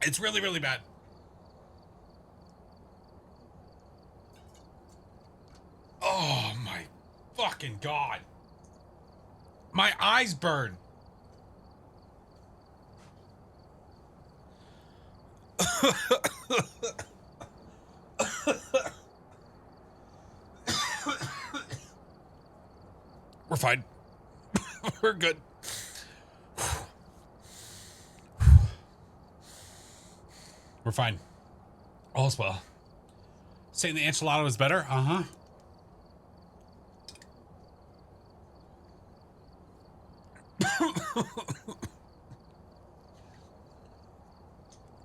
It's really, really bad. Oh my fucking god. My eyes burn. We're fine. We're good. We're fine. All's well. Saying the enchilada was better? Uh-huh.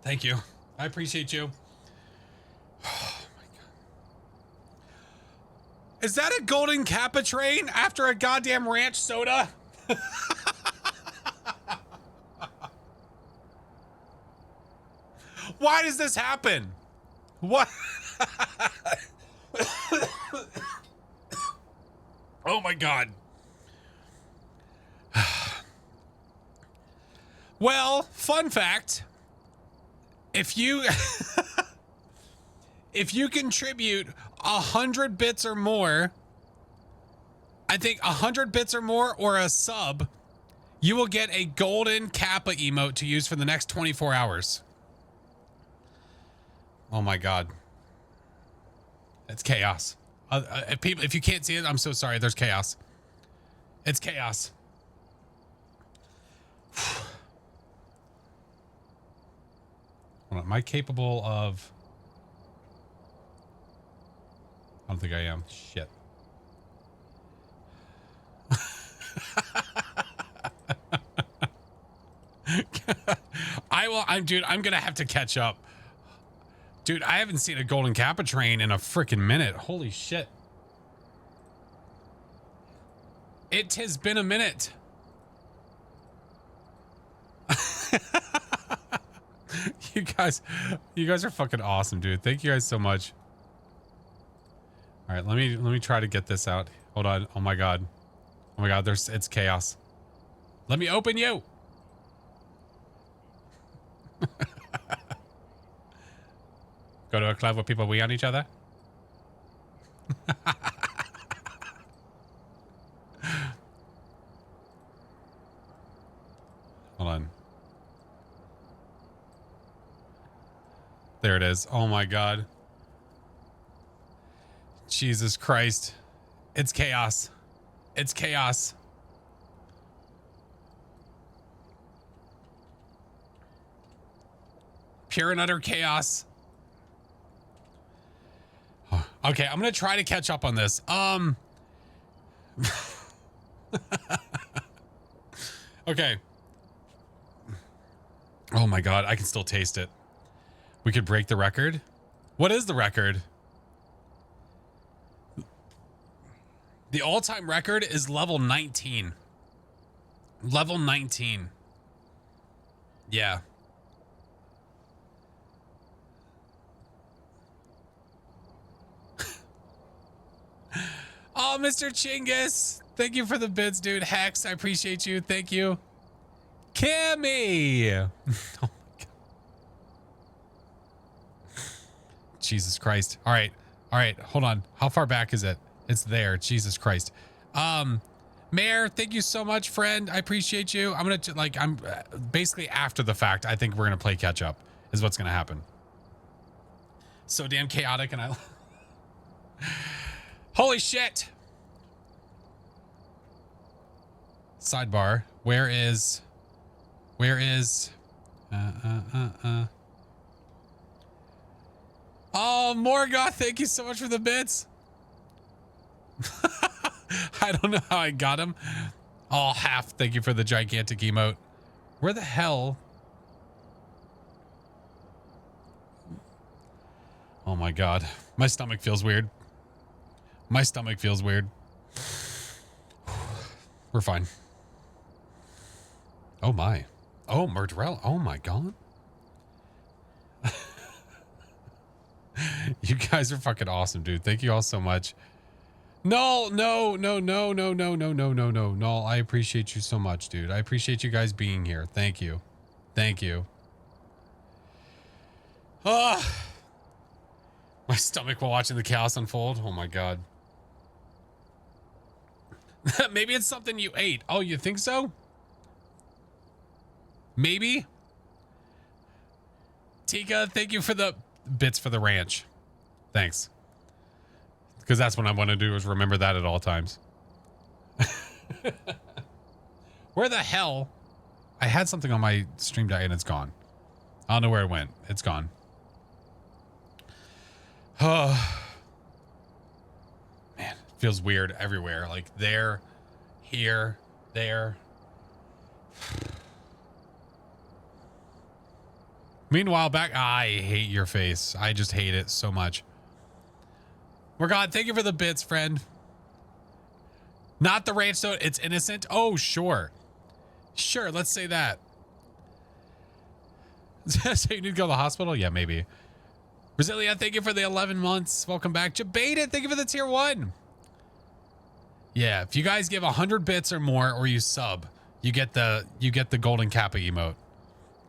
Thank you. I appreciate you. Oh my god. Is that a golden Kappa train after a goddamn ranch soda? Why does this happen? What? Oh my god. Well, fun fact. If you if you contribute 100 bits or more, I think 100 bits or more or a sub, you will get a golden Kappa emote to use for the next 24 hours. Oh my god. It's chaos. If you can't see it, I'm so sorry. There's chaos. It's chaos. Hold on, am I capable of... I don't think I am. Shit. Dude, I'm gonna have to catch up. Dude, I haven't seen a golden Kappa train in a freaking minute. Holy shit. It has been a minute. You guys are fucking awesome, dude. Thank you guys so much. All right, let me try to get this out. Hold on. Oh my god. Oh my god, it's chaos. Let me open you. Go to a club where people wee on each other. Hold on. There it is. Oh my god. Jesus Christ. It's chaos. It's chaos. Pure and utter chaos. Okay, I'm gonna try to catch up on this. Okay. Oh my god, I can still taste it. We could break the record. What is the record? The all-time record is level 19. Level 19. Yeah. Oh, Mr. Chingus. Thank you for the bits, dude. Hex, I appreciate you. Thank you. Kimmy. Oh my God. Jesus Christ. All right. All right. Hold on. How far back is it? It's there. Jesus Christ. Mayor, thank you so much, friend. I appreciate you. I'm going to I'm basically after the fact. I think we're going to play catch up is what's going to happen. So damn chaotic. And I, holy shit. Sidebar. Where is, oh, Morgoth, thank you so much for the bits. I don't know how I got him. Oh, half. Thank you for the gigantic emote. Where the hell? Oh my God. My stomach feels weird. My stomach feels weird. We're fine. Oh my. Oh, Murderell. Oh my God. You guys are fucking awesome, dude. Thank you all so much. No. I appreciate you so much, dude. I appreciate you guys being here. Thank you. Thank you. Ah, my stomach while watching the chaos unfold. Oh my God. Maybe it's something you ate. Oh, you think so? Maybe. Tika, thank you for the bits for the ranch. Thanks. Because that's what I want to do is remember that at all times. Where the hell? I had something on my stream deck and it's gone. I don't know where it went. It's gone. Oh. Man, it feels weird everywhere. Like there, here, there. Meanwhile, back, I hate your face. I just hate it so much. Morgod, thank you for the bits, friend. Not the ranch, though. It's innocent. Oh, sure. Sure, let's say that. So you need to go to the hospital? Yeah, maybe. Brasilia, thank you for the 11 months. Welcome back. Jabata, thank you for the tier 1. Yeah, if you guys give 100 bits or more, or you sub, you get the golden kappa emote.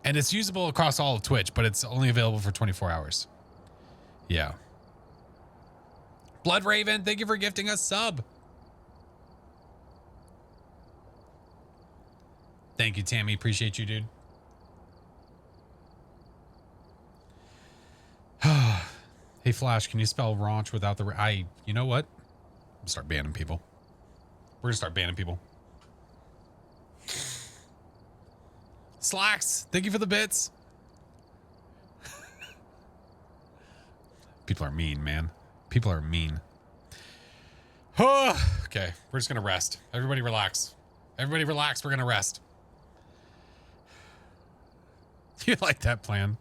And it's usable across all of Twitch, but it's only available for 24 hours. Yeah. Blood Raven, thank you for gifting us sub. Thank you, Tammy. Appreciate you, dude. Hey, Flash, can you spell raunch without the... You know what? I'm gonna start banning people. We're gonna start banning people. Slacks, thank you for the bits. People are mean, man. People are mean. Okay, we're just gonna rest. Everybody relax. Everybody relax, we're gonna rest. You like that plan?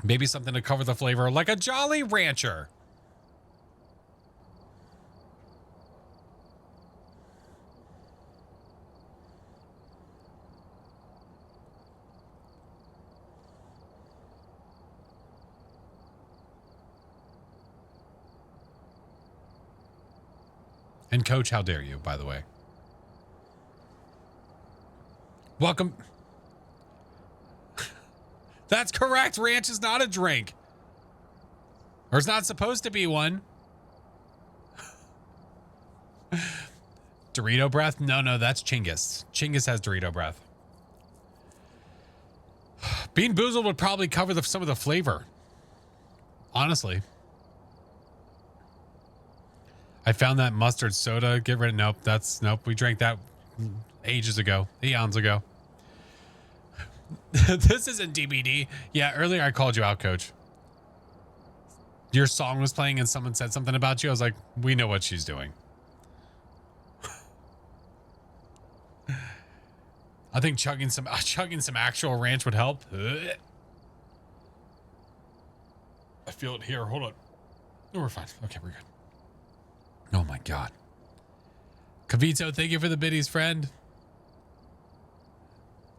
Maybe something to cover the flavor like a Jolly Rancher. And Coach, how dare you, by the way. Welcome. That's correct. Ranch is not a drink. Or it's not supposed to be one. Dorito breath? No, that's Chinggis. Chinggis has Dorito breath. Bean Boozled would probably cover some of the flavor. Honestly. I found that mustard soda. Get rid of nope. We drank that ages ago. Eons ago. This isn't DBD. Yeah, earlier I called you out, Coach. Your song was playing and someone said something about you. I was like, we know what she's doing. I think chugging some actual ranch would help. I feel it here. Hold on. No, we're fine. Okay, we're good. Oh my God. Kavito, thank you for the biddies, friend.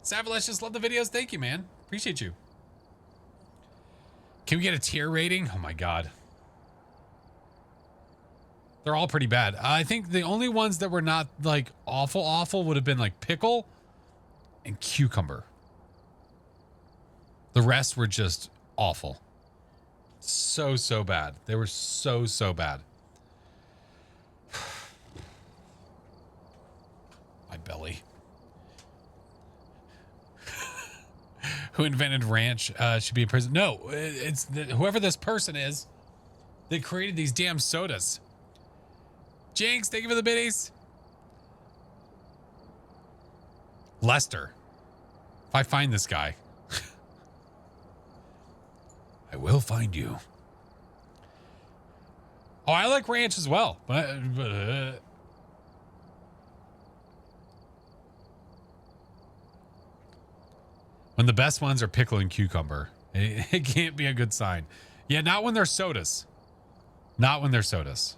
Savalicious, love the videos. Thank you, man. Appreciate you. Can we get a tier rating? Oh my God. They're all pretty bad. I think the only ones that were not like awful would have been like pickle and cucumber. The rest were just awful. So bad. They were so bad. My belly. Who invented ranch should be in prison? No, it's whoever this person is that created these damn sodas. Jinx, thank you for the biddies. Lester. If I find this guy, I will find you. Oh, I like ranch as well. But when the best ones are pickle and cucumber, it can't be a good sign. Yeah, not when they're sodas. Not when they're sodas.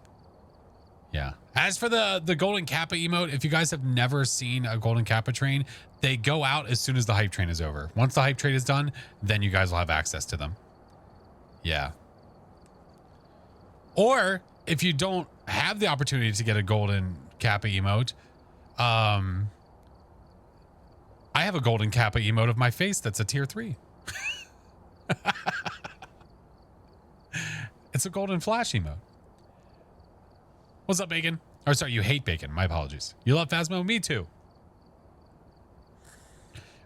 Yeah. As for the Golden Kappa emote, if you guys have never seen a Golden Kappa train, they go out as soon as the hype train is over. Once the hype train is done, then you guys will have access to them. Yeah. Or if you don't have the opportunity to get a Golden Kappa emote, I have a Golden Kappa emote of my face that's a tier 3. It's a golden flash emote. What's up, Bacon? Or sorry, you hate bacon. My apologies. You love Phasmo? Me too.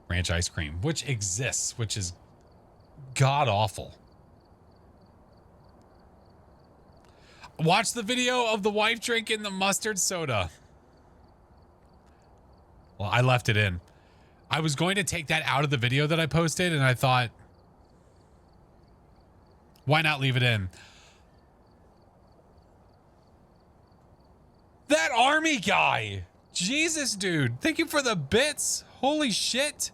Ranch ice cream, which exists, which is god awful. Watch the video of the wife drinking the mustard soda. Well, I left it in. I was going to take that out of the video that I posted, and I thought, why not leave it in? That army guy. Jesus, dude. Thank you for the bits. Holy shit.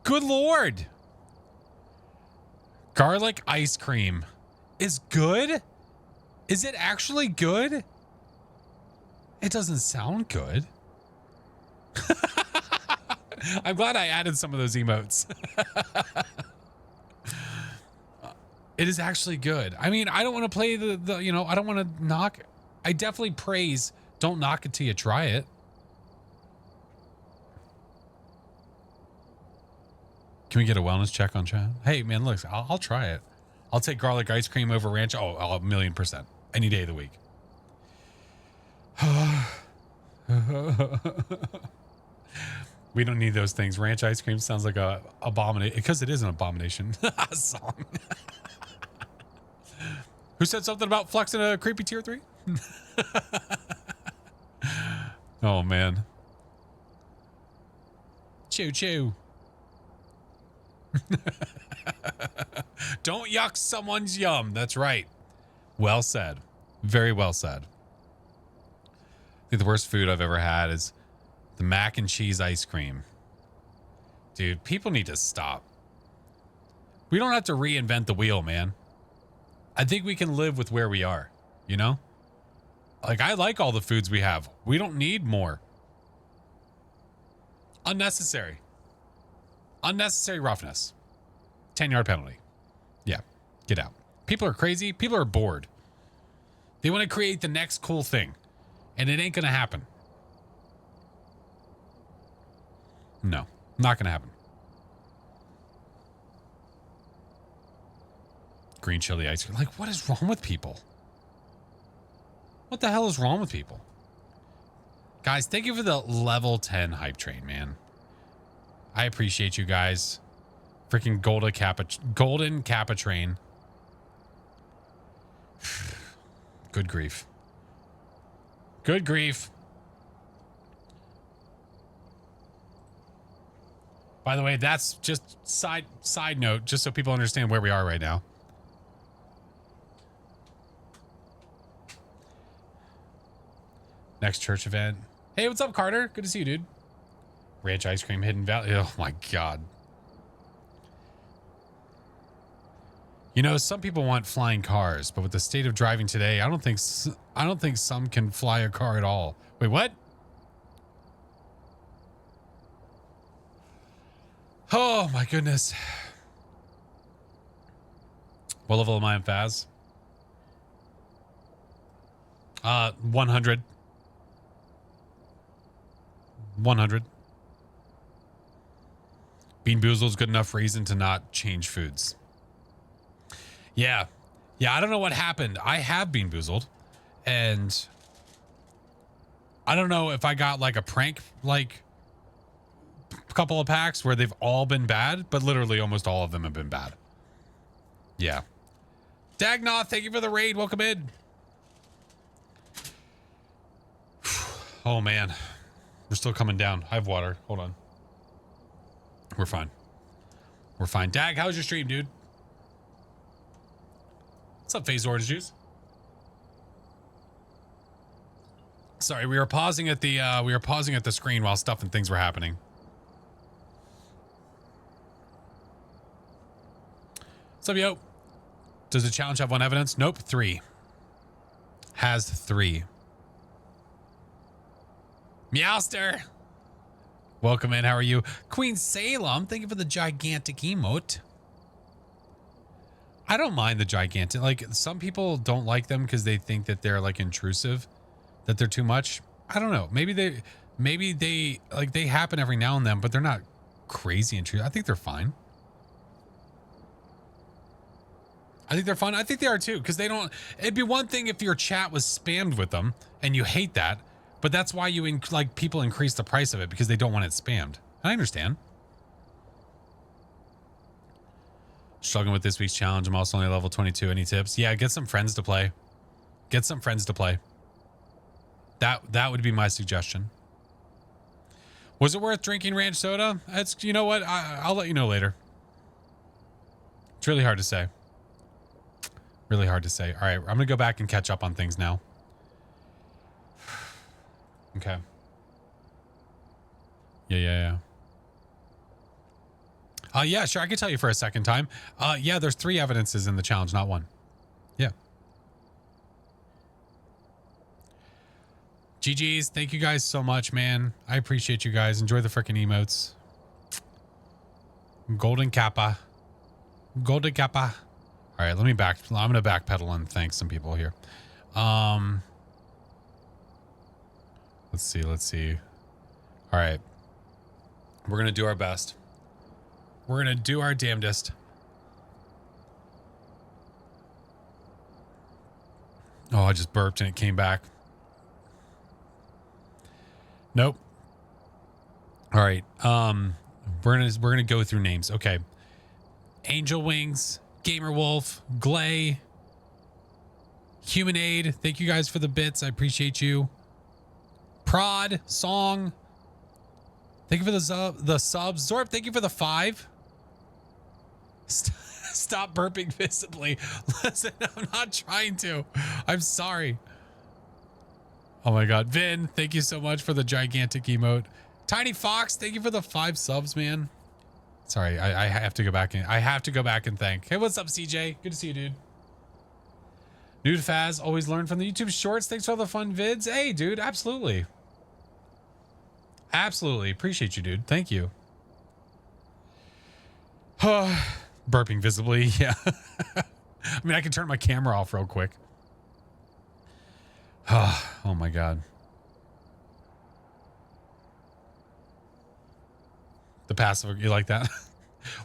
Good Lord. Garlic ice cream is good? Is it actually good? It doesn't sound good. I'm glad I added some of those emotes. It is actually good. I mean, I don't want to play the you know, I don't want to knock. I definitely praise. Don't knock it till you try it. Can we get a wellness check on chat? Hey, man, look, I'll try it. I'll take garlic ice cream over ranch. Oh, 1,000,000%. Any day of the week. We don't need those things. Ranch ice cream sounds like a abomination, because it is an abomination song. Who said something about flexing a creepy tier 3? Oh, man. Choo choo. Don't yuck someone's yum. That's right. Well said. Very well said. I think the worst food I've ever had is the mac and cheese ice cream. Dude, people need to stop. We don't have to reinvent the wheel, man. I think we can live with where we are, you know? Like, I like all the foods we have. We don't need more. Unnecessary. Unnecessary roughness. 10-yard penalty. Yeah, get out. People are crazy. People are bored. They want to create the next cool thing, and it ain't going to happen. No, not going to happen. Green chili ice cream. Like, what is wrong with people? What the hell is wrong with people? Guys, thank you for the level 10 hype train, man. I appreciate you guys. Freaking golden Kappa train. Good grief. Good grief. By the way, that's just side note, just so people understand where we are right now. Next church event. Hey, what's up, Carter? Good to see you, dude. Ranch ice cream, Hidden Valley. Oh my God. You know, some people want flying cars, but with the state of driving today, I don't think some can fly a car at all. Wait, what? Oh my goodness. What level am I in Phas? 100. 100. Bean Boozled's good enough reason to not change foods. Yeah. Yeah, I don't know what happened. I have Bean Boozled, and I don't know if I got like a prank, like a couple of packs where they've all been bad, but literally almost all of them have been bad. Yeah. Dagnoth, thank you for the raid. Welcome in. Oh, man. We're still coming down. I have water. Hold on. We're fine. We're fine. Dag, how's your stream, dude? What's up, Phase Orange Juice? Sorry, we were pausing at the screen while stuff and things were happening. What's up, yo? Does the challenge have one evidence? Nope, 3. Has 3. Meowster! Welcome in, how are you? Queen Salem, thank you for the gigantic emote. I don't mind the gigantic, like some people don't like them because they think that they're like intrusive, that they're too much. I don't know. Maybe they like they happen every now and then, but they're not crazy intrusive. I think they're fine. I think they're fun. I think they are too, because they don't, it'd be one thing if your chat was spammed with them and you hate that, but that's why you like people increase the price of it because they don't want it spammed. I understand. Struggling with this week's challenge. I'm also only level 22. Any tips? Yeah, get some friends to play. Get some friends to play. That would be my suggestion. Was it worth drinking ranch soda? It's, you know what? I'll let you know later. It's really hard to say. Really hard to say. All right, I'm gonna go back and catch up on things now. Okay. Yeah. Yeah, sure. I can tell you for a second time. Yeah, there's 3 evidences in the challenge, not 1. Yeah. GG's. Thank you guys so much, man. I appreciate you guys. Enjoy the freaking emotes. Golden Kappa. Golden Kappa. All right, I'm going to backpedal and thank some people here. Let's see. All right. We're going to do our best. We're going to do our damnedest. Oh, I just burped and it came back. Nope. All right. We're going to go through names. Okay. Angel Wings, Gamer Wolf, Glay, Humanade. Thank you guys for the bits. I appreciate you. Prod, Song. Thank you for the subs. Zorp, thank you for the 5. Stop burping visibly. Listen, I'm not trying to. I'm sorry. Oh my God. Vin, thank you so much for the gigantic emote. Tiny Fox, thank you for the 5 subs, man. Sorry, I have to go back and thank. Hey, what's up, CJ? Good to see you, dude. New to Phas, always learn from the YouTube shorts. Thanks for all the fun vids. Hey, dude, absolutely. Absolutely. Appreciate you, dude. Thank you. Burping visibly, yeah. I mean, I can turn my camera off real quick. Oh my God. The passive, you like that?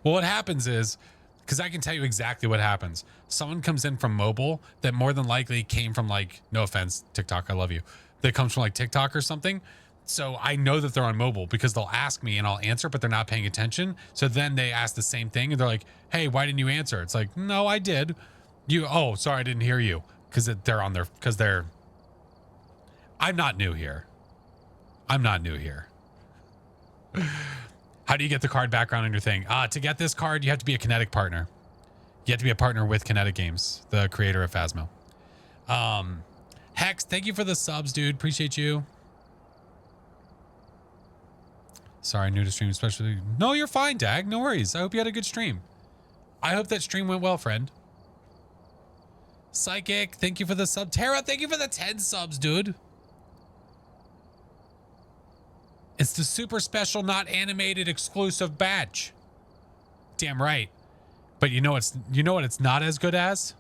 Well, what happens is, because I can tell you exactly what happens. Someone comes in from mobile that more than likely came from like, no offense, TikTok, I love you. That comes from like TikTok or something. So I know that they're on mobile because they'll ask me and I'll answer, but they're not paying attention. So then they ask the same thing and they're like, hey, why didn't you answer? It's like, no, I did. Oh, sorry, I didn't hear you. Because they're on their, because they're, I'm not new here. I'm not new here. How do you get the card background on your thing? To get this card, you have to be a Kinetic partner. You have to be a partner with Kinetic Games, the creator of Phasmo. Hex, thank you for the subs, dude. Appreciate you. Sorry, new to stream, especially. No, you're fine, Dag. No worries. I hope you had a good stream. I hope that stream went well, friend. Psychic, thank you for the sub. Tara, thank you for the 10 subs, dude. It's the super special, not animated, exclusive badge. Damn right. But you know what it's not as good as?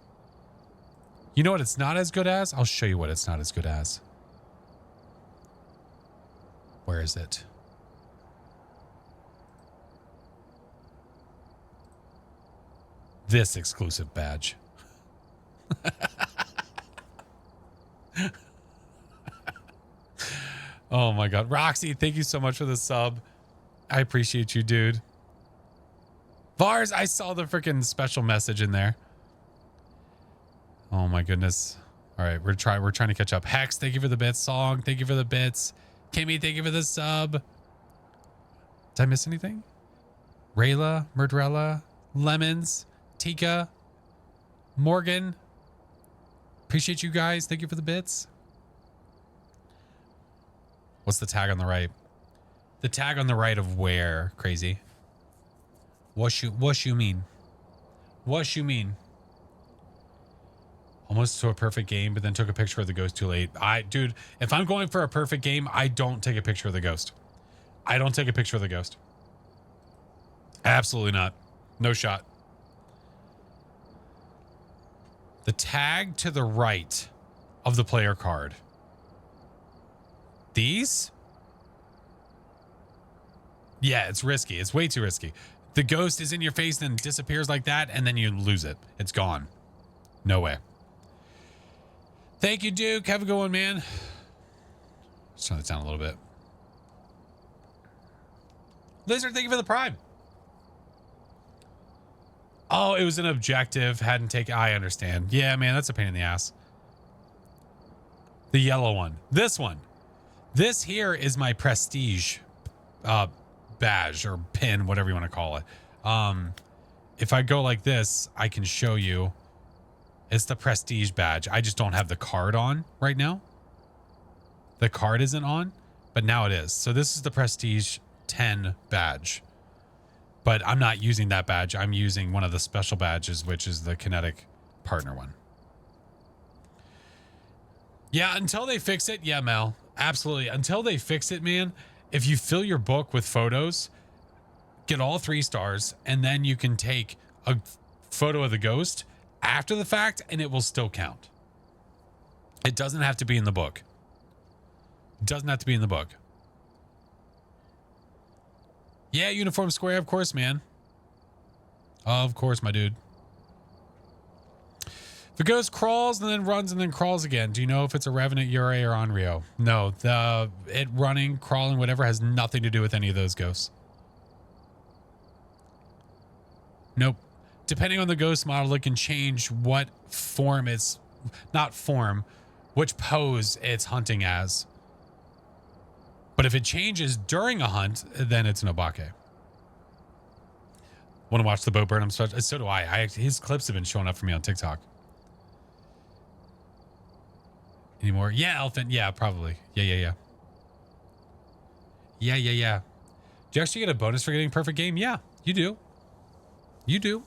You know what it's not as good as? I'll show you what it's not as good as. Where is it? This exclusive badge. Oh my God. Roxy, thank you so much for the sub. I appreciate you, dude. Vars, I saw the freaking special message in there. Oh my goodness. All right, we're trying to catch up. Hex, thank you for the bits. Song, thank you for the bits. Kimmy, thank you for the sub. Did I miss anything? Rayla, Murderella, Lemons, Tika, Morgan. Appreciate you guys. Thank you for the bits. What's the tag on the right? The tag on the right of where, Crazy? What you mean? What you mean? Almost to a perfect game, but then took a picture of the ghost too late. Dude, if I'm going for a perfect game, I don't take a picture of the ghost. I don't take a picture of the ghost. Absolutely not. No shot. The tag to the right of the player card. These? Yeah, it's risky. It's way too risky. The ghost is in your face, then disappears like that, and then you lose it. It's gone. No way. Thank you, Duke. Have a good one, man. Let's turn this down a little bit. Lizard, thank you for the prime. Oh, it was an objective. Hadn't taken... I understand. Yeah, man, that's a pain in the ass. The yellow one. This one. This here is my prestige badge or pin, whatever you want to call it. If I go like this, I can show you. It's the prestige badge. I just don't have the card on right now. The card isn't on, but now it is. So this is the prestige 10 badge. But I'm not using that badge. I'm using one of the special badges, which is the Kinetic partner one. Yeah, until they fix it. Yeah, Mel. Absolutely. Until they fix it, man, if you fill your book with photos, get all 3 stars, and then you can take a photo of the ghost after the fact, and it will still count. It doesn't have to be in the book. It doesn't have to be in the book. Yeah, Uniform Square, of course, man. Of course, my dude. The ghost crawls and then runs and then crawls again. Do you know if it's a Revenant, Yurei, or Onryo? No, it running, crawling, whatever has nothing to do with any of those ghosts. Nope. Depending on the ghost model, it can change what form it's... Not form, which pose it's hunting as. But if it changes during a hunt, then it's an Obake. Want to watch the boat burn? So do I. His clips have been showing up for me on TikTok. Any more? Yeah, Elephant. Yeah, probably. Yeah. Do you actually get a bonus for getting perfect game? Yeah, you do. You do.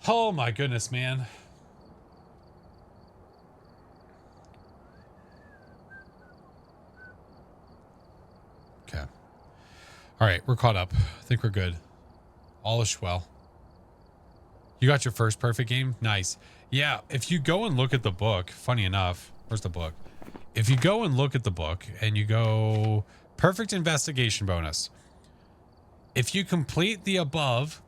Oh my goodness, man. Okay. All right, we're caught up. I think we're good. All is well. You got your first perfect game? Nice. Yeah, if you go and look at the book, funny enough, where's the book? If you go and look at the book and you go perfect investigation bonus, if you complete the above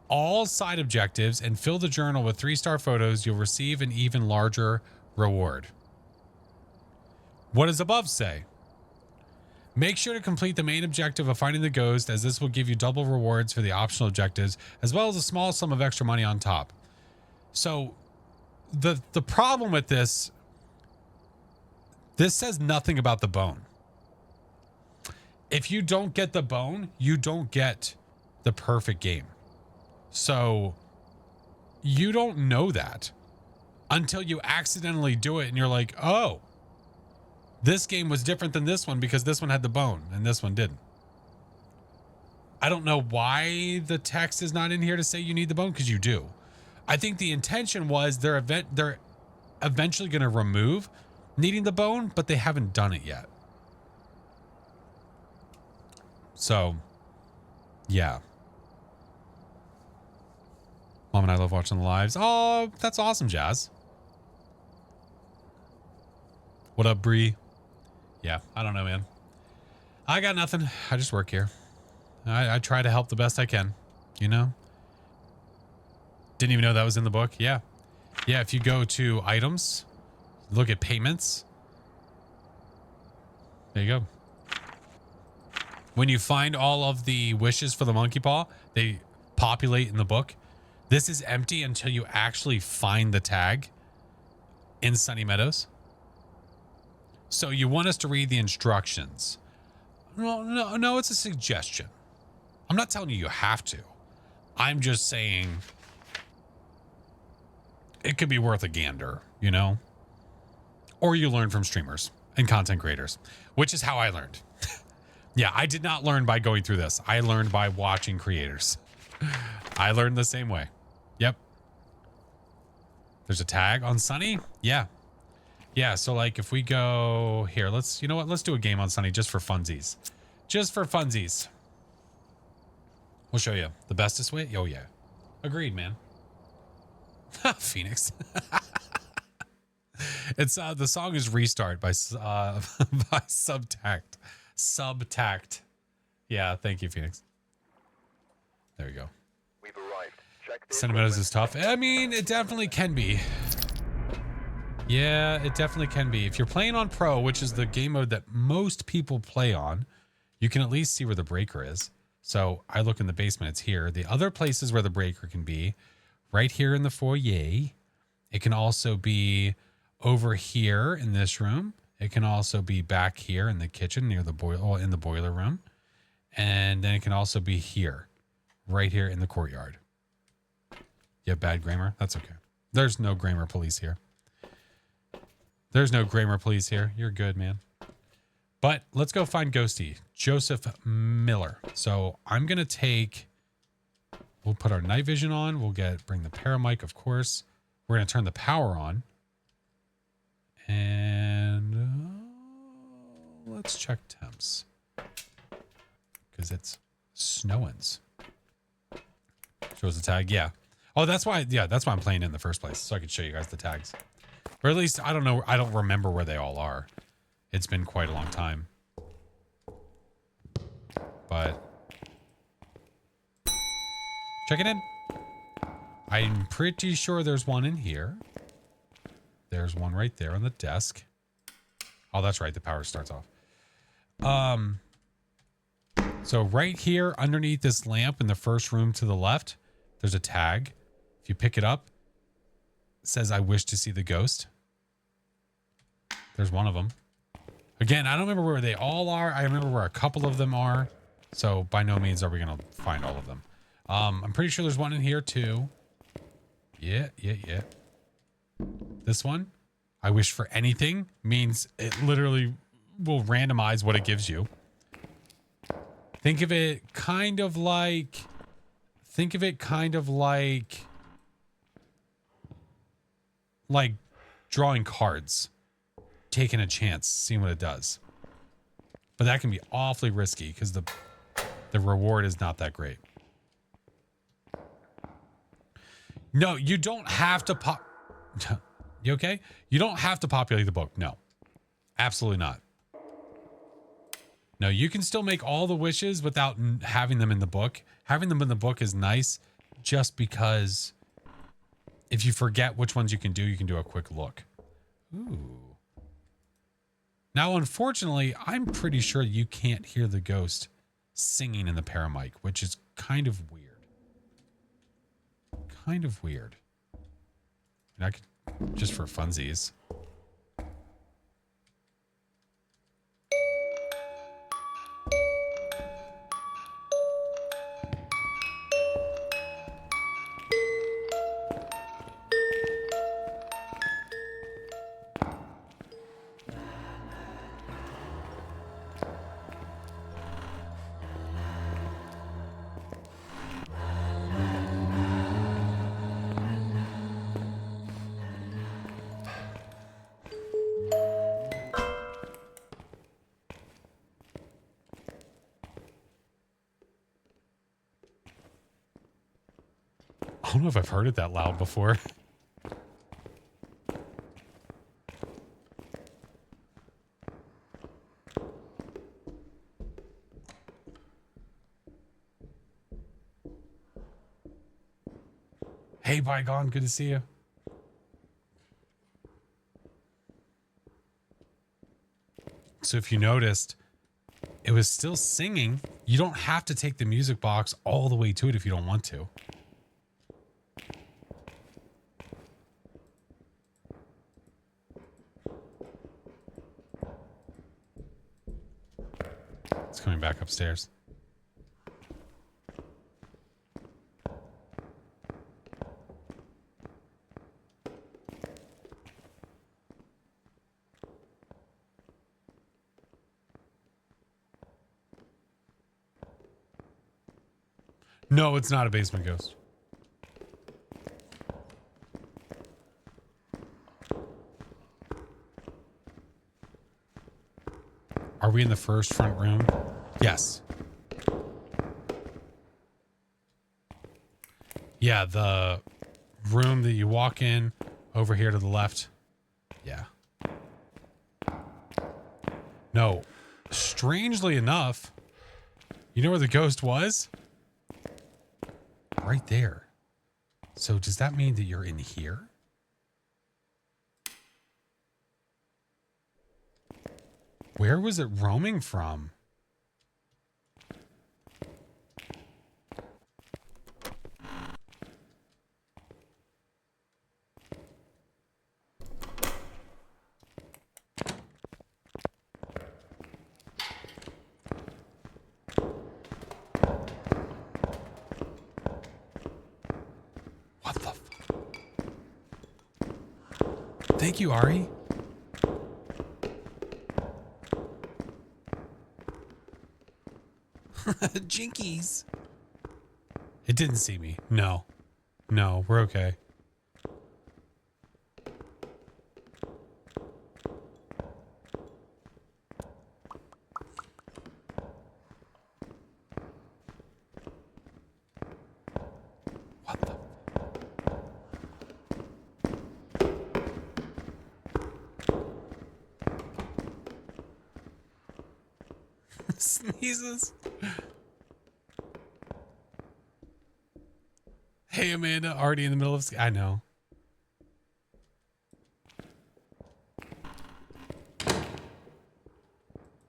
all side objectives and fill the journal with 3-star photos, you'll receive an even larger reward. What does above say? Make sure to complete the main objective of finding the ghost, as this will give you double rewards for the optional objectives, as well as a small sum of extra money on top. So the problem with this says nothing about the bone. If you don't get the bone, you don't get the perfect game. So you don't know that until you accidentally do it and you're like, oh, this game was different than this one because this one had the bone and this one didn't. I don't know why the text is not in here to say you need the bone, because you do. I think the intention was they're eventually going to remove needing the bone, but they haven't done it yet. So, yeah. Mom and I love watching the lives. Oh, that's awesome, Jazz. What up, Bree? Yeah, I don't know, man. I got nothing. I just work here. I try to help the best I can, you know? Didn't even know that was in the book. Yeah. Yeah, if you go to items, look at payments. There you go. When you find all of the wishes for the monkey paw, they populate in the book. This is empty until you actually find the tag in Sunny Meadows. So you want us to read the instructions. No, it's a suggestion. I'm not telling you you have to. I'm just saying it could be worth a gander, you know? Or you learn from streamers and content creators, which is how I learned. Yeah, I did not learn by going through this. I learned by watching creators. I learned the same way. Yep. There's a tag on Sunny? Yeah. Yeah, so like if we go here, you know what? Let's do a game on Sunny just for funsies. Just for funsies. We'll show you the bestest way. Oh yeah. Agreed, man. Phoenix. It's the song is Restart by by Subtact. Subtact. Yeah, thank you, Phoenix. There you go. We've arrived. Check the Cinemetas is tough. I mean, it definitely can be. Yeah, it definitely can be. If you're playing on Pro, which is the game mode that most people play on, you can at least see where the breaker is. So I look in the basement, it's here. The other places where the breaker can be, right here in the foyer. It can also be over here in this room. It can also be back here in the kitchen near the boiler, in the boiler room. And then it can also be here, right here in the courtyard. You have bad grammar? That's okay. There's no grammar police here. There's no grammar police here. You're good, man. But let's go find Ghosty. Joseph Miller. So I'm going to take... We'll put our night vision on. We'll bring the paramic, of course. We're going to turn the power on. And let's check temps. Because it's snowins. Shows the tag. Yeah. Oh, that's why. Yeah, that's why I'm playing in the first place. So I could show you guys the tags. Or at least, I don't know. I don't remember where they all are. It's been quite a long time. But check it in. I'm pretty sure there's one in here. There's one right there on the desk. Oh, that's right. The power starts off. So right here underneath this lamp in the first room to the left, there's a tag. If you pick it up, it says, I wish to see the ghost. There's one of them. Again, I don't remember where they all are. I remember where a couple of them are. So by no means are we going to find all of them. I'm pretty sure there's one in here too. Yeah. This one, I wish for anything, means it literally will randomize what it gives you. Think of it kind of like drawing cards, taking a chance, seeing what it does. But that can be awfully risky because the reward is not that great. No, you don't have to pop. You okay? You don't have to populate the book. No, absolutely not. No, you can still make all the wishes without having them in the book. Having them in the book is nice just because if you forget which ones you can do a quick look. Ooh. Now, unfortunately, I'm pretty sure you can't hear the ghost singing in the paramic, which is kind of weird. Kind of weird. And I could, just for funsies. I don't know if I've heard it that loud before. Hey, Bygone, good to see you. So if you noticed, it was still singing. You don't have to take the music box all the way to it if you don't want to. It's coming back upstairs. No, it's not a basement ghost. Are we in the first front room? Yes. Yeah, the room that you walk in over here to the left. Yeah. No. Strangely enough, you know where the ghost was? Right there. So does that mean that you're in here? Where was it roaming from? What the Thank you, Ari. Jinkies. It didn't see me. No. No, we're okay. What the? Sneezes. Hey, Amanda, already in the middle of... I know.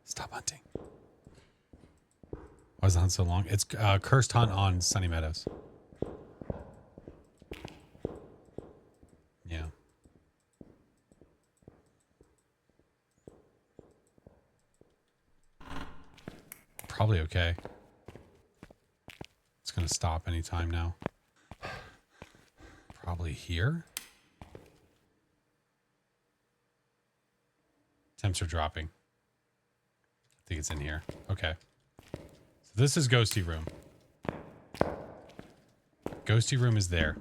Stop hunting. Why was the hunt so long? It's Cursed Hunt on Sunny Meadows. Yeah. Probably okay. It's going to stop anytime now. Probably here. Temps are dropping. I think it's in here. Okay. So this is Ghosty Room. Ghosty Room is there.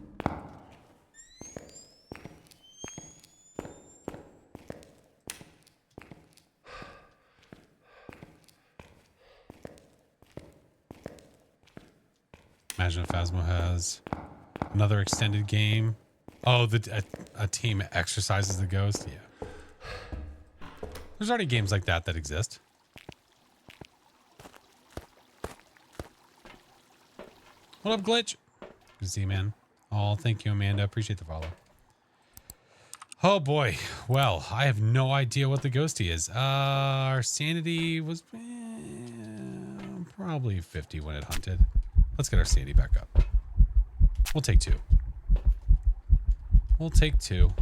Imagine if Phasmo has Another extended game. Oh, a team exercises the ghost. Yeah. There's already games like that exist. What up, Glitch? Good to see you, man. Oh, thank you, Amanda. Appreciate the follow. Oh boy. Well, I have no idea what the ghosty is. Our sanity was probably 50 when it hunted. Let's get our sanity back up. We'll take 2. We'll take 2.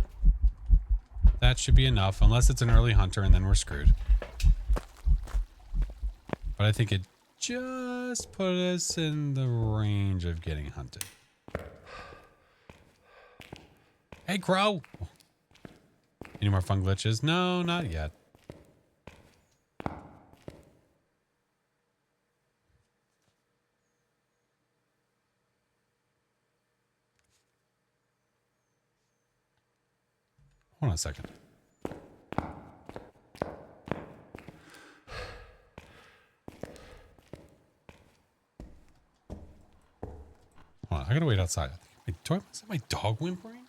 That should be enough, unless it's an early hunter, and then we're screwed. But I think it just put us in the range of getting hunted. Hey, Crow! Any more fun glitches? No, not yet. Hold on a second. Hold on, I gotta wait outside. Wait, is that my dog whimpering?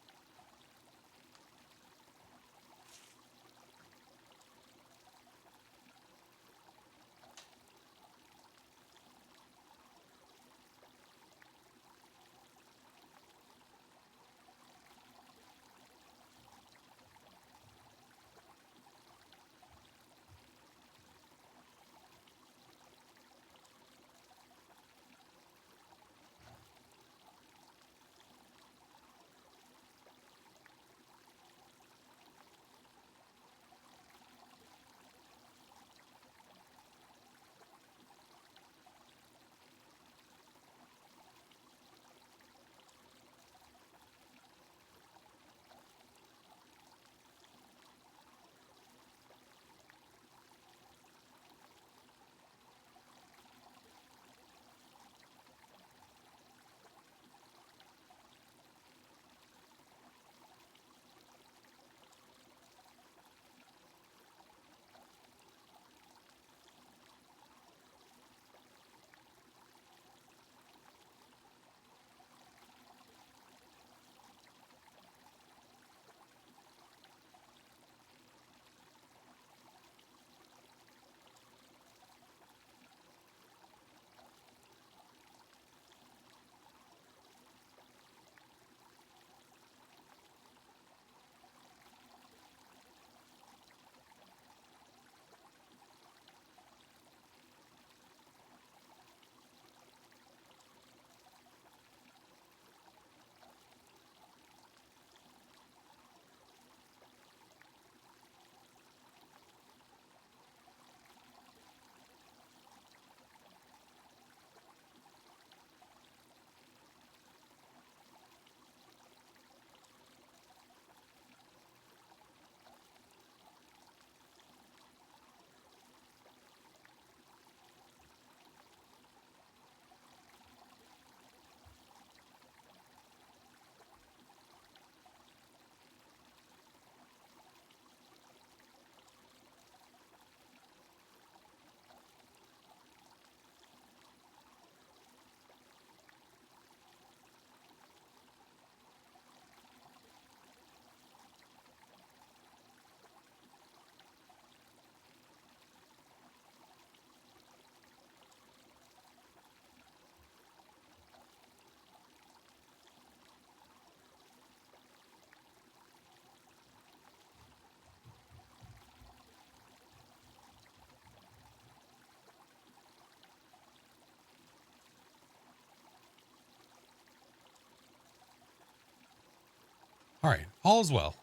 All right, all's well.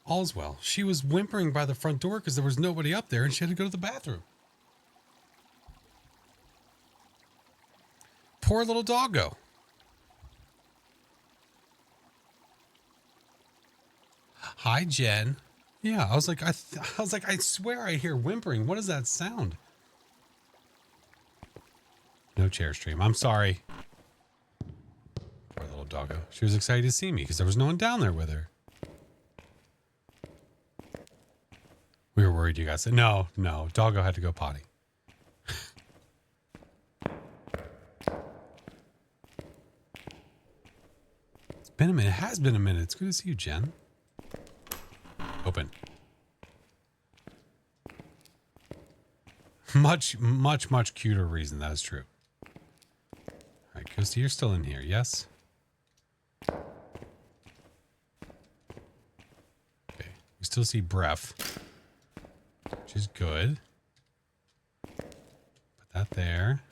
All's well. She was whimpering by the front door because there was nobody up there and she had to go to the bathroom. Poor little doggo. Hi, Jen. Yeah, I was like, I swear I hear whimpering. What is that sound? No chair stream. I'm sorry. Poor little doggo. She was excited to see me because there was no one down there with her. We were worried you guys said, no, doggo had to go potty. been a minute. It has been a minute. It's good to see you, Jen. Open. Much, much, much cuter reason. That is true. All right, Ghosty, you're still in here. Yes? Okay. We still see breath, which is good. Put that there.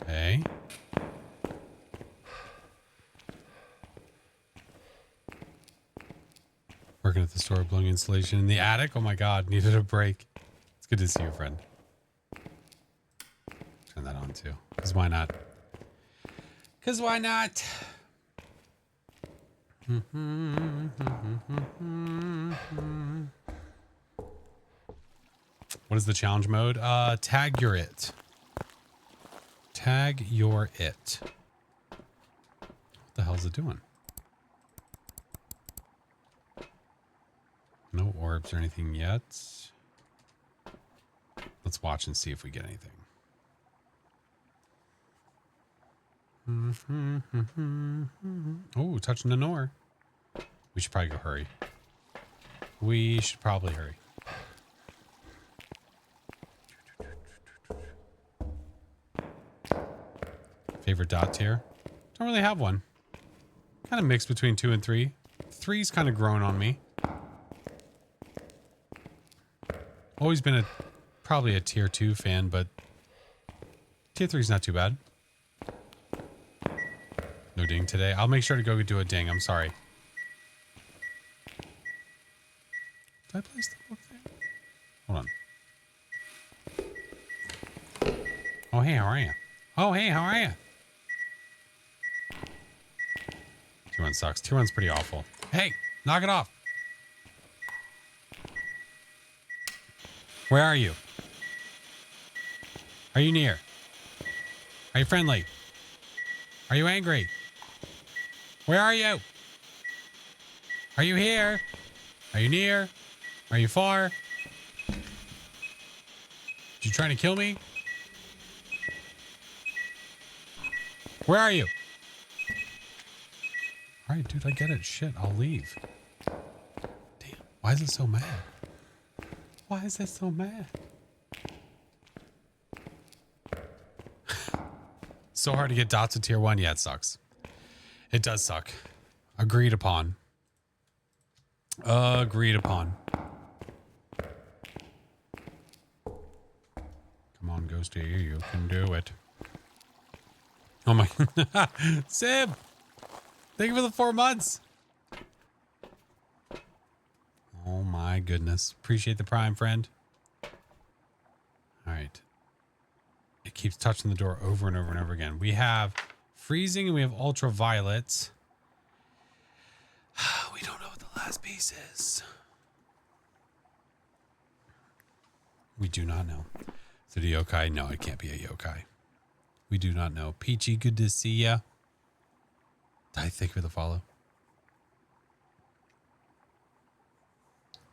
Okay. Working at the store, blowing insulation in the attic. Oh my God, needed a break. It's good to see you, friend. Turn that on too. Because why not? Because why not? What is the challenge mode? Tag your it. Tag your it. What the hell is it doing? No orbs or anything yet. Let's watch and see if we get anything. Oh, touching the Nor. We should probably go hurry. We should probably hurry. Favorite dot tier? Don't really have one. Kind of mixed between 2 and 3. 3's kind of grown on me. Always been probably a tier 2 fan, but tier 3's not too bad. No ding today. I'll make sure to go do a ding. I'm sorry. Did I place the book there? Hold on. Oh, hey, how are you? Oh, hey, how are you? Tier 1 sucks. Tier 1's pretty awful. Hey, knock it off. Where are you? Are you near? Are you friendly? Are you angry? Where are you? Are you here? Are you near? Are you far? You trying to kill me? Where are you? All right, dude, I get it. Shit, I'll leave. Damn, why is it so mad? Why is it so mad? So hard to get dots of tier 1. Yeah, it sucks. It does suck. Agreed upon. Agreed upon. Come on, Ghosty. You can do it. Oh my. Sib! Thank you for the 4 months. Oh my goodness. Appreciate the prime, friend. All right. It keeps touching the door over and over and over again. We have freezing and we have ultraviolet. We don't know what the last piece is. We do not know. Is it a yokai? No, it can't be a yokai. We do not know. Peachy, good to see ya. I thank you for the follow.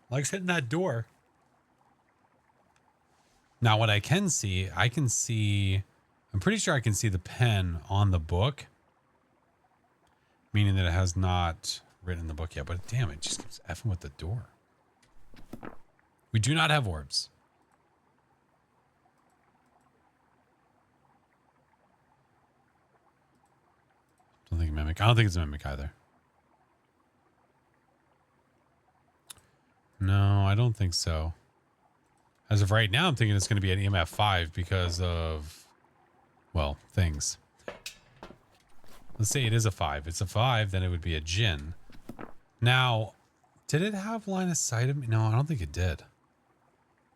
Likes hitting that door. Now, what I can see, I'm pretty sure I can see the pen on the book. Meaning that it has not written in the book yet. But damn, it just keeps effing with the door. We do not have orbs. Don't think mimic. I don't think it's a mimic either. No, I don't think so. As of right now, I'm thinking it's going to be an EMF 5 because of, well, things. Let's say it is a 5. If it's a 5, then it would be a Jinn. Now, did it have line of sight of me? No, I don't think it did.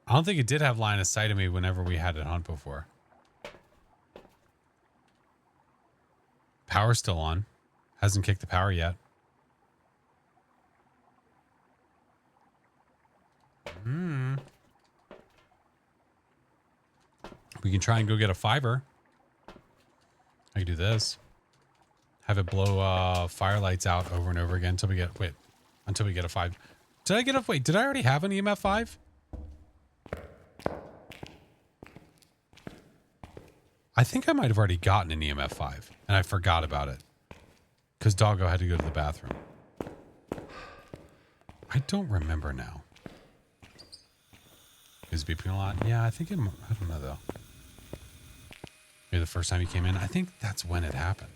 I don't think it did have line of sight of me whenever we had it hunt before. Power's still on. Hasn't kicked the power yet. We can try and go get a fiber. I can do this. Have it blow firelights out over and over again until we get until we get a 5. Did I get a did I already have an EMF 5? I think I might have already gotten an EMF 5 and I forgot about it. Because Doggo had to go to the bathroom. I don't remember now. Is beeping a lot? Yeah, I think it... I don't know, though. Maybe the first time he came in. I think that's when it happened.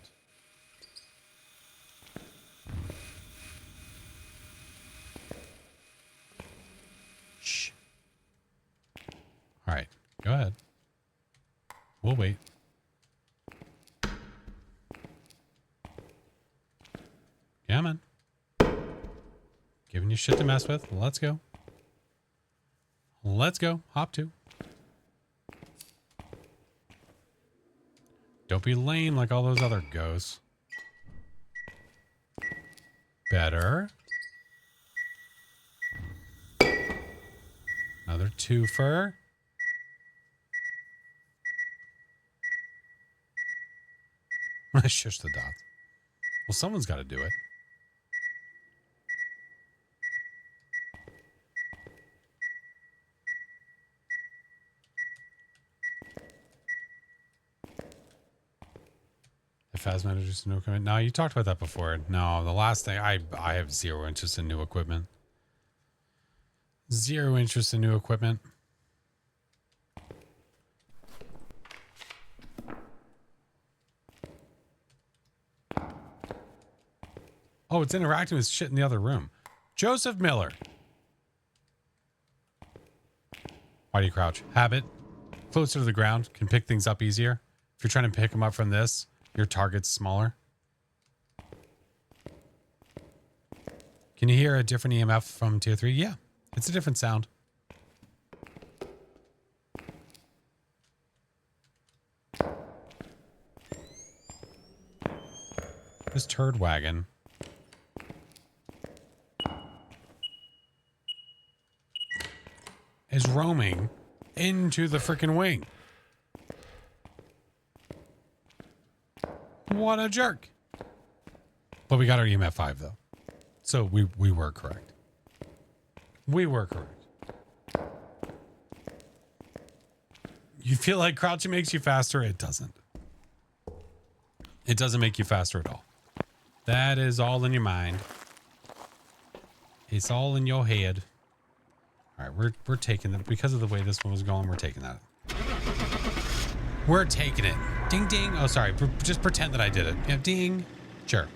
Shh. All right. Go ahead. We'll wait. Come on. Giving you shit to mess with. Let's go. Let's go. Hop to. Don't be lame like all those other ghosts. Better. Another twofer. Shush the dots. Well, someone's got to do it. If Phasma introduced new equipment. No, you talked about that before. No, the last thing I have zero interest in new equipment. Zero interest in new equipment. Oh, it's interacting with shit in the other room. Joseph Miller. Why do you crouch? Habit. Closer to the ground. Can pick things up easier. If you're trying to pick them up from this, your target's smaller. Can you hear a different EMF from tier 3? Yeah. It's a different sound. This turd wagon. Is roaming into the freaking wing. What a jerk. But we got our EMF 5 though. So we were correct. We were correct. You feel like crouching makes you faster? It doesn't. It doesn't make you faster at all. That is all in your mind. It's all in your head. All right, we're taking that because of the way this one was going. We're taking that. We're taking it. Ding ding. Oh, sorry. Just pretend that I did it. Yeah, ding. Sure.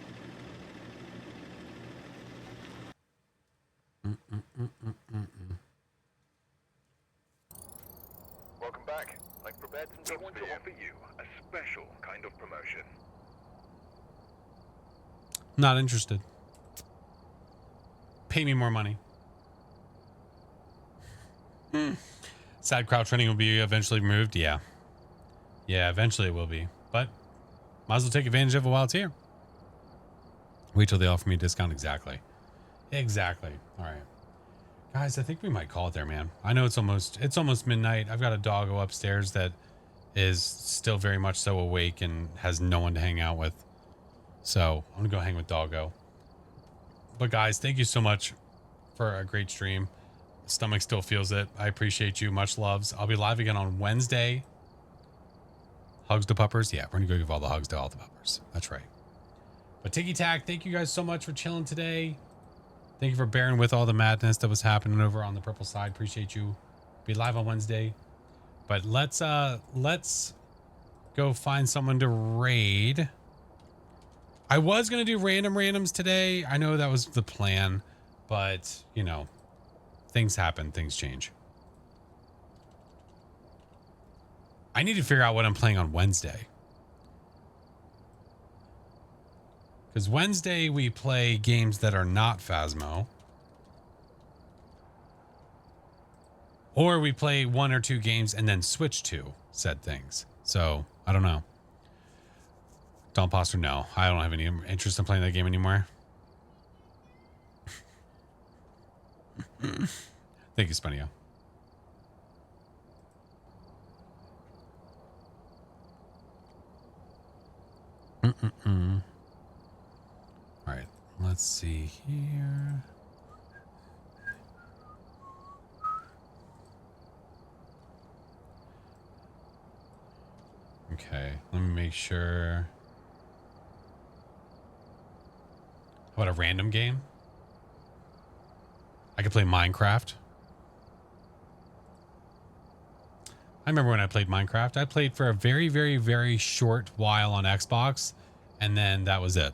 Welcome back. I've prepared some jobs for you. I want to offer you a special kind of promotion. Not interested. Pay me more money. Sad crouch running will be eventually removed. Yeah. Yeah, eventually it will be. But might as well take advantage of it while it's here. Wait till they offer me a discount. Exactly. Exactly. All right. Guys, I think we might call it there, man. I know it's almost midnight. I've got a doggo upstairs that is still very much so awake and has no one to hang out with. So I'm gonna go hang with doggo. But guys, thank you so much for a great stream. Stomach still feels it. I appreciate you. Much loves. I'll be live again on Wednesday. Hugs to puppers. Yeah, we're gonna go give all the hugs to all the puppers. That's right. But Tiki Tack, thank you guys so much for chilling today. Thank you for bearing with all the madness that was happening over on the purple side. Appreciate you. Be live on Wednesday. But let's go find someone to raid. I was gonna do randoms today. I know that was the plan, but you know, things happen, things change. I need to figure out what I'm playing on Wednesday. Because Wednesday we play games that are not Phasmo. Or we play one or two games and then switch to said things. So, I don't know. Don Poster, no. I don't have any interest in playing that game anymore. Thank you, Spunnyo. All right, let's see here. Okay, let me make sure. What, a random game? I could play Minecraft. I remember when I played Minecraft. I played for a very, very, very short while on Xbox, and then that was it.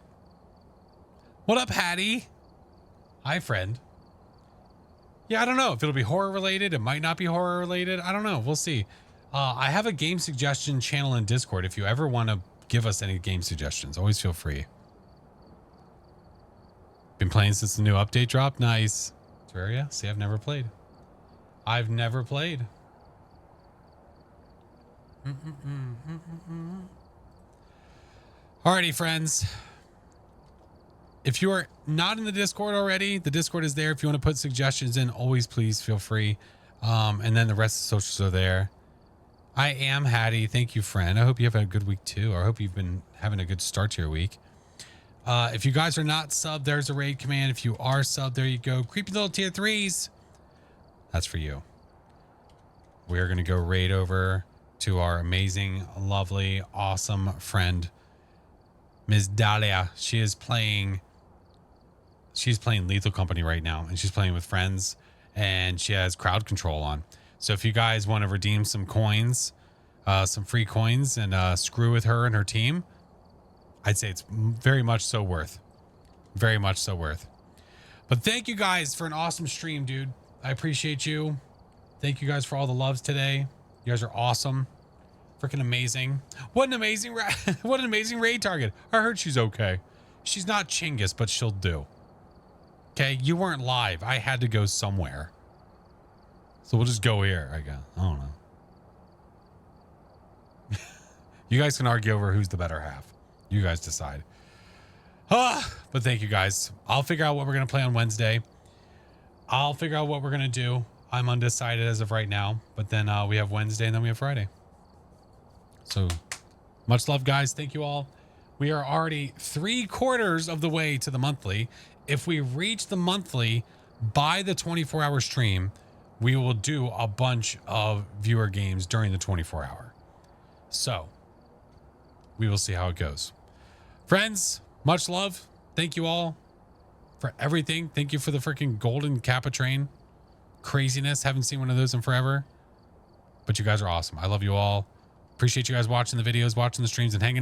What up, Hattie? Hi, friend. Yeah, I don't know if it'll be horror related. It might not be horror related. I don't know. We'll see. I have a game suggestion channel in Discord. If you ever want to give us any game suggestions, always feel free. Been playing since the new update dropped. Nice. Terraria? See, I've never played. I've never played. Alrighty, friends. If you are not in the Discord already, the Discord is there. If you want to put suggestions in, always please feel free. And then the rest of the socials are there. I am Hattie. Thank you, friend. I hope you have a good week too. Or I hope you've been having a good start to your week. If you guys are not subbed, there's a raid command. If you are subbed, there you go. Creepy little tier 3s. That's for you. We're going to go raid over to our amazing, lovely, awesome friend, Ms. Dahlia. She's playing Lethal Company right now, and she's playing with friends, and she has crowd control on. So if you guys want to redeem some coins, some free coins, and screw with her and her team, I'd say it's very much so worth. Very much so worth. But thank you guys for an awesome stream, dude. I appreciate you. Thank you guys for all the loves today. You guys are awesome. Freaking amazing. What an amazing what an amazing raid target. I heard she's okay. She's not Chinggis, but she'll do. Okay, you weren't live. I had to go somewhere. So we'll just go here, I guess. I don't know. You guys can argue over who's the better half. You guys decide. But thank you guys. I'll figure out what we're going to play on Wednesday. I'll figure out what we're going to do. I'm undecided as of right now. But then we have Wednesday and then we have Friday. So much love, guys. Thank you all. We are already 3/4 of the way to the monthly. If we reach the monthly by the 24-hour stream, we will do a bunch of viewer games during the 24-hour. So we will see how it goes. Friends, much love. Thank you all for everything. Thank you for the freaking golden Kappa train. Craziness. Haven't seen one of those in forever. But you guys are awesome. I love you all. Appreciate you guys watching the videos, watching the streams, and hanging out.